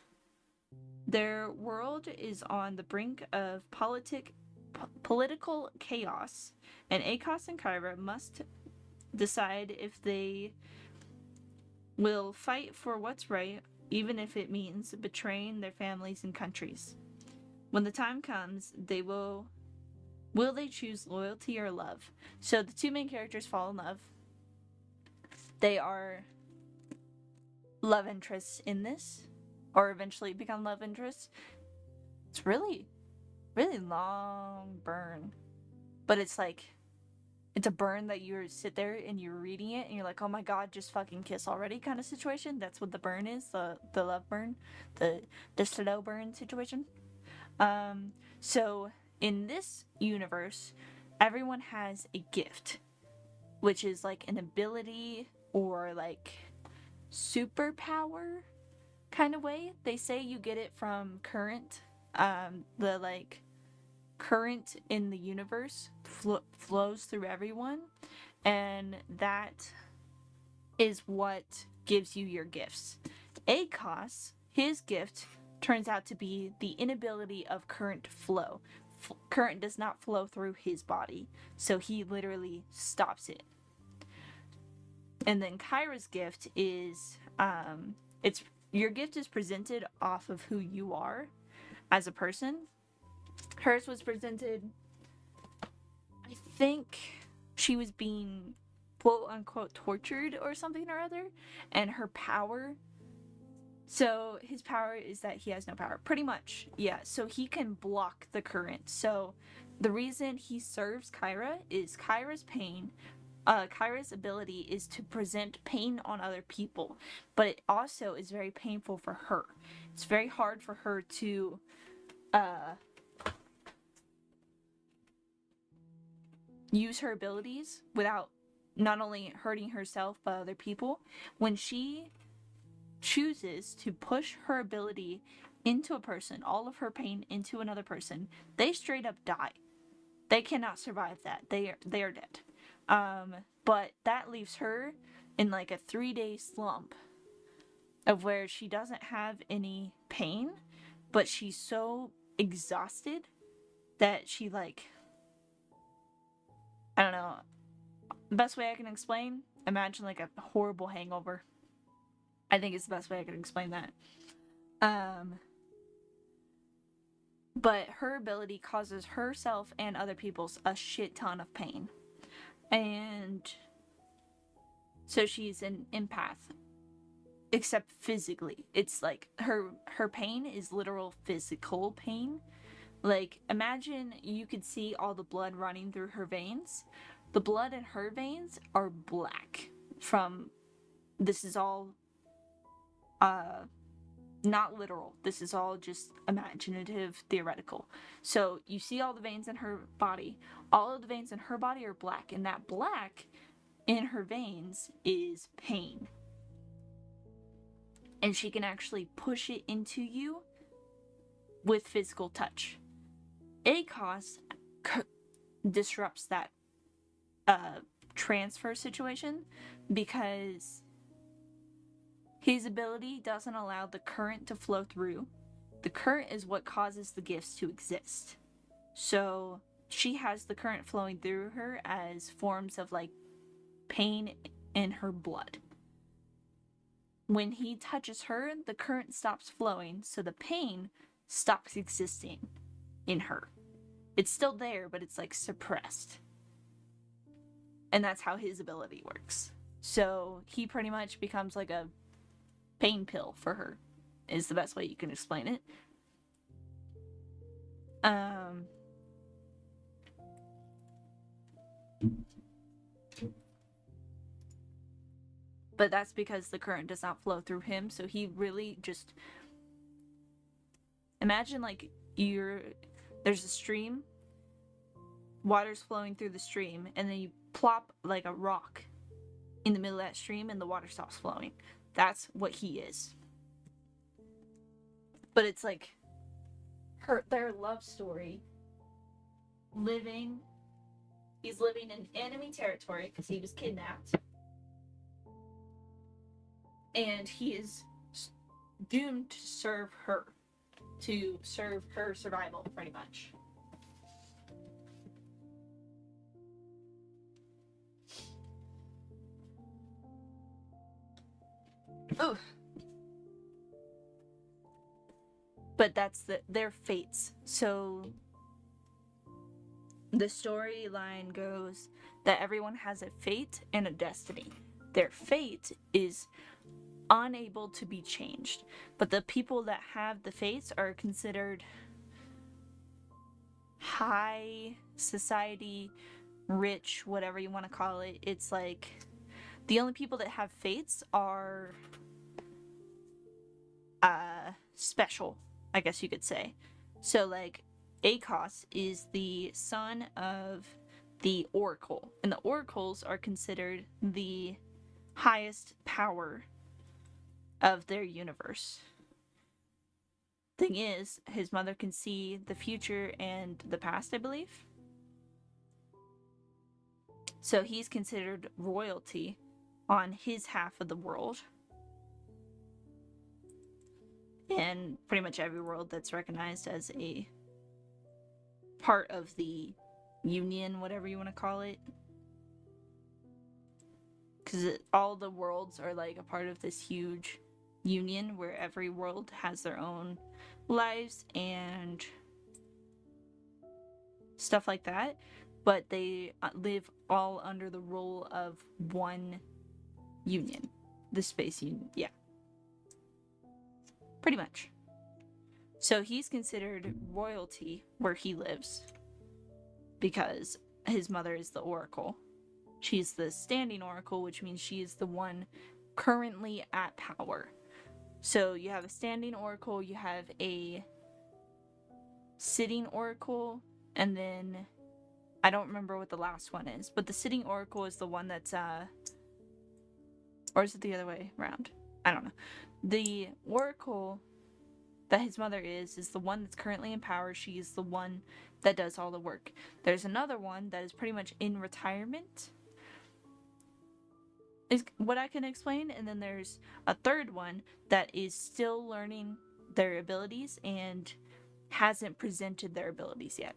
Their world is on the brink of political chaos, and Akos and Kyra must decide if they will fight for what's right, even if it means betraying their families and countries. When the time comes, will they choose loyalty or love? So the two main characters fall in love. They are love interests in this, or eventually become love interests. It's really, really long burn, but it's like, it's a burn that you sit there and you're reading it and you're like, oh my god, just fucking kiss already kind of situation. That's what the burn is, the love burn, the slow burn situation. So in this universe, everyone has a gift, which is like an ability or like superpower kind of way. They say you get it from current, the like current in the universe flows through everyone, and that is what gives you your gifts. Akos, his gift turns out to be the inability of current flow. Current does not flow through his body, so he literally stops it. And then Kyra's gift is it's your gift is presented off of who you are as a person. Hers was presented, I think she was being quote unquote tortured or something or other, and her power, so his power is that he has no power, pretty much. Yeah, so he can block the current. So the reason he serves Kyra is Kyra's pain. Kyra's ability is to present pain on other people, but it also is very painful for her. It's very hard for her to use her abilities without not only hurting herself but other people. When she chooses to push her ability into a person, all of her pain into another person, they straight up die. They cannot survive that. They are dead. But that leaves her in like a 3-day slump of where she doesn't have any pain, but she's so exhausted that she like, I don't know, best way I can explain, imagine like a horrible hangover. I think it's the best way I can explain that. But her ability causes herself and other people's a shit ton of pain. And so she's an empath. Except physically. It's like her pain is literal physical pain. Like, imagine you could see all the blood running through her veins. The blood in her veins are black from, this is all not literal. This is all just imaginative, theoretical. So you see all the veins in her body. All of the veins in her body are black, and that black in her veins is pain. And she can actually push it into you with physical touch. ACOS disrupts that transfer situation because his ability doesn't allow the current to flow through. The current is what causes the gifts to exist. So she has the current flowing through her as forms of like pain in her blood. When he touches her, the current stops flowing, so the pain stops existing in her. It's still there, but it's like suppressed. And that's how his ability works. So he pretty much becomes like a pain pill for her, is the best way you can explain it. But that's because the current does not flow through him, so he really just... Imagine like there's a stream, water's flowing through the stream, and then you plop like a rock in the middle of that stream and the water stops flowing. That's what he is. But it's like their love story. He's living in enemy territory because he was kidnapped. And he is doomed to serve her survival, pretty much. Ooh. But that's their fates. So the storyline goes that everyone has a fate and a destiny. Their fate is unable to be changed, but the people that have the fates are considered high society, rich, whatever you want to call it. It's like the only people that have fates are special, I guess you could say. So like ACOS is the son of the Oracle, and the Oracles are considered the highest power of their universe. Thing is, his mother can see the future and the past, I believe. So he's considered royalty on his half of the world. And pretty much every world that's recognized as a part of the union, whatever you want to call it. Because all the worlds are like a part of this huge union where every world has their own lives and stuff like that, but they live all under the rule of one union, the space union. Yeah, pretty much. So he's considered royalty where he lives because his mother is the Oracle. She's the standing Oracle, which means she is the one currently at power. So you have a standing Oracle, you have a sitting Oracle, and then I don't remember what the last one is, but the Sitting Oracle is the one that's or is it the other way around? I don't know. The Oracle that his mother is the one that's currently in power. She is the one that does all the work. There's another one that is pretty much in retirement, is what I can explain, and then there's a third one that is still learning their abilities and hasn't presented their abilities yet,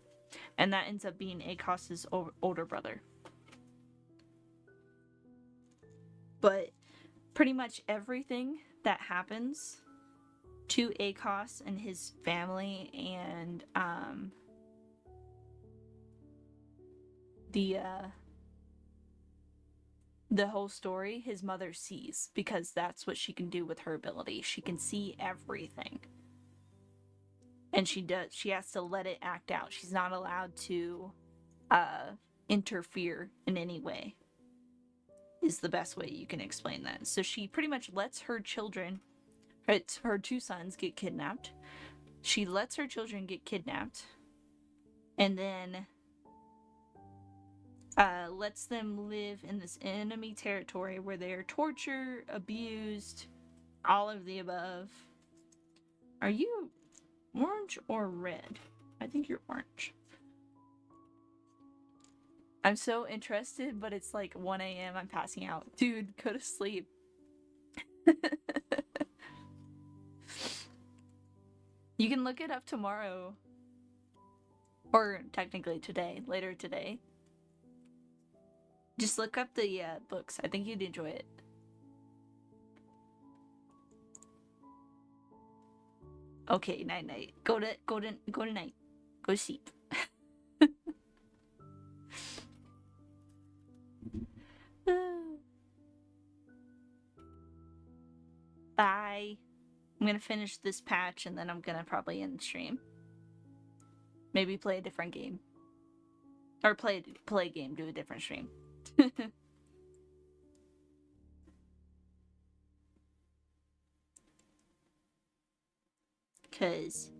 and that ends up being Akos's older brother. But pretty much everything that happens to Akos and his family and the whole story, his mother sees, because that's what she can do with her ability. She can see everything. And she has to let it act out. She's not allowed to interfere in any way, is the best way you can explain that. So she pretty much lets her children, her two sons, get kidnapped. She lets her children get kidnapped, and then lets them live in this enemy territory where they are tortured, abused, all of the above. Are you orange or red? I think you're orange. I'm so interested, but it's like 1 a.m. I'm passing out. Dude, go to sleep. You can look it up tomorrow. Or technically today, later today. Just look up the books. I think you'd enjoy it. Okay, night night. Go to night. Go to sleep. Bye. I'm gonna finish this patch and then I'm gonna probably end the stream. Maybe play a different game. Or play a game, do a different stream. Cause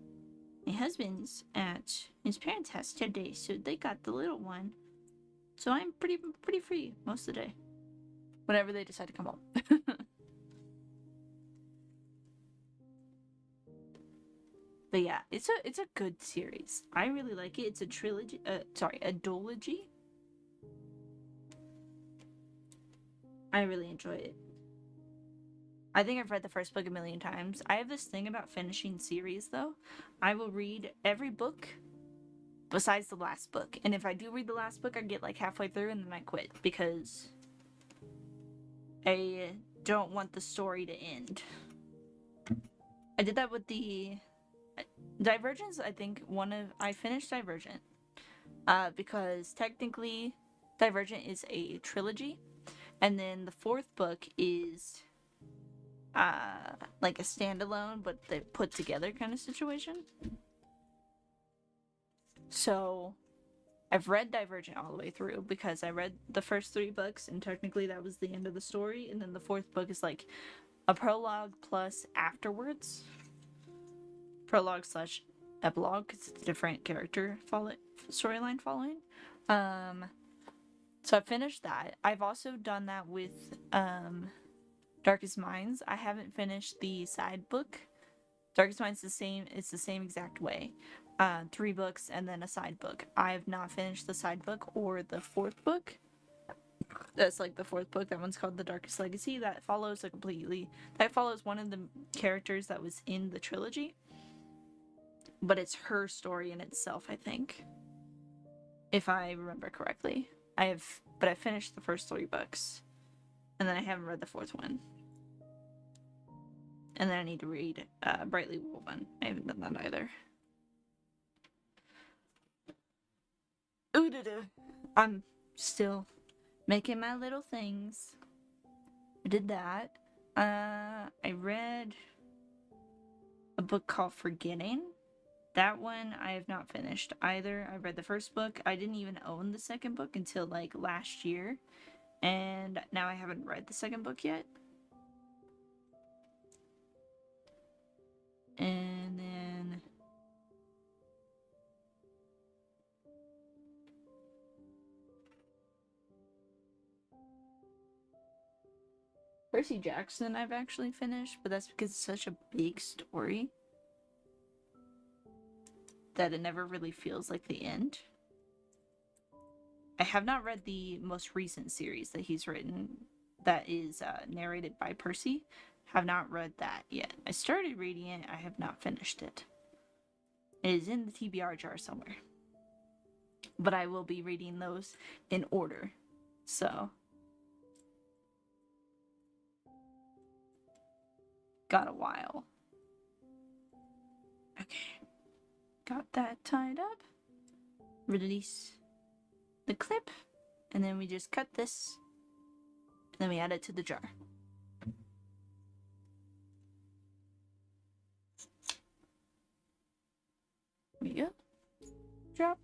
my husband's at his parents' house today, so they got the little one. So I'm pretty free most of the day. Whenever they decide to come home. But yeah, it's a good series. I really like it. It's a trilogy. A duology. I really enjoy it. I think I've read the first book a million times. I have this thing about finishing series, though. I will read every book besides the last book. And if I do read the last book, I get like halfway through and then I quit because I don't want the story to end. I did that with the Divergence. I think I finished Divergent because technically Divergent is a trilogy, and then the fourth book is like a standalone but they put together kind of situation. So I've read Divergent all the way through because I read the first 3 books and technically that was the end of the story, and then the 4th book is like a prologue plus afterwards. Prologue / epilogue because it's a different character storyline following. So I finished that. I've also done that with Darkest Minds. I haven't finished the side book. Darkest Minds is the same exact way. 3 books and then a side book. I have not finished the side book or the 4th book. That's like the 4th book. That one's called The Darkest Legacy. That follows one of the characters that was in the trilogy. But it's her story in itself, I think. If I remember correctly. I finished the first 3 books. And then I haven't read the 4th one. And then I need to read Brightly Woven. I haven't done that either. I'm still making my little things. I did that. I read a book called Forgetting. That one I have not finished either. I read the first book. I didn't even own the second book until like last year. And now I haven't read the second book yet. And then Percy Jackson I've actually finished, but that's because it's such a big story that it never really feels like the end. I have not read the most recent series that he's written that is narrated by Percy. Have not read that yet. I started reading it, I have not finished it. It is in the TBR jar somewhere. But I will be reading those in order. So. Got a while. Okay. Got that tied up. Release the clip. And then we just cut this. And then we add it to the jar. There we go. Drop.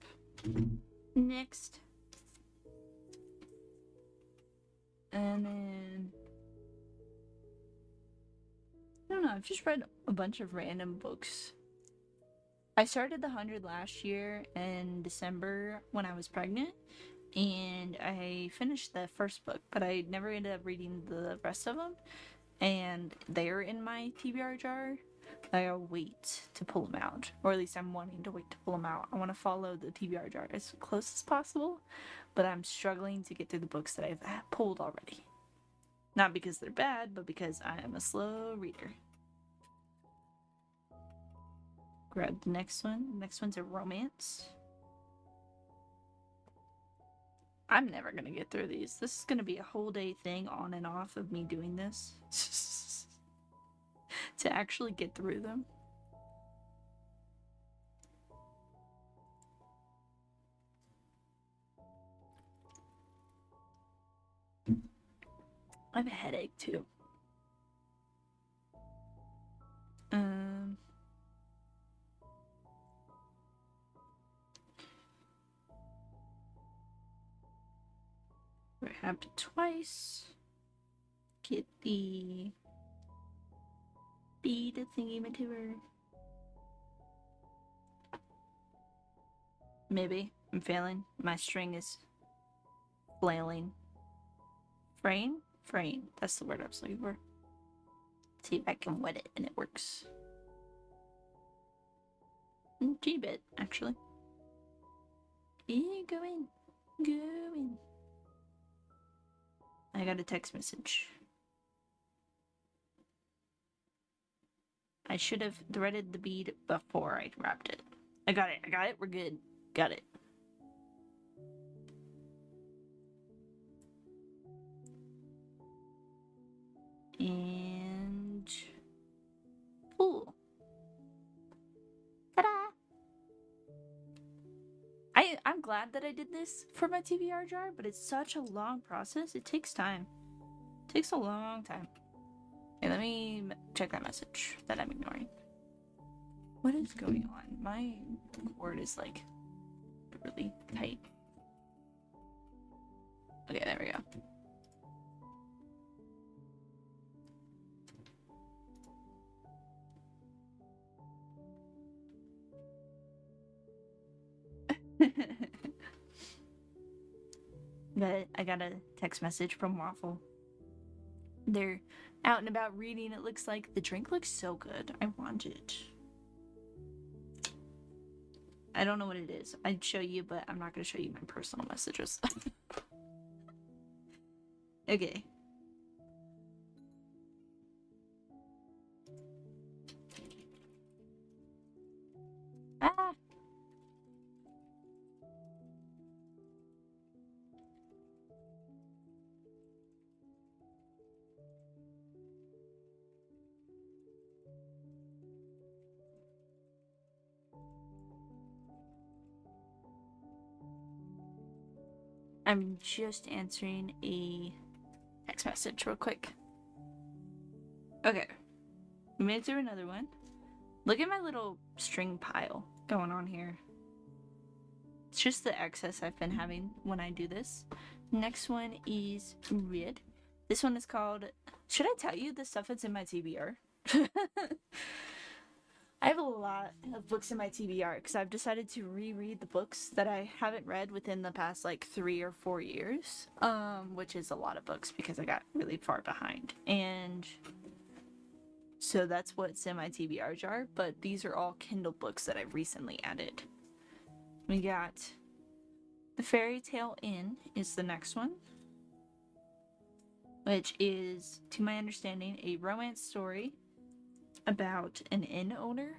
Next. And then I don't know, I've just read a bunch of random books. I started The 100 last year in December when I was pregnant, and I finished the first book, but I never ended up reading the rest of them, and they're in my TBR jar. I'll wait to pull them out, or at least I'm wanting to wait to pull them out. I want to follow the TBR jar as close as possible, but I'm struggling to get through the books that I've pulled already. Not because they're bad, but because I am a slow reader. Grab the next one. The next one's a romance. I'm never gonna get through these. This is gonna be a whole day thing on and off of me doing this. To actually get through them. I have a headache too. Grab it twice. Get the bead thingy material. Maybe. I'm failing. My string is flailing. Fraying? Fraying. That's the word I was looking for. See if I can wet it and it works. G-bit, actually. Go in. Go in. I got a text message. I should have threaded the bead before I wrapped it. I got it. We're good. Got it. And pull. Ta-da! I'm glad that I did this for my TBR jar, but it's such a long process. It takes time. It takes a long time. Okay, let me check that message that I'm ignoring. What is going on? My cord is like really tight. Okay, there we go. But I got a text message from Waffle. They're out and about reading, it looks like. The drink looks so good. I want it. I don't know what it is. I'd show you, but I'm not going to show you my personal messages. Okay. Ah! I'm just answering a text message real quick. Okay. We made it through another one. Look at my little string pile going on here. It's just the excess I've been having when I do this. Next one is red. This one is called... Should I tell you the stuff that's in my TBR? I have a lot of books in my TBR because I've decided to reread the books that I haven't read within the past like 3 or 4 years, which is a lot of books because I got really far behind. And so that's what's in my TBR jar, but these are all Kindle books that I've recently added. We got The Fairy Tale Inn is the next one, which is, to my understanding, a romance story about an inn owner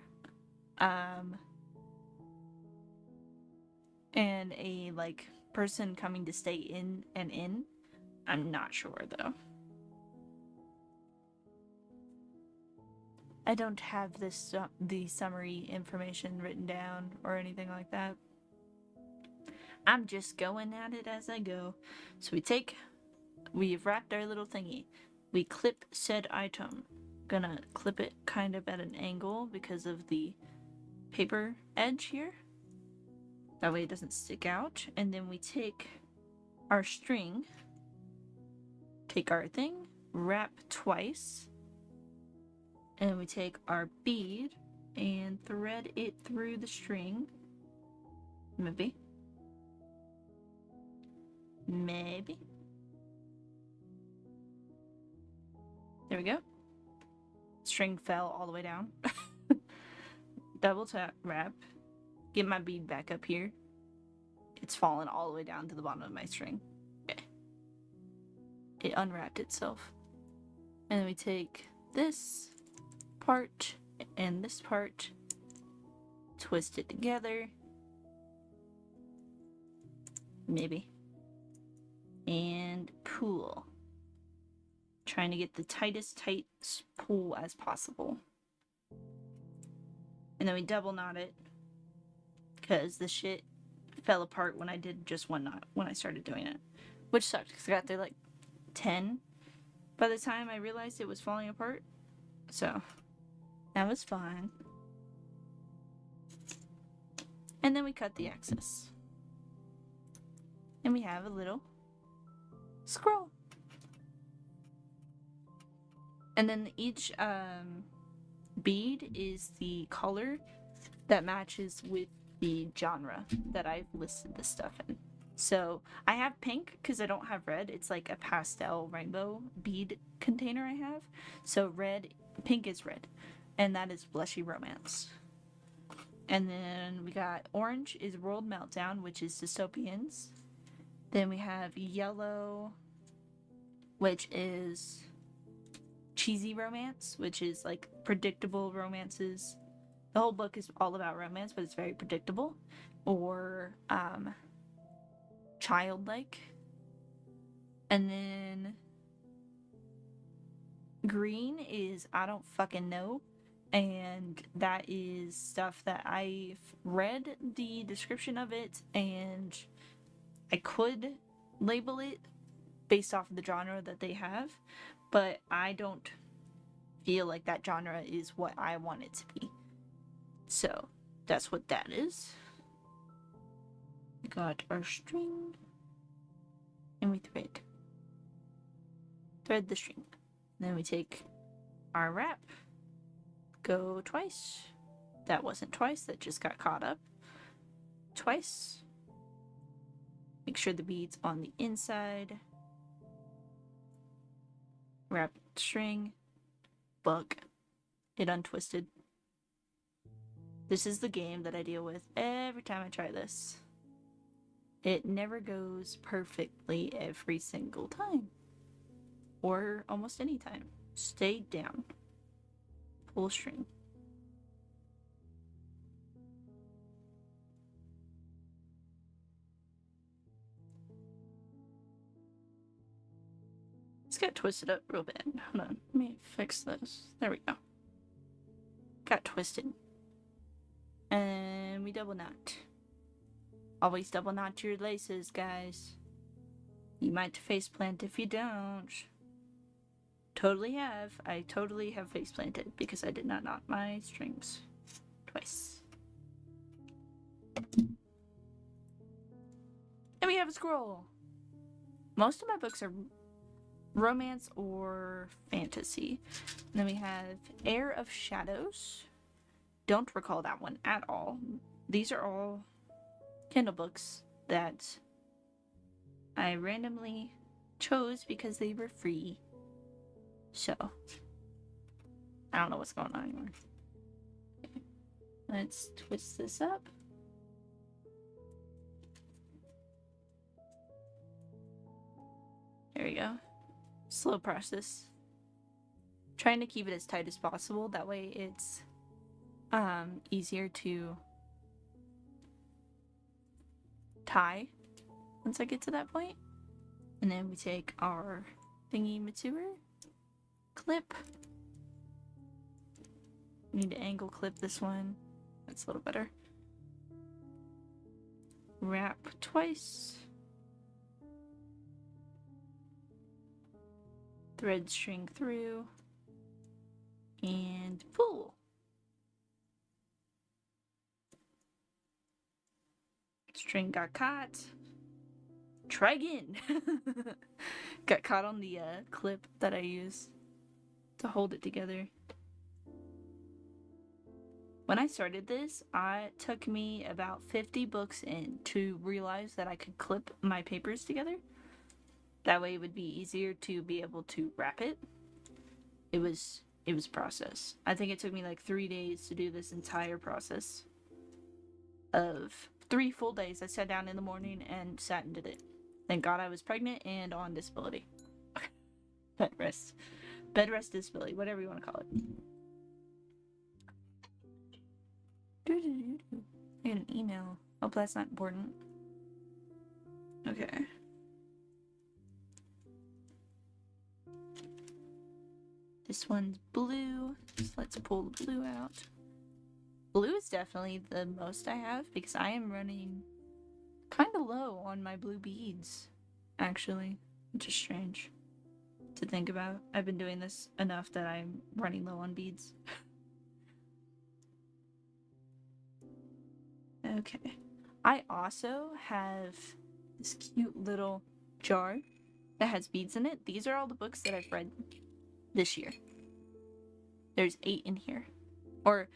and a like person coming to stay in an inn. I'm not sure though. I don't have this the summary information written down or anything like that. I'm just going at it as I go. So we've wrapped our little thingy. We clip said item. Gonna clip it kind of at an angle because of the paper edge here. That way it doesn't stick out. And then we take our string, take our thing, wrap twice, and we take our bead and thread it through the string. Maybe. There we go. String fell all the way down. Double tap, wrap. Get my bead back up here. It's fallen all the way down to the bottom of my string. Okay. It unwrapped itself. And then we take this part and this part, twist it together. Maybe. And pull. Trying to get the tightest pull as possible. And then we double knot it because the shit fell apart when I did just one knot when I started doing it, which sucked because I got there like 10 by the time I realized it was falling apart. So that was fine. And then we cut the excess. And we have a little scroll. And then each bead is the color that matches with the genre that I've listed this stuff in. So I have pink because I don't have red. It's like a pastel rainbow bead container I have. So pink is red. And that is Blushy Romance. And then we got orange is World Meltdown, which is Dystopians. Then we have yellow, which is Cheesy Romance, which is like predictable romances. The whole book is all about romance, but it's very predictable. Or childlike. And then green is I don't fucking know. And that is stuff that I've read the description of it, and I could label it based off of the genre that they have, but I don't feel like that genre is what I want it to be. So that's what that is. We got our string, and we thread the string. And then we take our wrap, go twice. That wasn't twice, that just got caught up. Twice. Make sure the bead's on the inside. Wrap string. Bug. It untwisted. This is the game that I deal with every time I try this. It never goes perfectly every single time. Or almost any time. Stay down. Pull string. It's got twisted up real bad. Hold on. Let me fix this. There we go. Got twisted. And we double knot. Always double knot your laces, guys. You might face plant if you don't. Totally have. I totally have face planted because I did not knot my strings twice. And we have a scroll. Most of my books are romance or fantasy. And then we have Heir of Shadows, don't recall that one at all. These are all Kindle books that I randomly chose because they were free. So, I don't know what's going on anymore. Okay. Let's twist this up. There we go. Slow process. Trying to keep it as tight as possible. That way it's easier to tie once I get to that point. And then we take our thingy mature clip. We need to angle clip this one. That's a little better. Wrap twice. Thread string through. And pull. String got caught. Try again. Got caught on the clip that I use to hold it together. When I started this, it took me about 50 books in to realize that I could clip my papers together. That way it would be easier to be able to wrap it. It was a process. I think it took me like 3 days to do this entire process. Of 3 full days. I sat down in the morning and sat and did it. Thank God I was pregnant and on disability. Bed rest. Bed rest disability, whatever you want to call it. I got an email. Hope that's not important. Okay. This one's blue. So let's pull the blue out. Blue is definitely the most I have because I am running kind of low on my blue beads, actually, which is strange to think about. I've been doing this enough that I'm running low on beads. Okay. I also have this cute little jar that has beads in it. These are all the books that I've read this year. There's 8 in here. Or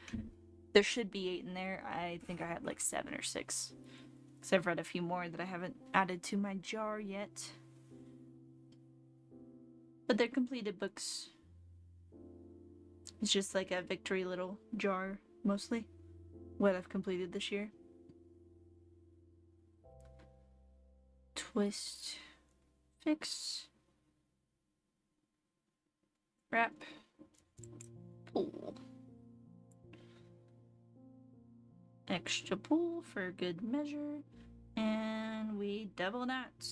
there should be 8 in there. I think I had like 7 or 6. Because I've read a few more that I haven't added to my jar yet. But they're completed books. It's just like a victory little jar, mostly. What I've completed this year. Twist. Fix. Wrap. Pull. Extra pull for good measure. And we double that.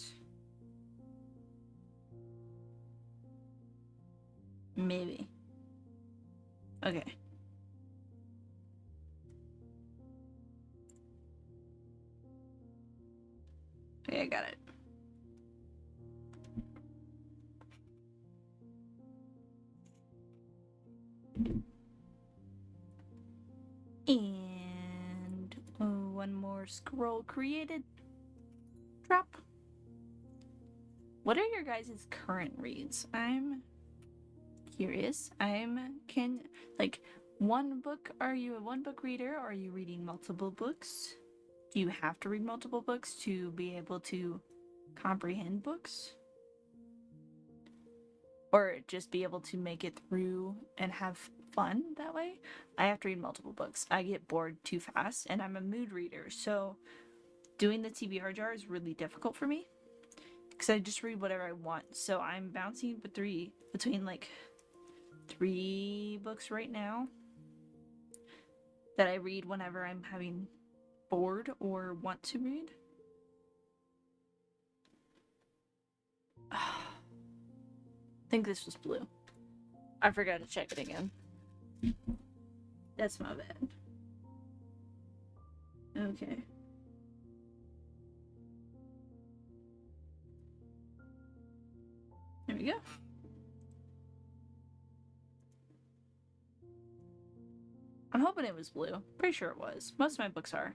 Maybe. Okay. Okay, I got it. And one more scroll created. Drop. What are your guys' current reads? I'm curious. One book, are you a one book reader or are you reading multiple books? Do you have to read multiple books to be able to comprehend books? Or just be able to make it through and have fun that way? I have to read multiple books. I get bored too fast and I'm a mood reader. So doing the TBR jar is really difficult for me because I just read whatever I want. So I'm bouncing between like 3 books right now that I read whenever I'm having bored or want to read. I think this was blue. I forgot to check it again. That's my bad. Okay. There we go. I'm hoping it was blue. Pretty sure it was. Most of my books are.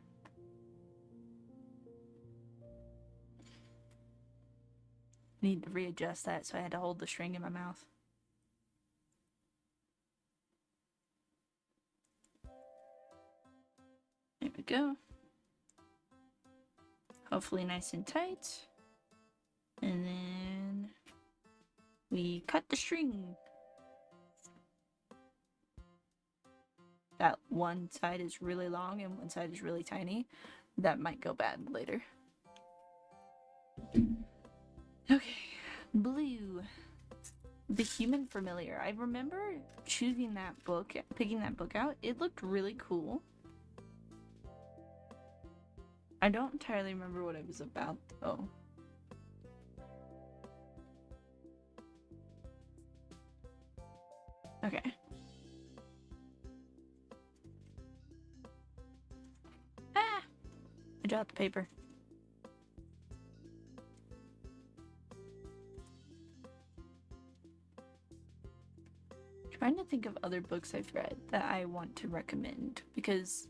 Need to readjust that, so I had to hold the string in my mouth. go. Hopefully nice and tight. And then we cut the string. That one side is really long and one side is really tiny. That might go bad later. Okay, Blue. The Human Familiar. I remember choosing that book, picking that book out. It looked really cool. I don't entirely remember what it was about, though. Okay. Ah! I dropped the paper. Trying to think of other books I've read that I want to recommend because,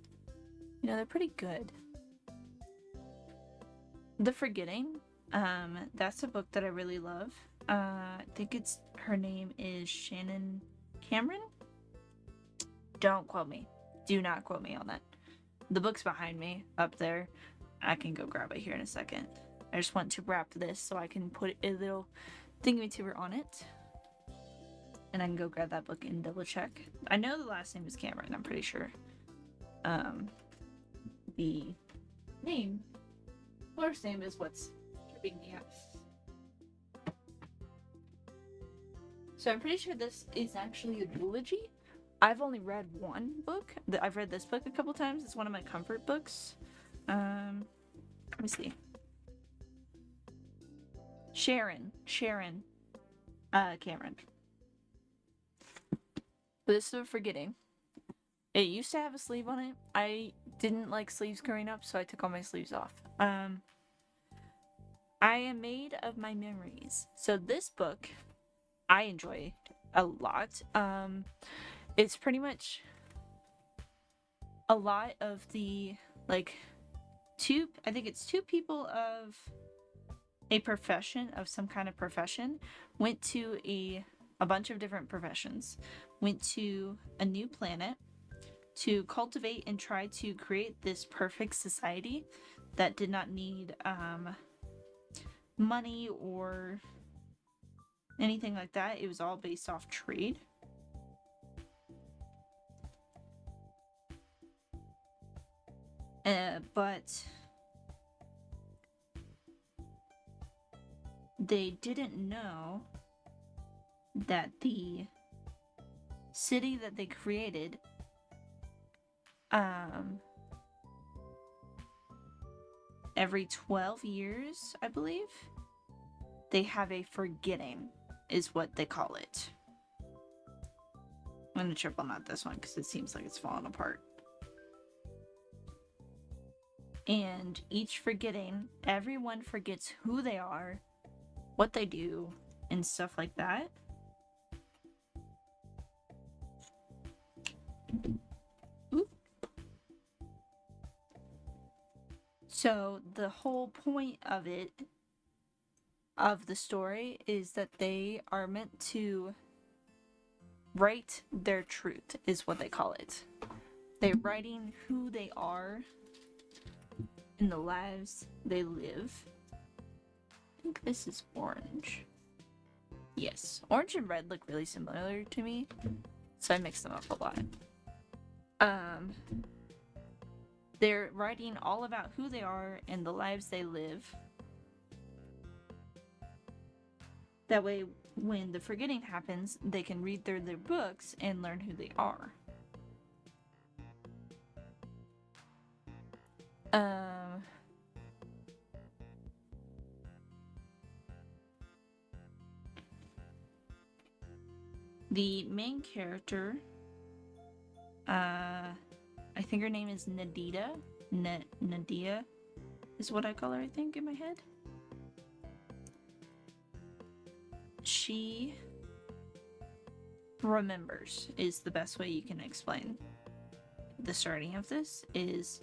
you know, they're pretty good. The Forgetting, that's a book that I really love. I think her name is Shannon Cameron. Don't quote me. Do not quote me on that. The book's behind me up there. I can go grab it here in a second. I just want to wrap this so I can put a little thingy-majigger on it. And I can go grab that book and double check. I know the last name is Cameron, I'm pretty sure. The name, first name is what's tripping me out. So I'm pretty sure this is actually a duology. I've only read one book. I've read this book a couple times. It's one of my comfort books. Let me see. Sharon Cameron. But this is Forgetting. It used to have a sleeve on it. I didn't like sleeves growing up, so I took all my sleeves off. I Am Made of My Memories. So this book, I enjoy a lot. It's pretty much a lot of the, like, I think it's two people of a profession, of some kind of profession, went to a bunch of different professions, went to a new planet to cultivate and try to create this perfect society that did not need money or anything like that. It was all based off trade. But they didn't know that the city that they created every 12 years, I believe, they have a forgetting, is what they call it. I'm gonna triple knot this one because it seems like it's falling apart. And each forgetting, everyone forgets who they are, what they do, and stuff like that. Oop. So the whole point of it, of the story, is that they are meant to write their truth, is what they call it. They're writing who they are in the lives they live. I think this is orange. Yes, orange and red look really similar to me, so I mix them up a lot. They're writing all about who they are and the lives they live. That way, when the forgetting happens, they can read through their books and learn who they are. The main character, I think her name is Nadita. Nadia is what I call her, I think, in my head. She remembers, is the best way you can explain the starting of this. Is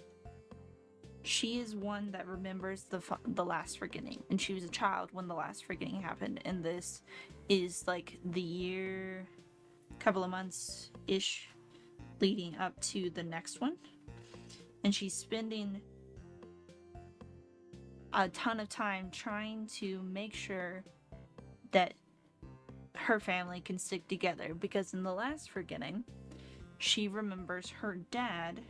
she is one that remembers the last forgetting, and she was a child when the last forgetting happened, and this is like the year, couple of months ish leading up to the next one. And she's spending a ton of time trying to make sure that her family can stick together, because in the last forgetting, she remembers her dad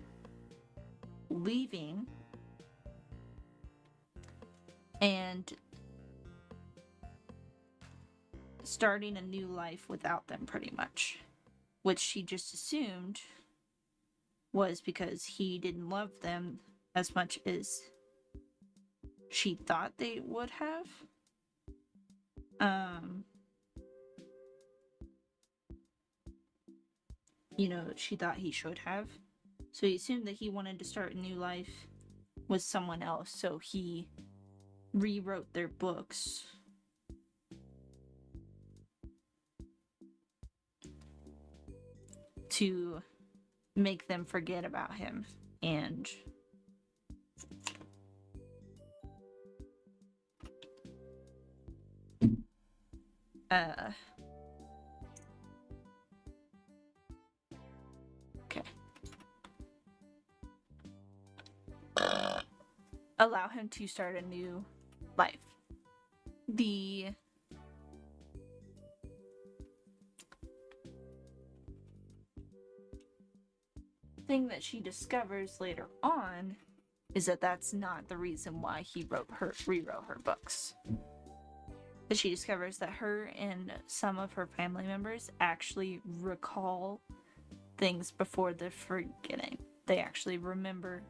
leaving and starting a new life without them, pretty much, which she just assumed was because he didn't love them as much as she thought they would have. She thought he should have. So he assumed that he wanted to start a new life with someone else, so he rewrote their books to make them forget about him. And okay, allow him to start a new life. The thing that she discovers later on is that that's not the reason why he rewrote her books. But she discovers that her and some of her family members actually recall things before the forgetting. They actually remember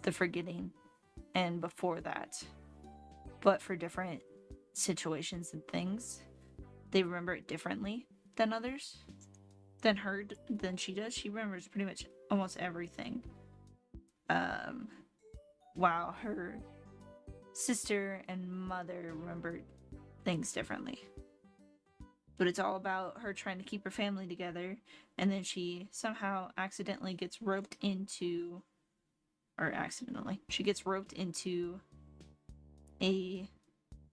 the forgetting and before that. But for different situations and things, they remember it differently than others. Than she does. She remembers pretty much almost everything. While her sister and mother remembered things differently. But it's all about her trying to keep her family together, and then she somehow accidentally gets roped into a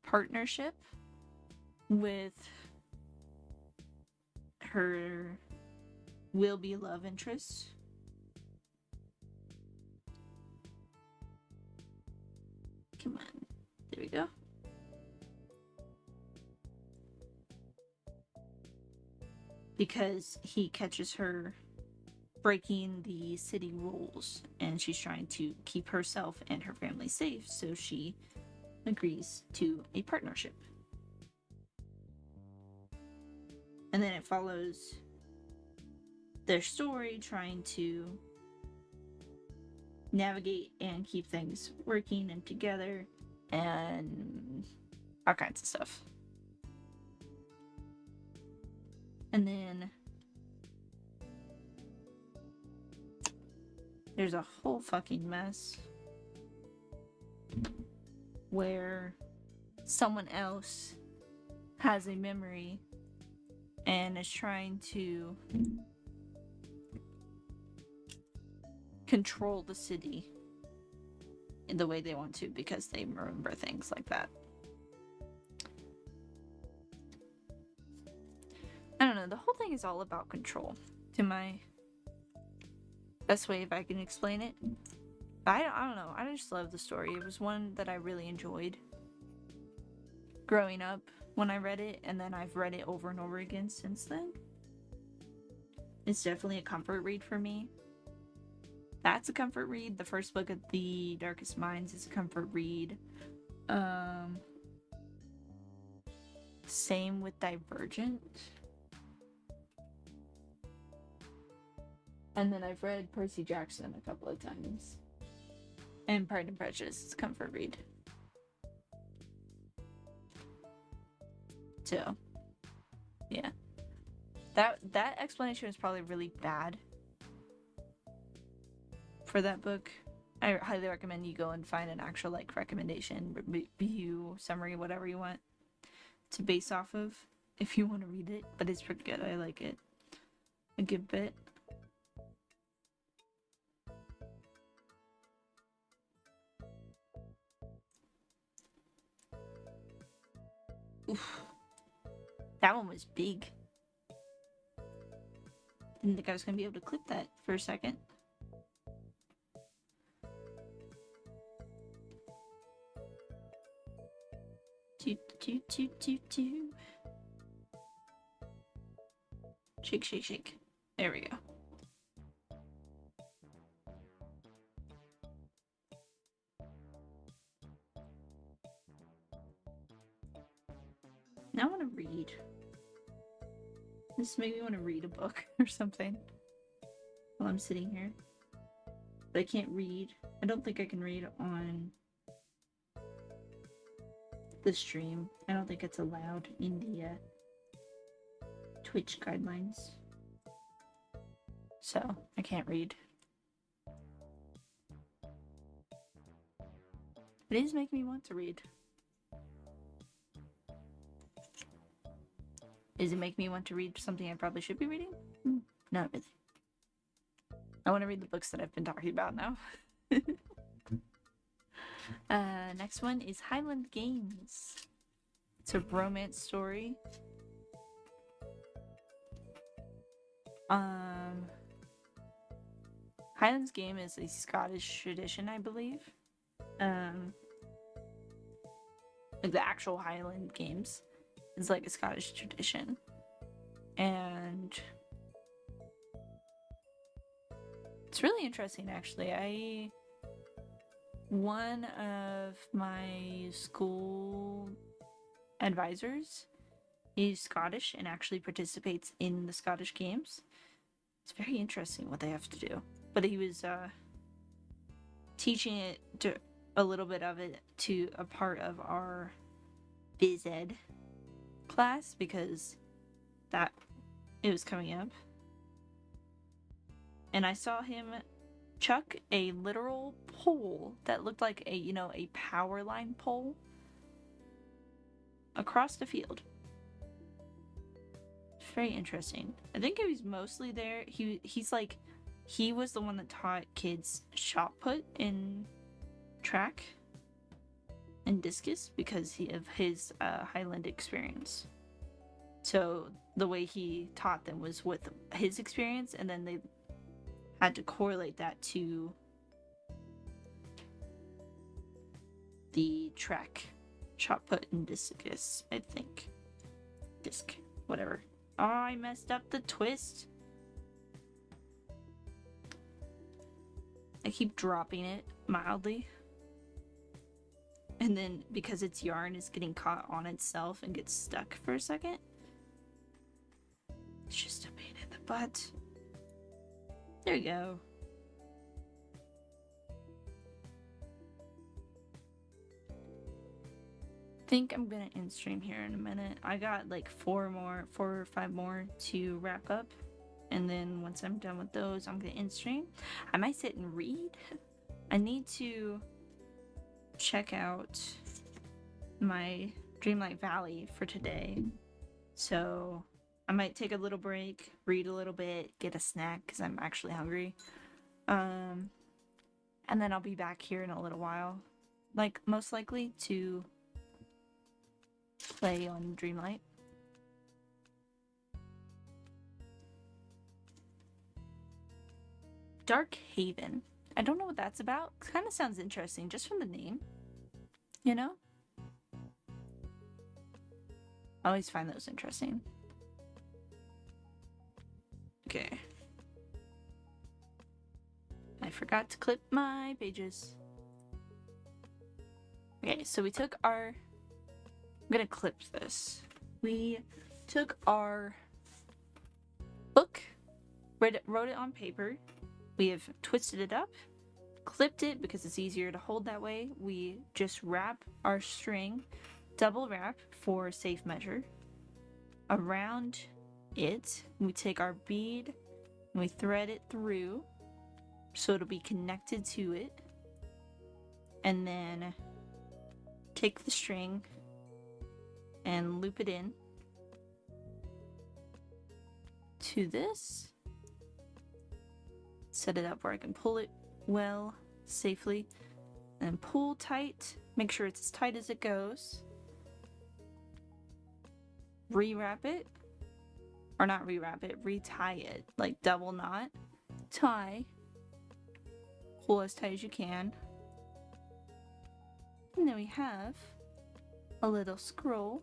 partnership with her will-be love interest. Come on. There we go. Because he catches her breaking the city rules, and she's trying to keep herself and her family safe, so she agrees to a partnership. And then it follows their story trying to navigate and keep things working and together and all kinds of stuff. And then there's a whole fucking mess where someone else has a memory and is trying to control the city in the way they want to, because they remember things like that. I don't know, the whole thing is all about control, to my best way if I can explain it. I don't know, I just love the story. It was one that I really enjoyed growing up when I read it, and then I've read it over and over again since then. It's definitely a comfort read for me. That's a comfort read. The first book of The Darkest Minds is a comfort read. Same with Divergent. And then I've read Percy Jackson a couple of times. And Pride and Prejudice is a comfort read. So, yeah. That explanation is probably really bad for that book. I highly recommend you go and find an actual recommendation, review, summary, whatever you want to base off of if you want to read it. But it's pretty good. I like it a good bit. Oof. That one was big. Didn't think I was gonna be able to clip that for a second. Do, do, do, do, do. Shake, shake, shake. There we go. Now I want to read. This made me want to read a book or something while I'm sitting here. But I can't read. I don't think I can read on the stream. I don't think it's allowed in the Twitch guidelines. So, I can't read. It is making me want to read. Does it make me want to read something I probably should be reading? Not really. I want to read the books that I've been talking about now. Next one is Highland Games. It's a romance story. Highlands Game is a Scottish tradition, I believe. Like the actual Highland Games is like a Scottish tradition. And it's really interesting, actually. One of my school advisors is Scottish and actually participates in the Scottish Games. It's very interesting what they have to do. But he was teaching it to a little bit of it to a part of our biz ed class because that it was coming up. And I saw him chuck a literal pole that looked like a power line pole across the field. Very interesting. I think he was mostly there. He was the one that taught kids shot put in track and discus because of his Highland experience. So the way he taught them was with his experience, and then they had to correlate that to the track shot put and discus, I think. Disc, whatever. Oh, I messed up the twist. I keep dropping it mildly. And then because it's yarn, it's getting caught on itself and gets stuck for a second. It's just a pain in the butt. There you go. I think I'm gonna end stream here in a minute. I got like 4 or 5 more to wrap up. And then once I'm done with those, I'm gonna end stream. I might sit and read. I need to check out my Dreamlight Valley for today. So I might take a little break, read a little bit, get a snack because I'm actually hungry. And then I'll be back here in a little while. Like, most likely to play on Dreamlight. Dark Haven. I don't know what that's about. Kind of sounds interesting just from the name. You know? I always find those interesting. Okay. I forgot to clip my pages. Okay, so we took our... I'm gonna clip this. We took our book, wrote it on paper. We have twisted it up, clipped it because it's easier to hold that way. We just wrap our string, double wrap for safe measure, around it. We take our bead and we thread it through so it'll be connected to it. And then take the string and loop it in to this. Set it up where I can pull it well, safely, and pull tight. Make sure it's as tight as it goes. Rewrap it, or not rewrap it, retie it, like double knot, tie, pull as tight as you can, and then we have a little scroll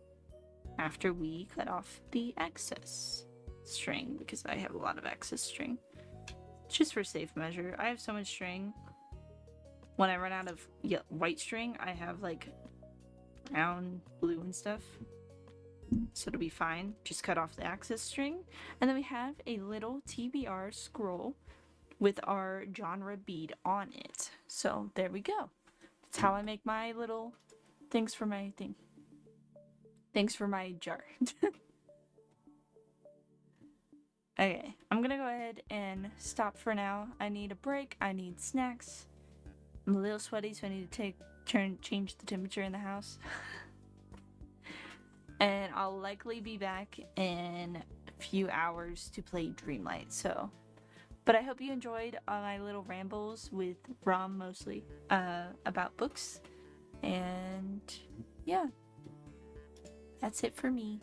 after we cut off the excess string, because I have a lot of excess string. Just for safe measure. I have so much string. When I run out of white string, I have like brown, blue, and stuff. So it'll be fine. Just cut off the excess string. And then we have a little TBR scroll with our genre bead on it. So there we go. That's how I make my little things for my thing. Things for my jar. Okay, I'm gonna go ahead and stop for now. I need a break. I need snacks. I'm a little sweaty, so I need to change the temperature in the house. And I'll likely be back in a few hours to play Dreamlight. So, but I hope you enjoyed my little rambles with Rom mostly about books. And yeah, that's it for me.